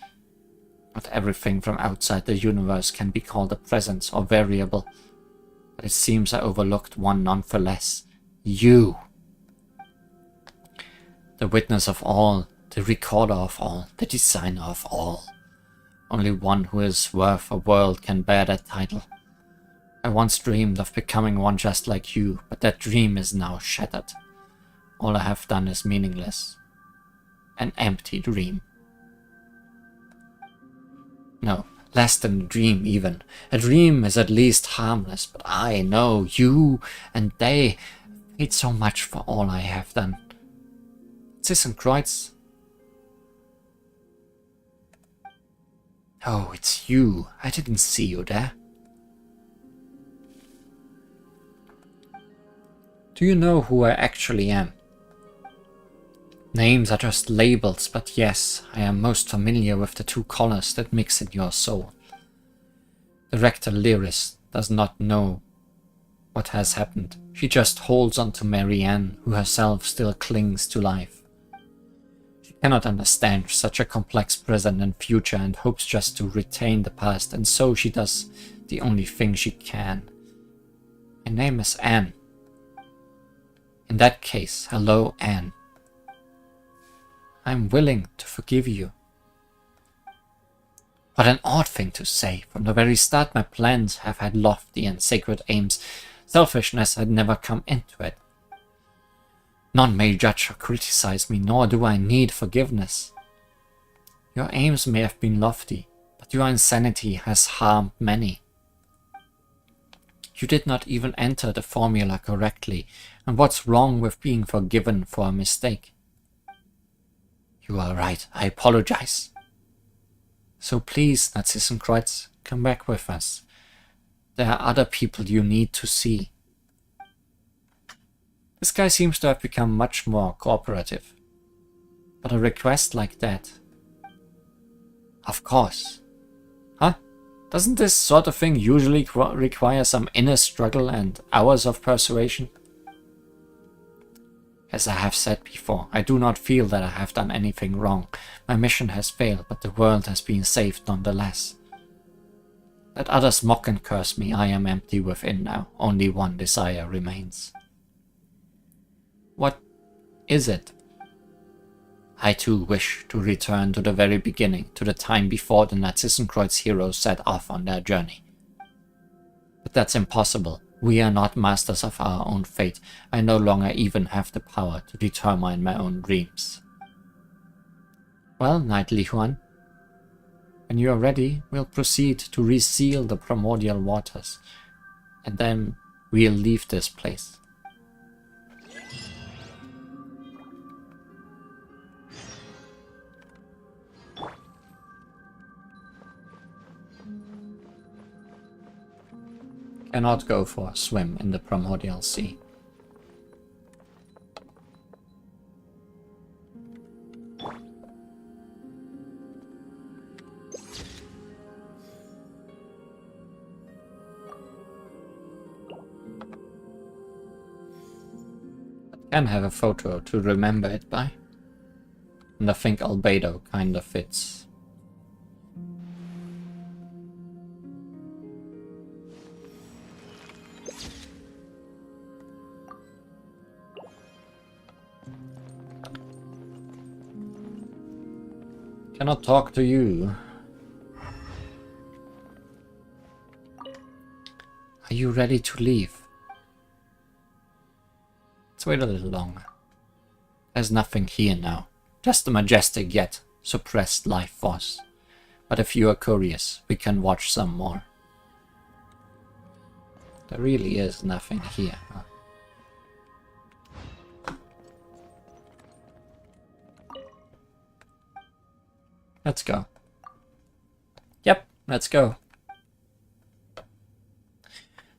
Not everything from outside the universe can be called a presence or variable, but it seems I overlooked one nonetheless. You! The witness of all, the recorder of all, the designer of all. Only one who is worth a world can bear that title. I once dreamed of becoming one just like you, but that dream is now shattered. All I have done is meaningless. An empty dream. No, less than a dream even. A dream is at least harmless, but I know you and they paid so much for all I have done. Kreuz. Oh, it's you. I didn't see you there. Do you know who I actually am? Names are just labels, but yes, I am most familiar with the two colors that mix in your soul. The rector Lyris does not know what has happened. She just holds on to Marianne, who herself still clings to life. She cannot understand such a complex present and future and hopes just to retain the past, and so she does the only thing she can. My name is Anne. In that case, hello, Anne. I'm willing to forgive you. What an odd thing to say. From the very start my plans have had lofty and sacred aims. Selfishness had never come into it. None may judge or criticize me, nor do I need forgiveness. Your aims may have been lofty, but your insanity has harmed many. You did not even enter the formula correctly, and what's wrong with being forgiven for a mistake? You are right, I apologize. So please, Narcissus, come back with us. There are other people you need to see. This guy seems to have become much more cooperative. But a request like that? Of course. Huh? Doesn't this sort of thing usually require some inner struggle and hours of persuasion? As I have said before, I do not feel that I have done anything wrong. My mission has failed, but the world has been saved nonetheless. Let others mock and curse me, I am empty within now. Only one desire remains. What is it? I too wish to return to the very beginning, to the time before the Narcissus heroes set off on their journey. But that's impossible. We are not masters of our own fate. I no longer even have the power to determine my own dreams. Well, Knightly Juan, when you are ready, we'll proceed to reseal the primordial waters, and then we'll leave this place. Cannot go for a swim in the primordial sea. But can have a photo to remember it by. And I think Albedo kinda fits. Cannot talk to you. you ready to leave? Let's wait a little longer. There's nothing here now. Just a majestic yet suppressed life force. But if you are curious, we can watch some more. There really is nothing here, huh? Let's go. Yep, let's go.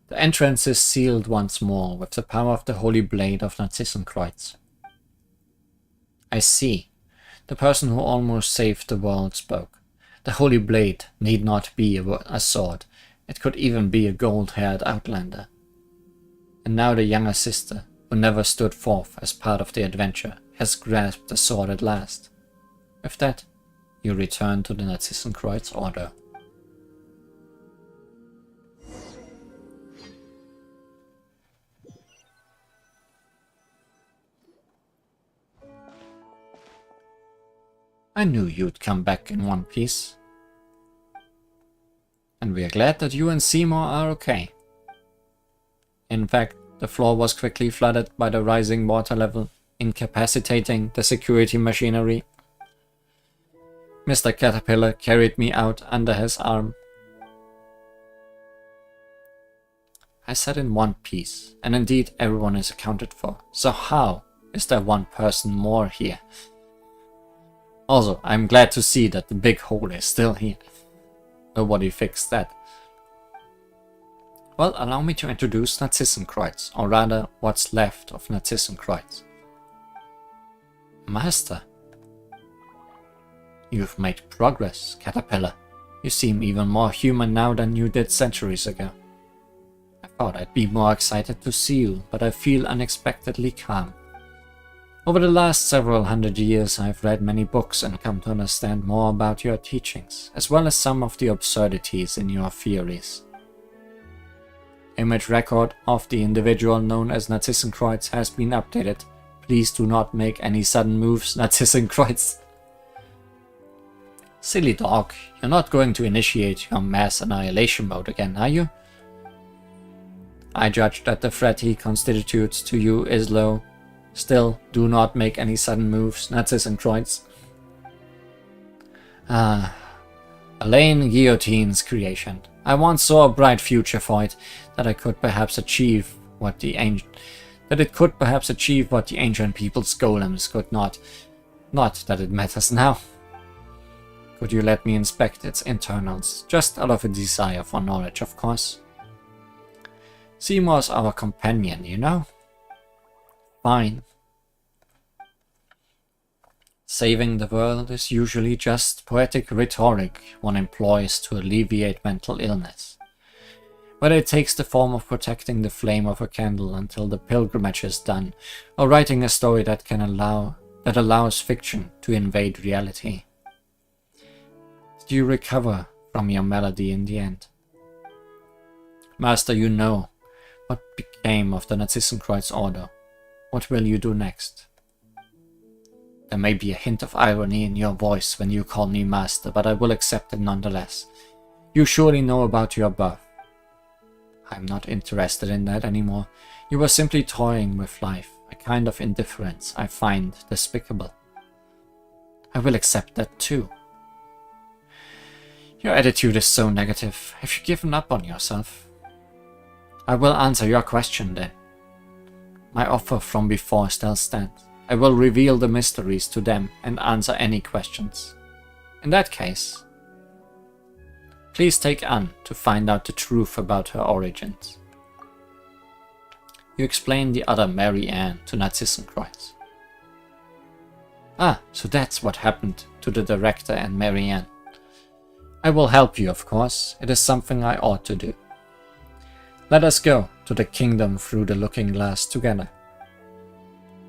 The entrance is sealed once more with the power of the holy blade of Narcissus. I see. The person who almost saved the world spoke. The holy blade need not be a sword. It could even be a gold-haired outlander. And now the younger sister, who never stood forth as part of the adventure, has grasped the sword at last. With that, you return to the Narcissus order. I knew you'd come back in one piece. And we are glad that you and Seymour are okay. In fact, the floor was quickly flooded by the rising water level, incapacitating the security machinery. Mr. Caterpillar carried me out under his arm. I said in one piece, and indeed everyone is accounted for. So how is there one person more here? Also, I'm glad to see that the big hole is still here. Nobody fixed that. Well, allow me to introduce Narcissus, or rather, what's left of Narcissus. Master. You've made progress, Caterpillar. You seem even more human now than you did centuries ago. I thought I'd be more excited to see you, but I feel unexpectedly calm. Over the last several hundred years, I've read many books and come to understand more about your teachings, as well as some of the absurdities in your theories. Image record of the individual known as Narcissus has been updated. Please do not make any sudden moves, Narcissus. Silly dog, you're not going to initiate your mass annihilation mode again, are you? I judge that the threat he constitutes to you is low. Still, do not make any sudden moves, Narcissus. Elaine Guillotine's creation. I once saw a bright future for it, that it could perhaps achieve what the ancient people's golems could not. Not that it matters now. Could you let me inspect its internals, just out of a desire for knowledge, of course? Seymour's our companion, you know? Fine. Saving the world is usually just poetic rhetoric one employs to alleviate mental illness. Whether it takes the form of protecting the flame of a candle until the pilgrimage is done, or writing a story that allows fiction to invade reality. Did you recover from your malady in the end? Master, you know what became of the Narcissus order. What will you do next? There may be a hint of irony in your voice when you call me master, but I will accept it nonetheless. You surely know about your birth. I'm not interested in that anymore. You were simply toying with life, a kind of indifference I find despicable. I will accept that too. Your attitude is so negative. Have you given up on yourself? I will answer your question then. My offer from before still stands. I will reveal the mysteries to them and answer any questions. In that case, please take Anne to find out the truth about her origins. You explain the other Mary Ann to Narcissus. Ah, so that's what happened to the director and Mary Ann. I will help you, of course. It is something I ought to do. Let us go to the kingdom through the looking glass together.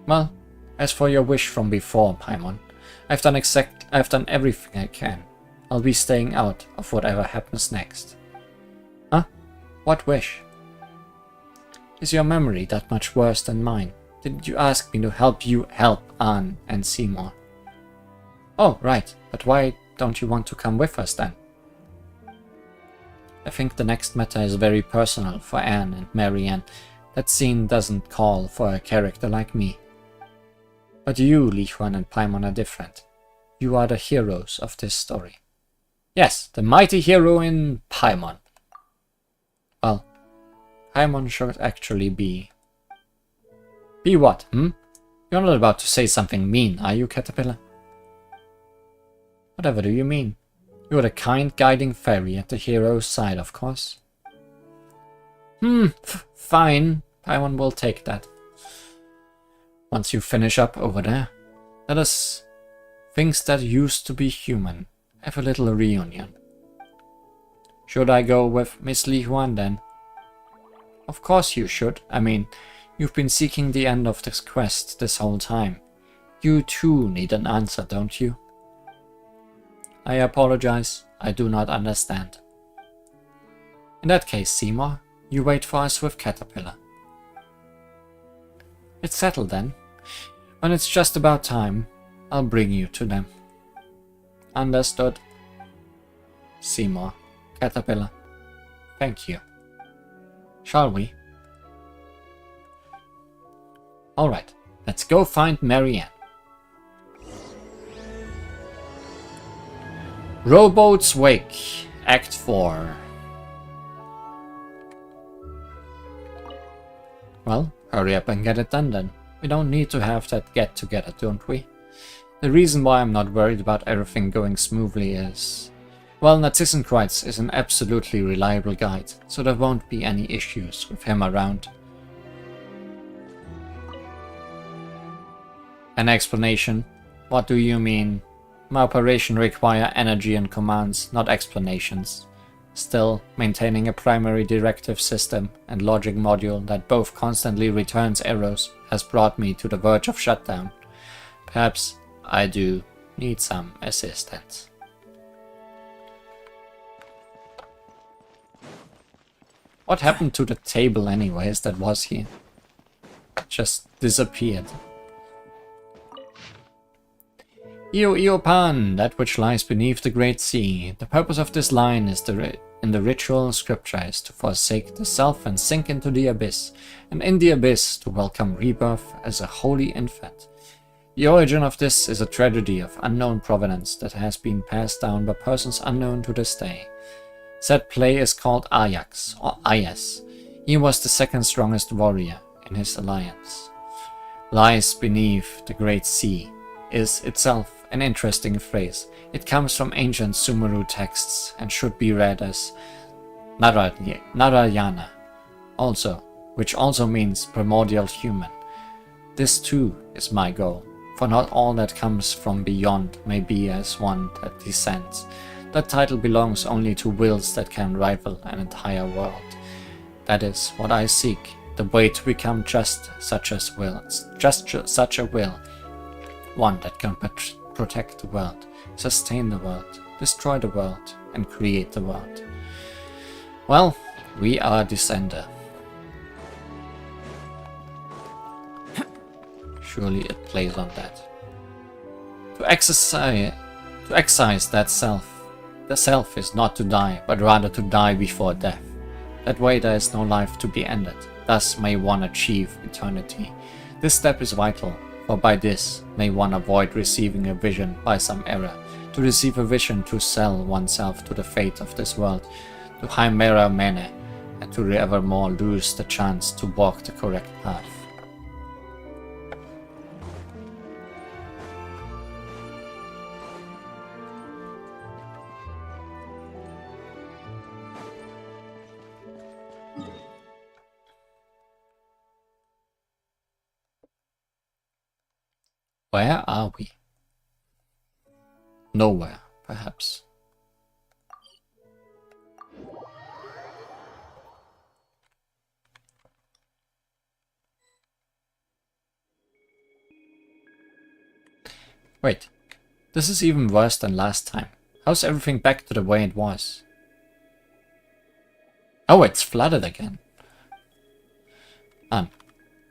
Well, as for your wish from before, Paimon, I've done everything I can. I'll be staying out of whatever happens next. Huh? What wish? Is your memory that much worse than mine? Didn't you ask me to help you help Anne and Seymour? Oh, right, but why don't you want to come with us then? I think the next matter is very personal for Anne and Marianne. That scene doesn't call for a character like me. But you, Li Huan and Paimon, are different. You are the heroes of this story. Yes, the mighty hero in Paimon. Well, Paimon should actually be... Be what, You're not about to say something mean, are you, Caterpillar? Whatever do you mean? You're the kind guiding fairy at the hero's side, of course. Fine. Paimon will take that. Once you finish up over there, let us, things that used to be human, have a little reunion. Should I go with Miss Li Huan then? Of course you should. I mean, you've been seeking the end of this quest this whole time. You too need an answer, don't you? I apologize. I do not understand. In that case, Seymour, you wait for us with Caterpillar. It's settled then. When it's just about time, I'll bring you to them. Understood. Seymour, Caterpillar, thank you. Shall we? Alright, let's go find Marianne. Rowboat's Wake, Act 4. Well, hurry up and get it done then. We don't need to have that get together, don't we? The reason why I'm not worried about everything going smoothly is... Well, Narcissus is an absolutely reliable guide, so there won't be any issues with him around. An explanation? What do you mean? My operation require energy and commands, not explanations. Still, maintaining a primary directive system and logic module that both constantly returns errors has brought me to the verge of shutdown. Perhaps I do need some assistance. What happened to the table anyways that was here? It just disappeared. Iopan, that which lies beneath the great sea. The purpose of this line is in the ritual scripture is to forsake the self and sink into the abyss, and in the abyss to welcome rebirth as a holy infant. The origin of this is a tragedy of unknown provenance that has been passed down by persons unknown to this day. Said play is called Ajax, or Ayas. He was the second strongest warrior in his alliance. Lies beneath the great sea is itself an interesting phrase. It comes from ancient Sumeru texts and should be read as Narayana, which also means primordial human. This too is my goal, for not all that comes from beyond may be as one that descends. That title belongs only to wills that can rival an entire world. That is what I seek, the way to become just such a will, one that can protect the world, sustain the world, destroy the world, and create the world. Well, we are Descender. Surely it plays on that. To exercise that self. The self is not to die, but rather to die before death. That way there is no life to be ended. Thus may one achieve eternity. This step is vital, for by this may one avoid receiving a vision by some error. To receive a vision to sell oneself to the fate of this world, to chimera mene, and to evermore lose the chance to walk the correct path. Where are we? Nowhere, perhaps. Wait, this is even worse than last time. How's everything back to the way it was? Oh, it's flooded again.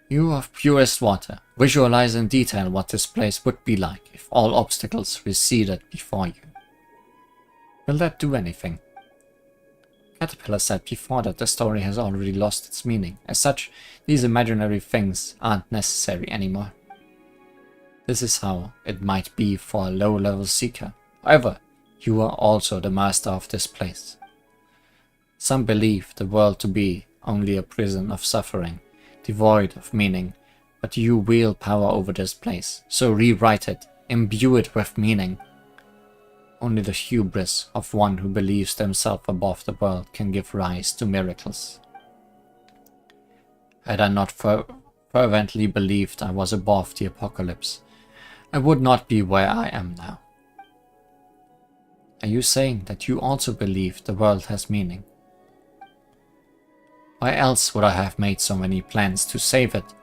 You of purest water, visualize in detail what this place would be like if all obstacles receded before you. Will that do anything? Caterpillar said before that the story has already lost its meaning. As such, these imaginary things aren't necessary anymore. This is how it might be for a low-level seeker. However, you are also the master of this place. Some believe the world to be only a prison of suffering, devoid of meaning, but you wield power over this place, so rewrite it, imbue it with meaning. Only the hubris of one who believes themselves above the world can give rise to miracles. Had I not fervently believed I was above the apocalypse, I would not be where I am now. Are you saying that you also believe the world has meaning? Why else would I have made so many plans to save it?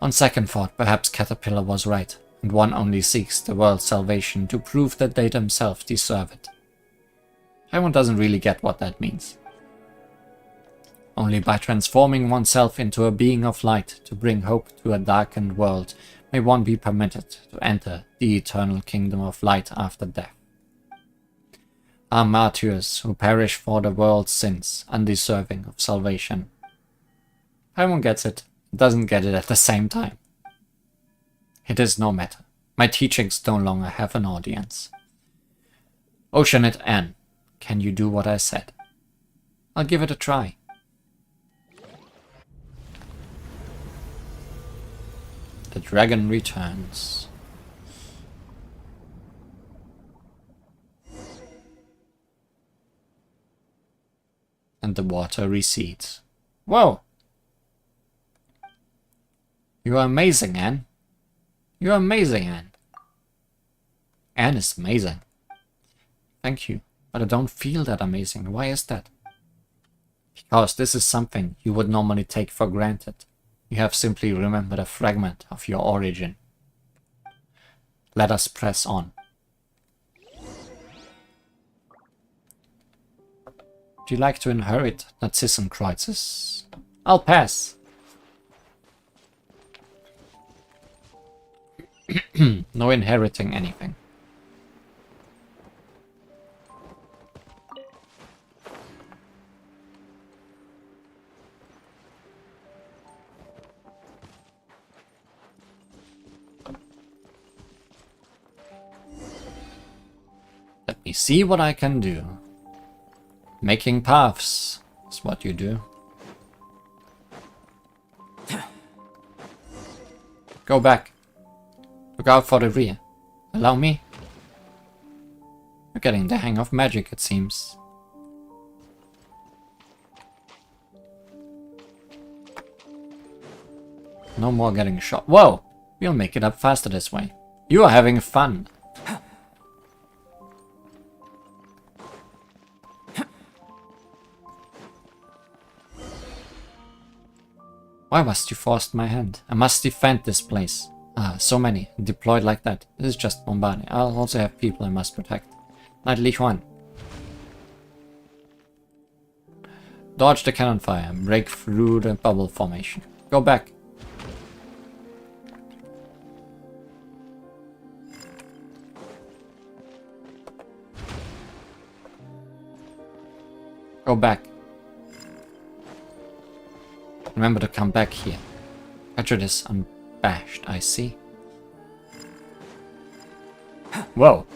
On second thought, perhaps Caterpillar was right, and one only seeks the world's salvation to prove that they themselves deserve it. Everyone doesn't really get what that means. Only by transforming oneself into a being of light to bring hope to a darkened world may one be permitted to enter the eternal kingdom of light after death. Are martyrs who perish for the world's sins undeserving of salvation? Everyone gets it, doesn't get it at the same time. It is no matter. My teachings no longer have an audience. Oceanit N, can you do what I said? I'll give it a try. The dragon returns. And the water recedes. Whoa! You are amazing, Anne. You are amazing, Anne. Anne is amazing. Thank you, but I don't feel that amazing. Why is that? Because this is something you would normally take for granted. You have simply remembered a fragment of your origin. Let us press on. Would you like to inherit Narcissus? I'll pass. No inheriting anything. Let me see what I can do. Making paths is what you do. Go back. Look out for the rear. Allow me. You're getting the hang of magic, it seems. No more getting shot. Whoa! We'll make it up faster this way. You are having fun. Why must you force my hand? I must defend this place. Ah, so many, deployed like that. This is just bombarding. I'll also have people I must protect. Knight Juan. Dodge the cannon fire and break through the bubble formation. Go back. Go back. Remember to come back here. Prejudice unabashed, I see. Whoa.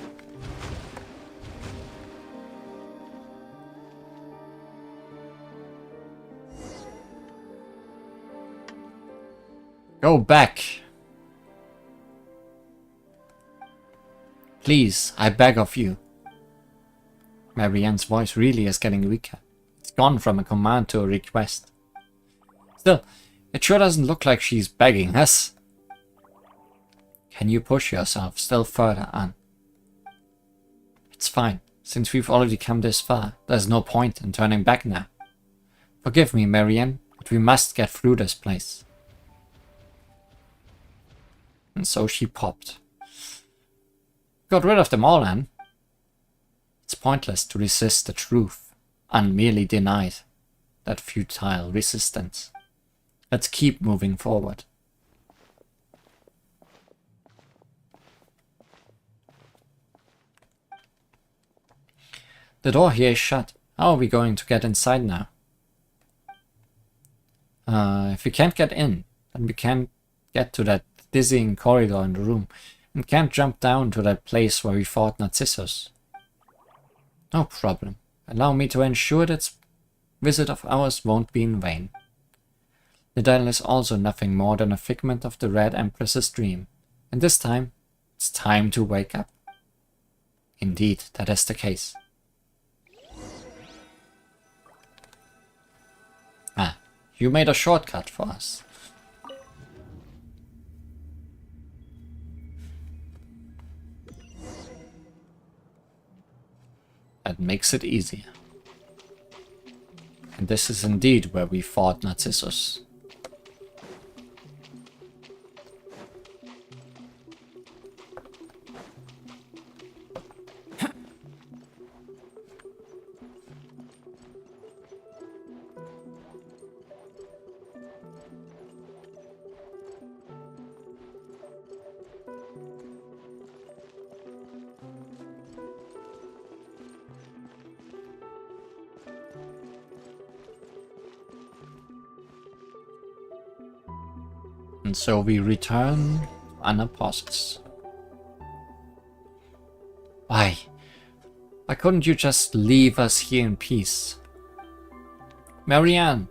Go back. Please, I beg of you. Marianne's voice really is getting weaker. It's gone from a command to a request. Still, it sure doesn't look like she's begging us. Can you push yourself still further, Anne? It's fine. Since we've already come this far, there's no point in turning back now. Forgive me, Marianne, but we must get through this place. And so she popped. Got rid of them all, Anne. It's pointless to resist the truth. Anne merely denied that futile resistance. Let's keep moving forward. The door here is shut. How are we going to get inside now? If we can't get in, then we can't get to that dizzying corridor in the room, and can't jump down to that place where we fought Narcissus. No problem. Allow me to ensure that visit of ours won't be in vain. The dial is also nothing more than a figment of the Red Empress's dream, and this time, it's time to wake up. Indeed, that is the case. Ah, you made a shortcut for us. That makes it easier. And this is indeed where we fought Narcissus. And so we return to Narcissus. Why? Why couldn't you just leave us here in peace? Marianne!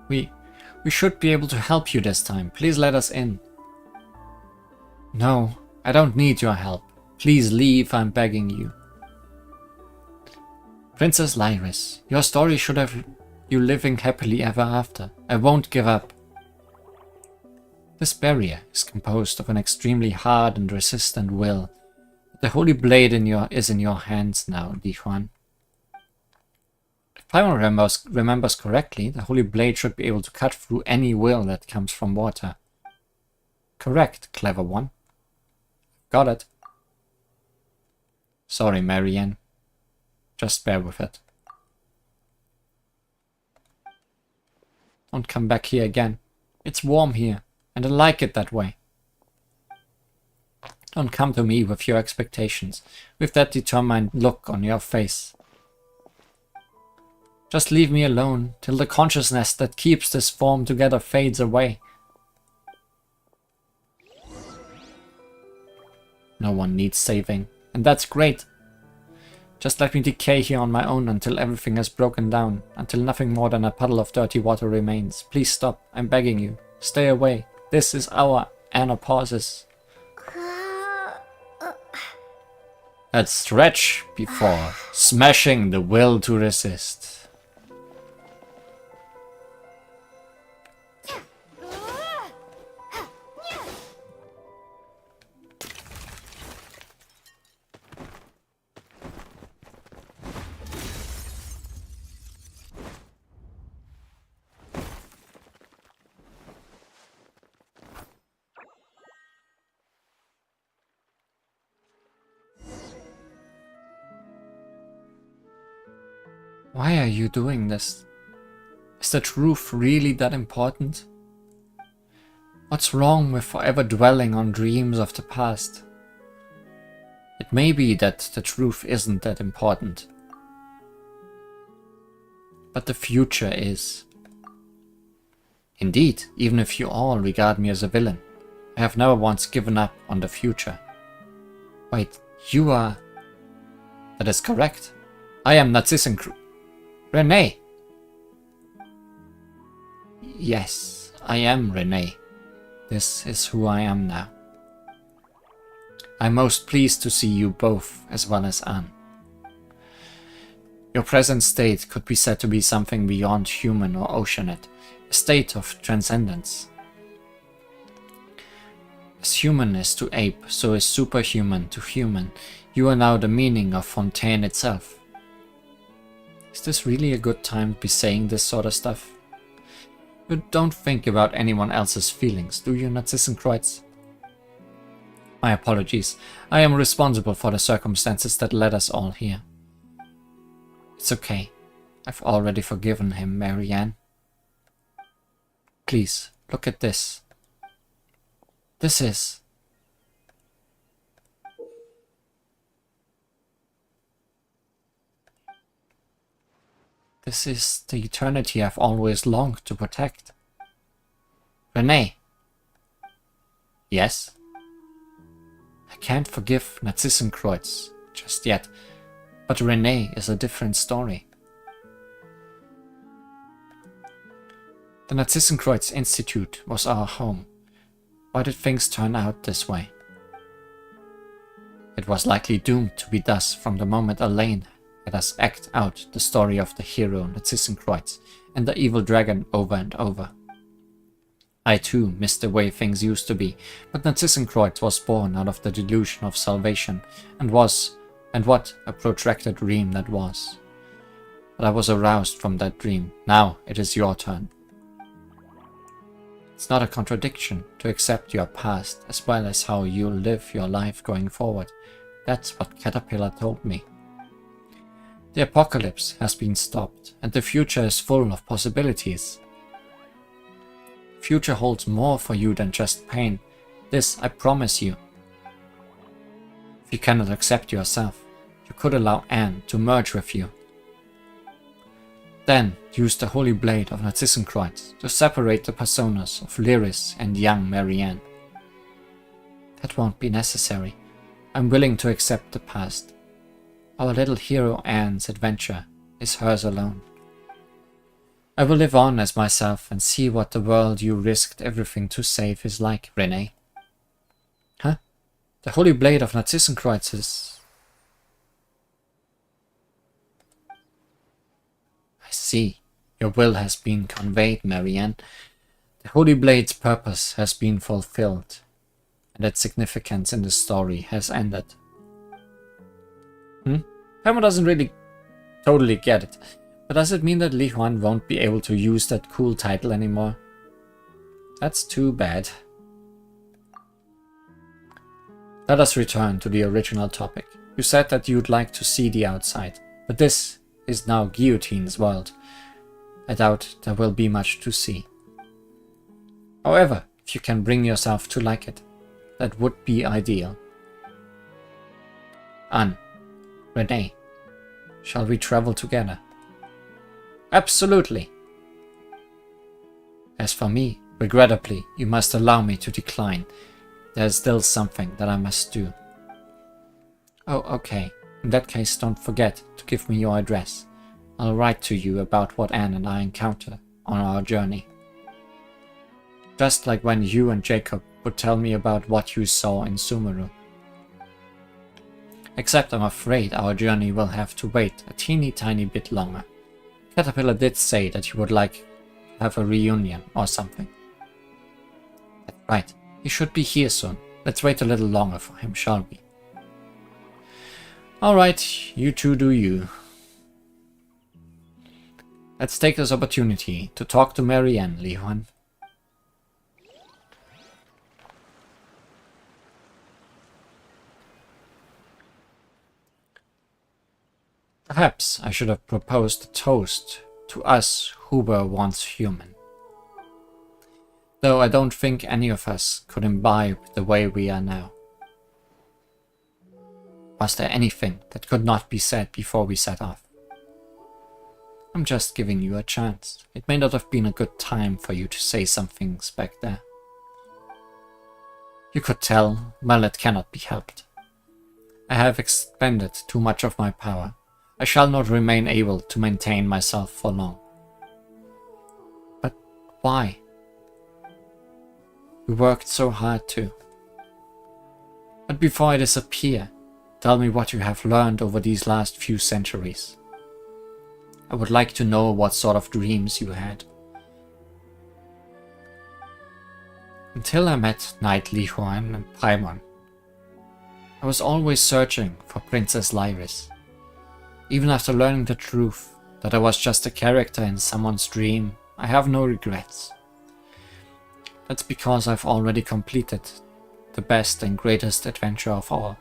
We should be able to help you this time. Please let us in. No, I don't need your help. Please leave, I'm begging you. Princess Lyris, your story should have you living happily ever after. I won't give up. This barrier is composed of an extremely hard and resistant will. The holy blade is in your hands now, Dijuan. If Paimon remembers correctly, the holy blade should be able to cut through any will that comes from water. Correct, clever one. Got it. Sorry, Marianne. Just bear with it. Don't come back here again. It's warm here. And I like it that way. Don't come to me with your expectations, with that determined look on your face. Just leave me alone, till the consciousness that keeps this form together fades away. No one needs saving, and that's great. Just let me decay here on my own until everything has broken down, until nothing more than a puddle of dirty water remains. Please stop, I'm begging you. Stay away. This is our Narcissus. Let's stretch before smashing the will to resist. Why are you doing this? Is the truth really that important? What's wrong with forever dwelling on dreams of the past? It may be that the truth isn't that important. But the future is. Indeed, even if you all regard me as a villain, I have never once given up on the future. Wait, you are... That is correct. I am Narcissus. Renee! Yes, I am Renee. This is who I am now. I'm most pleased to see you both, as well as Anne. Your present state could be said to be something beyond human or oceanate, a state of transcendence. As human is to ape, so is superhuman to human. You are now the meaning of Fontaine itself. Is this really a good time to be saying this sort of stuff? You don't think about anyone else's feelings, do you, Narcissus? My apologies. I am responsible for the circumstances that led us all here. It's okay. I've already forgiven him, Marianne. Please, look at this. This is... This is the eternity I've always longed to protect. Renee. Yes? I can't forgive Narcissus just yet, but Renee is a different story. The Narcissus Institute was our home. Why did things turn out this way? It was likely doomed to be thus from the moment Elaine had us act out the story of the hero Narcissus and the evil dragon over and over. I too missed the way things used to be, but Narcissus was born out of the delusion of salvation, and what a protracted dream that was. But I was aroused from that dream. Now it is your turn. It's not a contradiction to accept your past as well as how you'll live your life going forward. That's what Caterpillar told me. The apocalypse has been stopped, and the future is full of possibilities. The future holds more for you than just pain. This I promise you. If you cannot accept yourself, you could allow Anne to merge with you. Then use the Holy Blade of Narcissus to separate the personas of Lyris and young Marianne. That won't be necessary. I'm willing to accept the past. Our little hero Anne's adventure is hers alone. I will live on as myself and see what the world you risked everything to save is like, Renee. Huh? The Holy Blade of Narcissus is... I see. Your will has been conveyed, Marianne. The Holy Blade's purpose has been fulfilled, and its significance in the story has ended. Paimon doesn't really totally get it, but does it mean that Li Huan won't be able to use that cool title anymore? That's too bad. Let us return to the original topic. You said that you'd like to see the outside, but this is now Guillotine's world. I doubt there will be much to see. However, if you can bring yourself to like it, that would be ideal. Anne, Renee, shall we travel together? Absolutely. As for me, regrettably, you must allow me to decline. There is still something that I must do. Oh, okay. In that case, don't forget to give me your address. I'll write to you about what Anne and I encounter on our journey. Just like when you and Jacob would tell me about what you saw in Sumeru. Except I'm afraid our journey will have to wait a teeny tiny bit longer. Caterpillar did say that he would like to have a reunion or something. That's right, he should be here soon. Let's wait a little longer for him, shall we? Alright, you two do you. Let's take this opportunity to talk to Marianne, Li Huan. Perhaps I should have proposed a toast to us who were once human. Though I don't think any of us could imbibe the way we are now. Was there anything that could not be said before we set off? I'm just giving you a chance. It may not have been a good time for you to say some things back there. You could tell, well, it cannot be helped. I have expended too much of my power. I shall not remain able to maintain myself for long. But why? We worked so hard too. But before I disappear, tell me what you have learned over these last few centuries. I would like to know what sort of dreams you had. Until I met Knight Li Huan and Paimon, I was always searching for Princess Lyris. Even after learning the truth, that I was just a character in someone's dream, I have no regrets. That's because I've already completed the best and greatest adventure of all.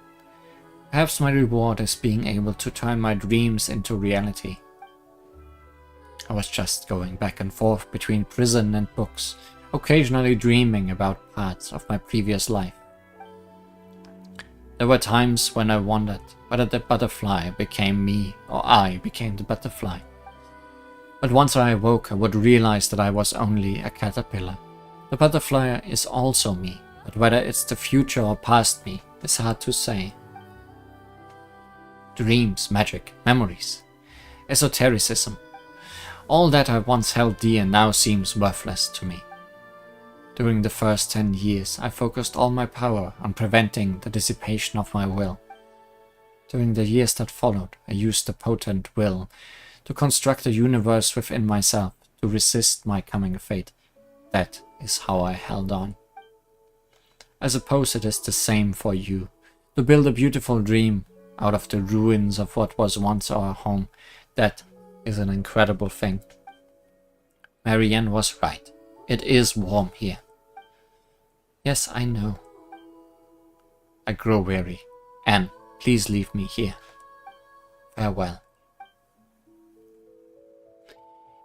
Perhaps my reward is being able to turn my dreams into reality. I was just going back and forth between prison and books, occasionally dreaming about parts of my previous life. There were times when I wondered whether the butterfly became me or I became the butterfly. But once I awoke, I would realize that I was only a caterpillar. The butterfly is also me, but whether it's the future or past me is hard to say. Dreams, magic, memories, esotericism. All that I once held dear now seems worthless to me. During the first 10 years, I focused all my power on preventing the dissipation of my will. During the years that followed, I used the potent will to construct a universe within myself to resist my coming fate. That is how I held on. I suppose it is the same for you. To build a beautiful dream out of the ruins of what was once our home, that is an incredible thing. Marianne was right. It is warm here. Yes, I know. I grow weary. Anne, please leave me here. Farewell.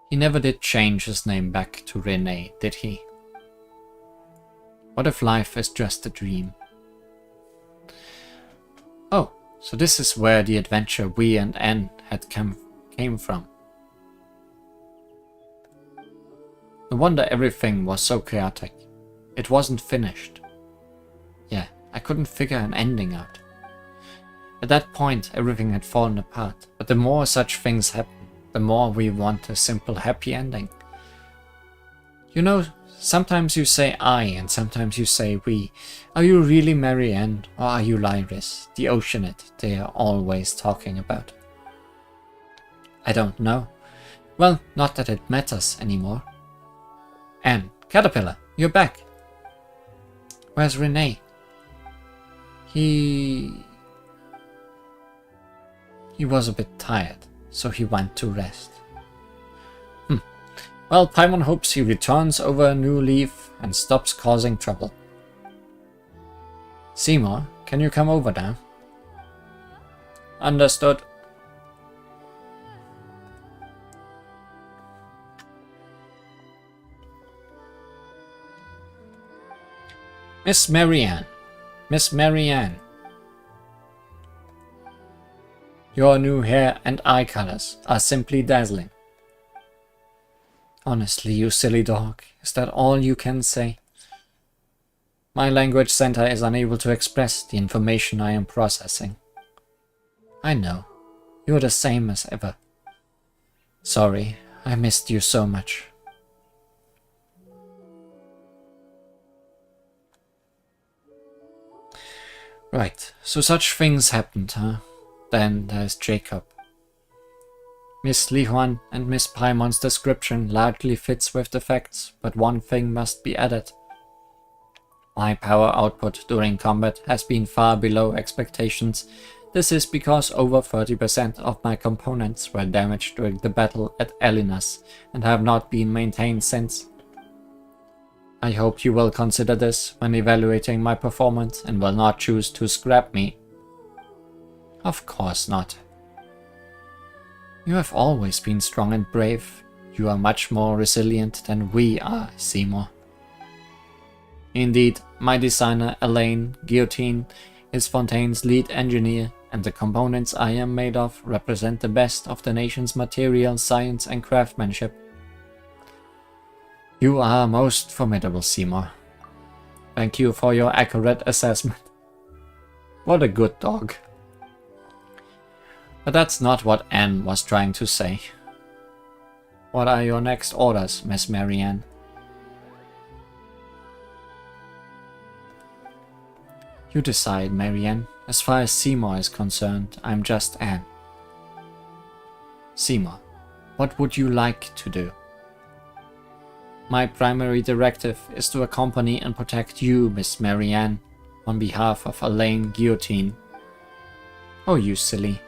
He never did change his name back to Renee, did he? What if life is just a dream? Oh, so this is where the adventure we and Anne had came from. No wonder everything was so chaotic. It wasn't finished. Yeah, I couldn't figure an ending out. At that point, everything had fallen apart, but the more such things happen, the more we want a simple happy ending. You know, sometimes you say I and sometimes you say we. Are you really Marianne or are you Lyris, the Oceanite they are always talking about? I don't know. Well, not that it matters anymore. Anne, Caterpillar, you're back. Where's Renee? He was a bit tired, so he went to rest. Well, Paimon hopes he returns over a new leaf and stops causing trouble. Seymour, can you come over now? Understood. Miss Marianne. Miss Marianne. Your new hair and eye colors are simply dazzling. Honestly, you silly dog, is that all you can say? My language center is unable to express the information I am processing. I know, you're the same as ever. Sorry, I missed you so much. Right, so such things happened, huh? Then there's Jacob. Miss Lihuan and Miss Paimon's description largely fits with the facts, but one thing must be added. My power output during combat has been far below expectations. This is because over 30% of my components were damaged during the battle at Elinas and have not been maintained since. I hope you will consider this when evaluating my performance and will not choose to scrap me. Of course not. You have always been strong and brave. You are much more resilient than we are, Seymour. Indeed, my designer Elaine Guillotine is Fontaine's lead engineer, and the components I am made of represent the best of the nation's material science and craftsmanship. You are most formidable, Seymour. Thank you for your accurate assessment. What a good dog. But that's not what Anne was trying to say. What are your next orders, Miss Marianne? You decide, Marianne. As far as Seymour is concerned, I'm just Anne. Seymour, what would you like to do? My primary directive is to accompany and protect you, Miss Marianne, on behalf of Elaine Guillotine. Oh, you silly.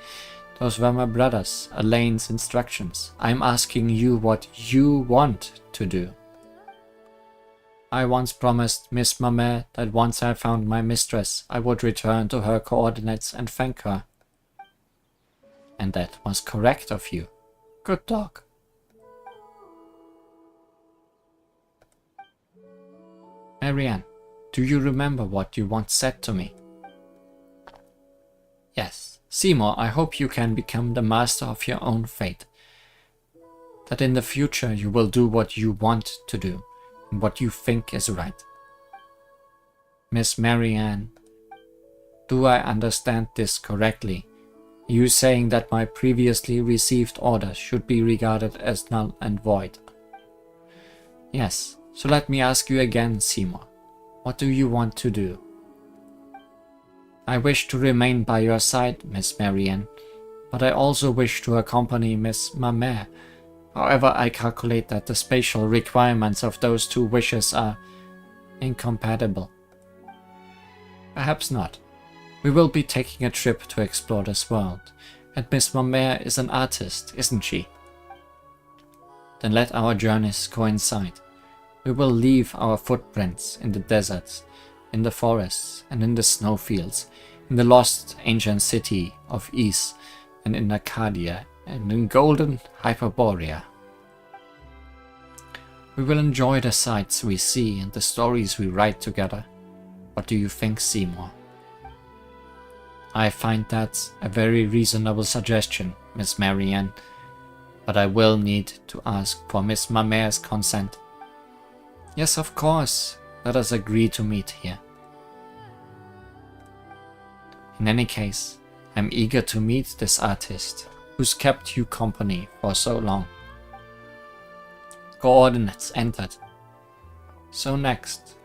Those were my brothers, Elaine's instructions. I'm asking you what you want to do. I once promised Miss Mamet that once I found my mistress, I would return to her coordinates and thank her. And that was correct of you. Good dog. Marianne, do you remember what you once said to me? Yes. Seymour, I hope you can become the master of your own fate. that in the future you will do what you want to do and what you think is right. Miss Marianne, do I understand this correctly? You saying that my previously received orders should be regarded as null and void? Yes, so let me ask you again, Seymour. What do you want to do? I wish to remain by your side, Miss Marianne, but I also wish to accompany Miss Mamère. However, I calculate that the spatial requirements of those two wishes are incompatible. Perhaps not. We will be taking a trip to explore this world, and Miss Mamère is an artist, isn't she? Then let our journeys coincide. We will leave our footprints in the deserts, in the forests, and in the snowfields, in the lost ancient city of Ys, and in Arcadia, and in golden Hyperborea. We will enjoy the sights we see and the stories we write together. What do you think, Seymour? I find that a very reasonable suggestion, Miss Marianne, but I will need to ask for Miss Mamère's consent. Yes, of course. Let us agree to meet here. In any case, I'm eager to meet this artist who's kept you company for so long. Coordinates entered. So next.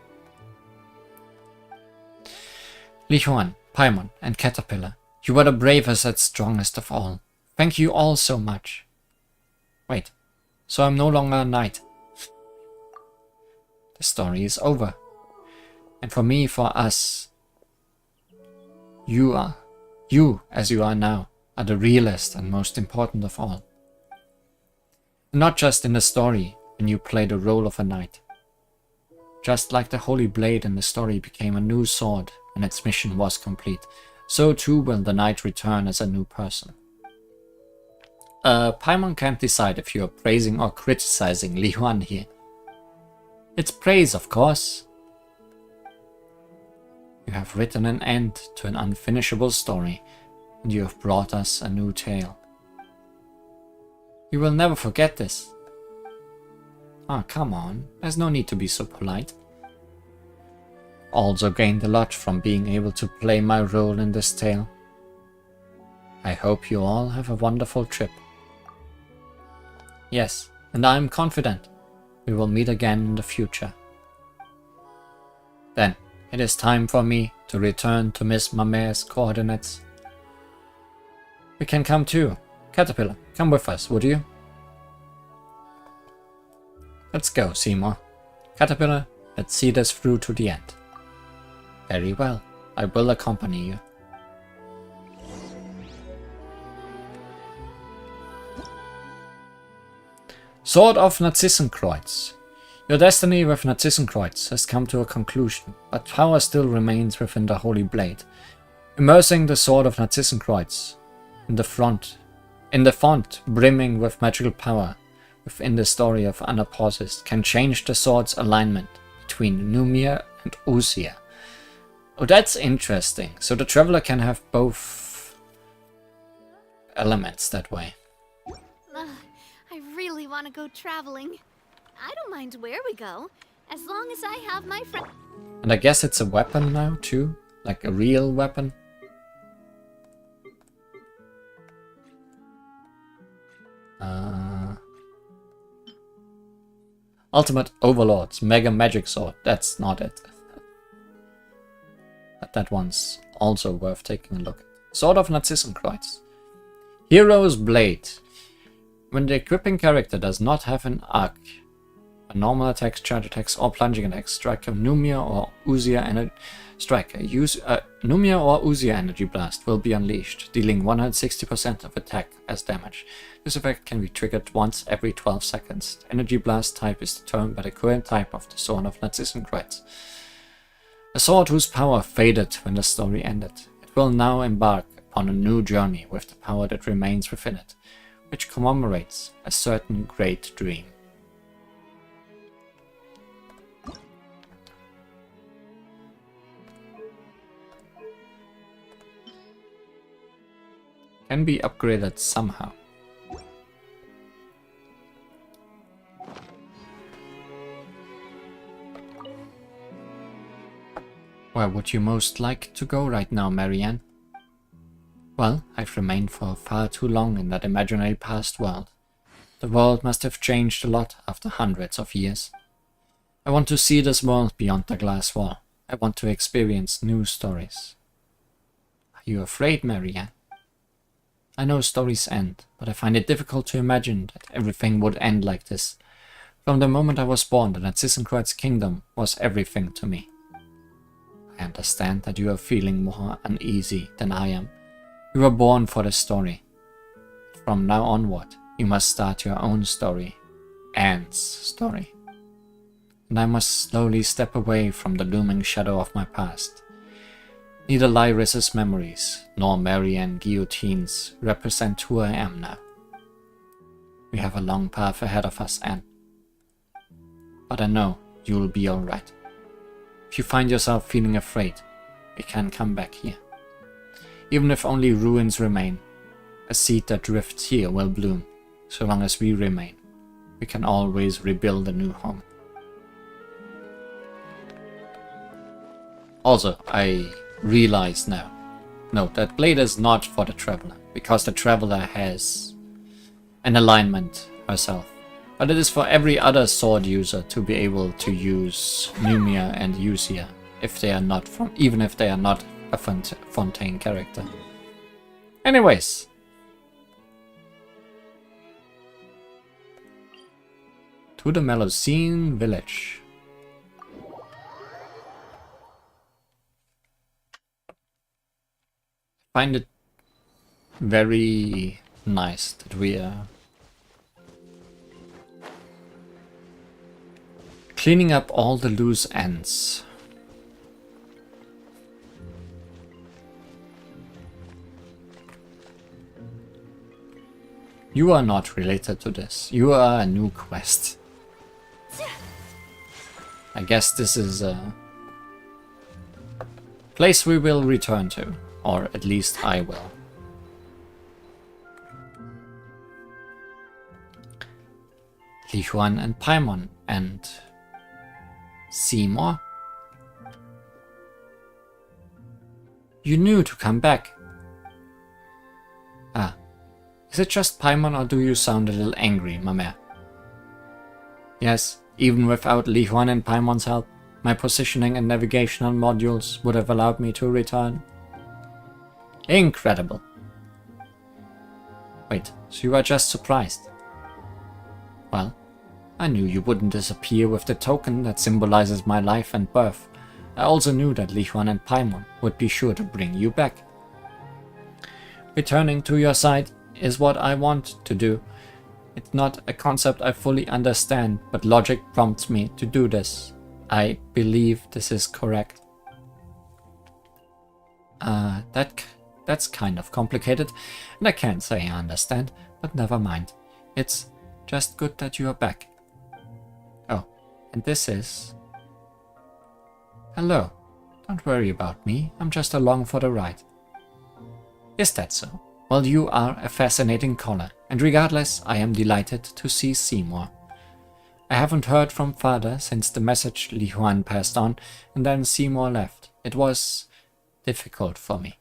Li Huan, Paimon, and Caterpillar, you were the bravest and strongest of all. Thank you all so much. Wait, so I'm no longer a knight. The story is over. And for me, for us, you as you are now, are the realest and most important of all. Not just in the story, when you play the role of a knight. Just like the Holy Blade in the story became a new sword when its mission was complete, so too will the knight return as a new person. Paimon can't decide if you're praising or criticizing Li Huan here. It's praise, of course. You have written an end to an unfinishable story, and you have brought us a new tale. You will never forget this. Ah, come on, there's no need to be so polite. Also gained a lot from being able to play my role in this tale. I hope you all have a wonderful trip. Yes, and I am confident we will meet again in the future. Then, it is time for me to return to Miss Mamère's coordinates. We can come too. Caterpillar, come with us, would you? Let's go, Seymour. Caterpillar, let's see this through to the end. Very well, I will accompany you. Sword of Narcissenkreuz. Your destiny with Narcissenkreuz has come to a conclusion, but power still remains within the Holy Blade. Immersing the Sword of Narcissenkreuz in the font brimming with magical power within the story of Anaposis can change the sword's alignment between Numia and Usia. Oh, that's interesting. So the traveler can have both elements that way. I really want to go traveling. I don't mind where we go, as long as I have my friend. And I guess it's a weapon now too, like a real weapon. Ultimate Overlord's Mega Magic Sword. That's not it. But that one's also worth taking a look at. Sword of Narcissenkreuz. Hero's Blade. When the equipping character does not have an arc, a normal attacks, charge attacks, or plunging attacks, strike a Numia or Usia Energy Blast will be unleashed, dealing 160% of attack as damage. This effect can be triggered once every 12 seconds. The Energy Blast type is determined by the current type of the Sword of Narcissenkreuz. A sword whose power faded when the story ended. It will now embark upon a new journey with the power that remains within it, which commemorates a certain great dream. Can be upgraded somehow. Where would you most like to go right now, Marianne? Well, I've remained for far too long in that imaginary past world. The world must have changed a lot after hundreds of years. I want to see this world beyond the glass wall. I want to experience new stories. Are you afraid, Marianne? I know stories end, but I find it difficult to imagine that everything would end like this. From the moment I was born, the Narcissus kingdom was everything to me. I understand that you are feeling more uneasy than I am. You were born for the story. From now onward, you must start your own story. Anne's story. And I must slowly step away from the looming shadow of my past. Neither Lyris's memories nor Marianne Guillotine's represent who I am now. We have a long path ahead of us, Anne. But I know you'll be alright. If you find yourself feeling afraid, we can come back here. Even if only ruins remain, a seed that drifts here will bloom. So long as we remain, we can always rebuild a new home. Also, I realize now, no, that blade is not for the Traveler, because the Traveler has an alignment herself. But it is for every other sword user to be able to use Numia and Usia, if they are not from, even if they are not a Fontaine character. Anyways. To the Melusine village. I find it very nice that we are cleaning up all the loose ends. You are not related to this. You are a new quest. I guess this is a place we will return to, or at least I will. Li Yuan and Paimon and Seymour. You knew to come back. Ah, is it just Paimon or do you sound a little angry, ma mère? Yes, even without Li Yuan and Paimon's help, my positioning and navigational modules would have allowed me to return. Incredible. Wait, so you are just surprised? Well, I knew you wouldn't disappear with the token that symbolizes my life and birth. I also knew that Li Yuan and Paimon would be sure to bring you back. Returning to your side is what I want to do. It's not a concept I fully understand, but logic prompts me to do this. I believe this is correct. That's kind of complicated, and I can't say I understand, but never mind. It's just good that you are back. Oh, and this is... Hello. Don't worry about me, I'm just along for the ride. Is that so? Well, you are a fascinating caller, and regardless, I am delighted to see Seymour. I haven't heard from father since the message Li Yuan passed on, and then Seymour left. It was difficult for me.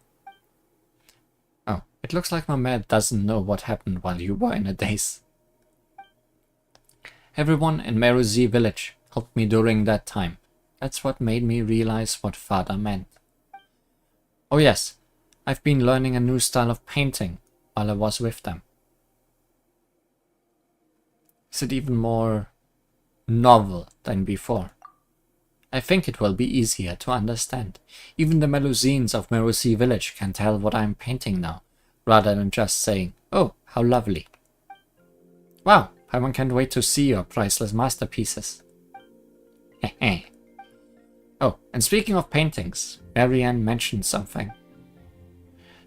Oh, it looks like my mad doesn't know what happened while you were in a daze. Everyone in Meruzi village helped me during that time. That's what made me realize what father meant. Oh yes, I've been learning a new style of painting while I was with them. Is it even more novel than before? I think it will be easier to understand. Even the Melusines of Meruzi village can tell what I'm painting now, rather than just saying, oh, how lovely. Wow, I can't wait to see your priceless masterpieces. Heh. Oh, and speaking of paintings, Marianne mentioned something.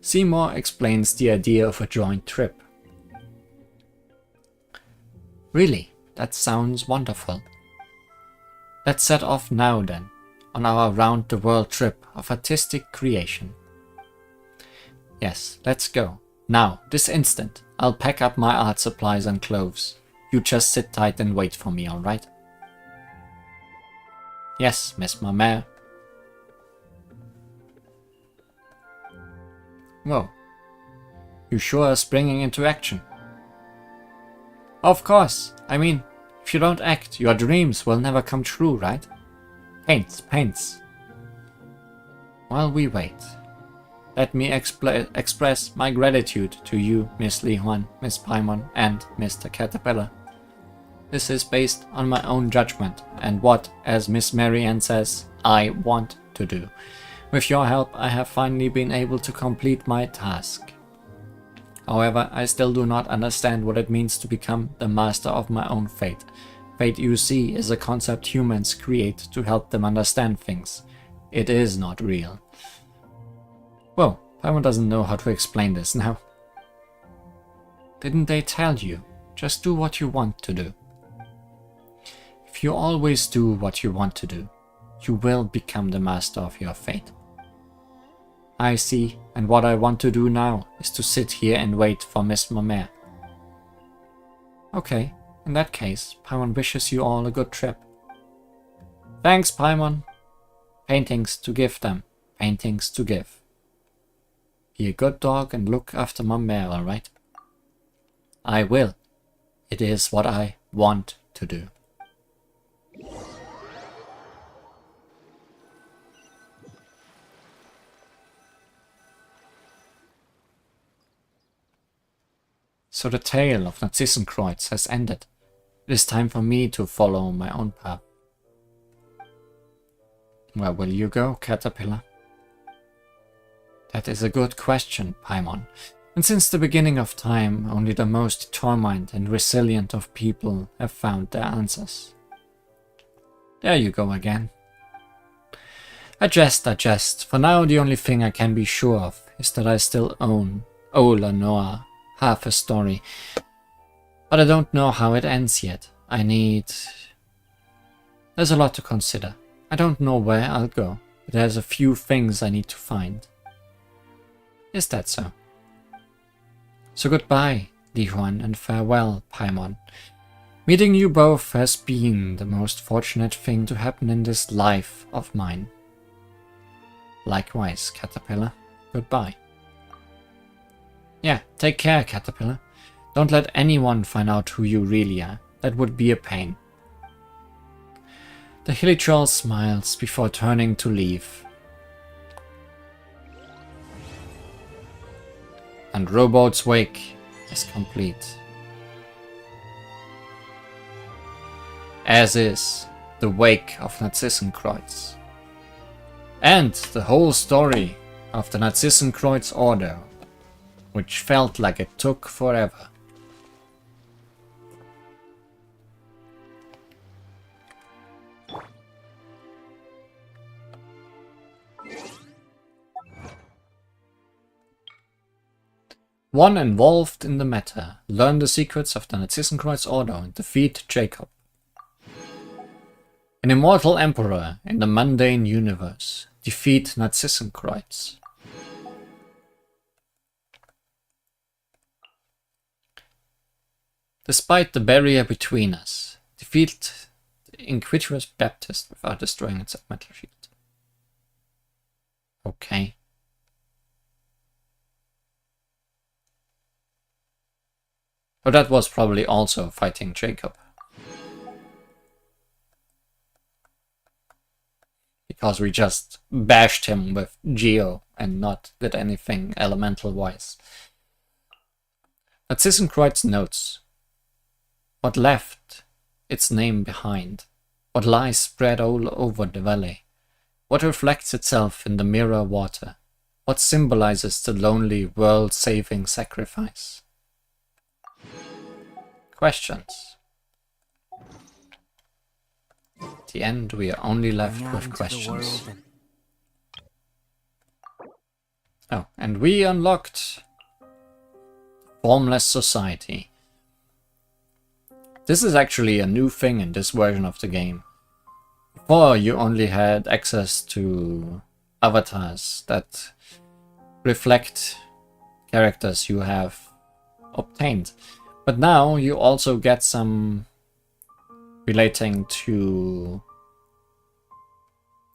Seymour explains the idea of a joint trip. Really, that sounds wonderful. Let's set off now then, on our round-the-world trip of artistic creation. Yes, let's go. Now, this instant, I'll pack up my art supplies and clothes. You just sit tight and wait for me, alright? Yes, Miss Mamère. Whoa. You sure are springing into action. Of course. I mean, if you don't act, your dreams will never come true, right? Paints, paints. While we wait, let me express my gratitude to you, Miss Li Huan, Miss Paimon, and Mr. Caterpillar. This is based on my own judgment and what, as Miss Marianne says, I want to do. With your help, I have finally been able to complete my task. However, I still do not understand what it means to become the master of my own fate. Fate, you see, is a concept humans create to help them understand things. It is not real. Whoa, Paimon doesn't know how to explain this now. Didn't they tell you? Just do what you want to do. If you always do what you want to do, you will become the master of your fate. I see, and what I want to do now is to sit here and wait for Miss Mamere. Okay, in that case, Paimon wishes you all a good trip. Thanks, Paimon. Paintings to give them, paintings to give. Be a good dog and look after Mamere, alright? I will. It is what I want to do. So the tale of Narcissenkreuz has ended. It is time for me to follow my own path. Where will you go, Caterpillar? That is a good question, Paimon. And since the beginning of time, only the most determined and resilient of people have found their answers. There you go again. I jest. For now, the only thing I can be sure of is that I still own Ola Noah, half a story. But I don't know how it ends yet. There's a lot to consider. I don't know where I'll go, but there's a few things I need to find. Is that so? So goodbye, Li Huan, and farewell, Paimon. Meeting you both has been the most fortunate thing to happen in this life of mine. Likewise, Caterpillar. Goodbye. Yeah, take care, Caterpillar. Don't let anyone find out who you really are. That would be a pain. The Hilichurl smiles before turning to leave. And Rowboat's wake is complete. As is the wake of Narcissenkreuz. And the whole story of the Narcissenkreuz Order, which felt like it took forever. One involved in the matter, learn the secrets of the Narcissenkreuz Order and defeat Jacob. An immortal emperor in the mundane universe, defeat Narcissenkreuz. Despite the barrier between us, defeat the Inquisitor's Baptist without destroying its metal shield. Okay. But that was probably also fighting Jacob. Because we just bashed him with Geo and not did anything elemental-wise. Narcissenkreuz notes what left its name behind, what lies spread all over the valley, what reflects itself in the mirror water, what symbolizes the lonely world-saving sacrifice. Questions. At the end, we are only left with questions. Oh, and we unlocked Formless Society. This is actually a new thing in this version of the game. Before, you only had access to avatars that reflect characters you have obtained. But now you also get some relating to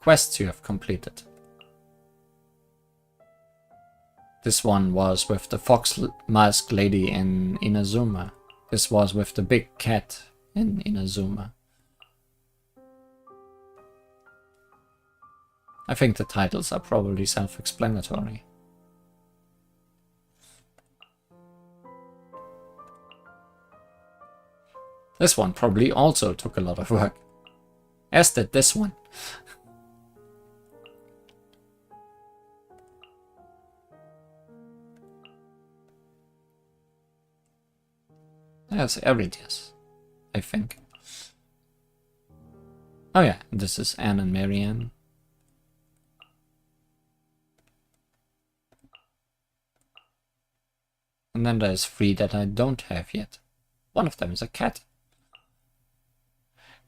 quests you have completed. This one was with the fox mask lady in Inazuma. This was with the big cat in Inazuma. I think the titles are probably self-explanatory. This one probably also took a lot of work. As did this one. There's Eridius, I think. Oh yeah, this is Anne and Marianne. And then there's 3 that I don't have yet. One of them is a cat.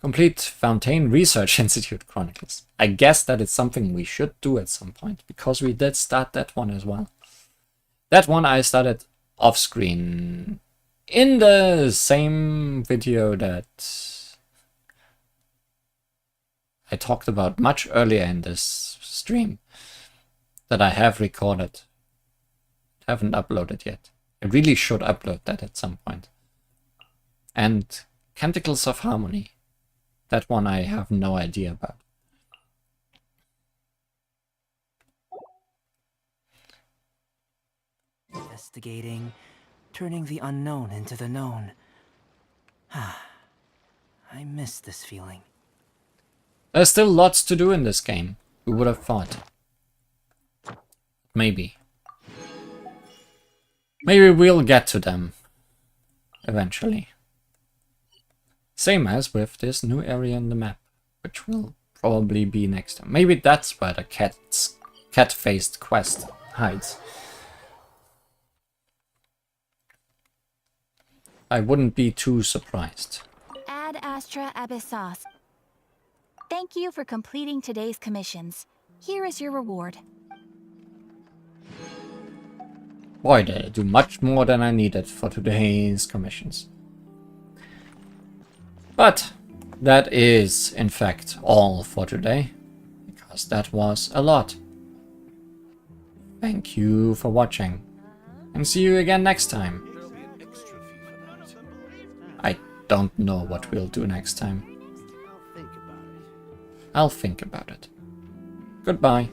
Complete Fontaine Research Institute Chronicles. I guess that it's something we should do at some point, because we did start that one as well. That one I started off screen in the same video that I talked about much earlier in this stream that I have recorded. Haven't uploaded yet. I really should upload that at some point. And Canticles of Harmony. That one I have no idea about. Investigating, turning the unknown into the known. I miss this feeling. There's still lots to do in this game. Who would have thought? Maybe. Maybe we'll get to them eventually. Same as with this new area in the map, which will probably be next time. Maybe that's where the cat-faced quest hides. I wouldn't be too surprised. Ad Astra Abyssos. Thank you for completing today's commissions. Here is your reward. Boy, they do much more than I needed for today's commissions. But that is, in fact, all for today, because that was a lot. Thank you for watching, and see you again next time. I don't know what we'll do next time. I'll think about it. Goodbye.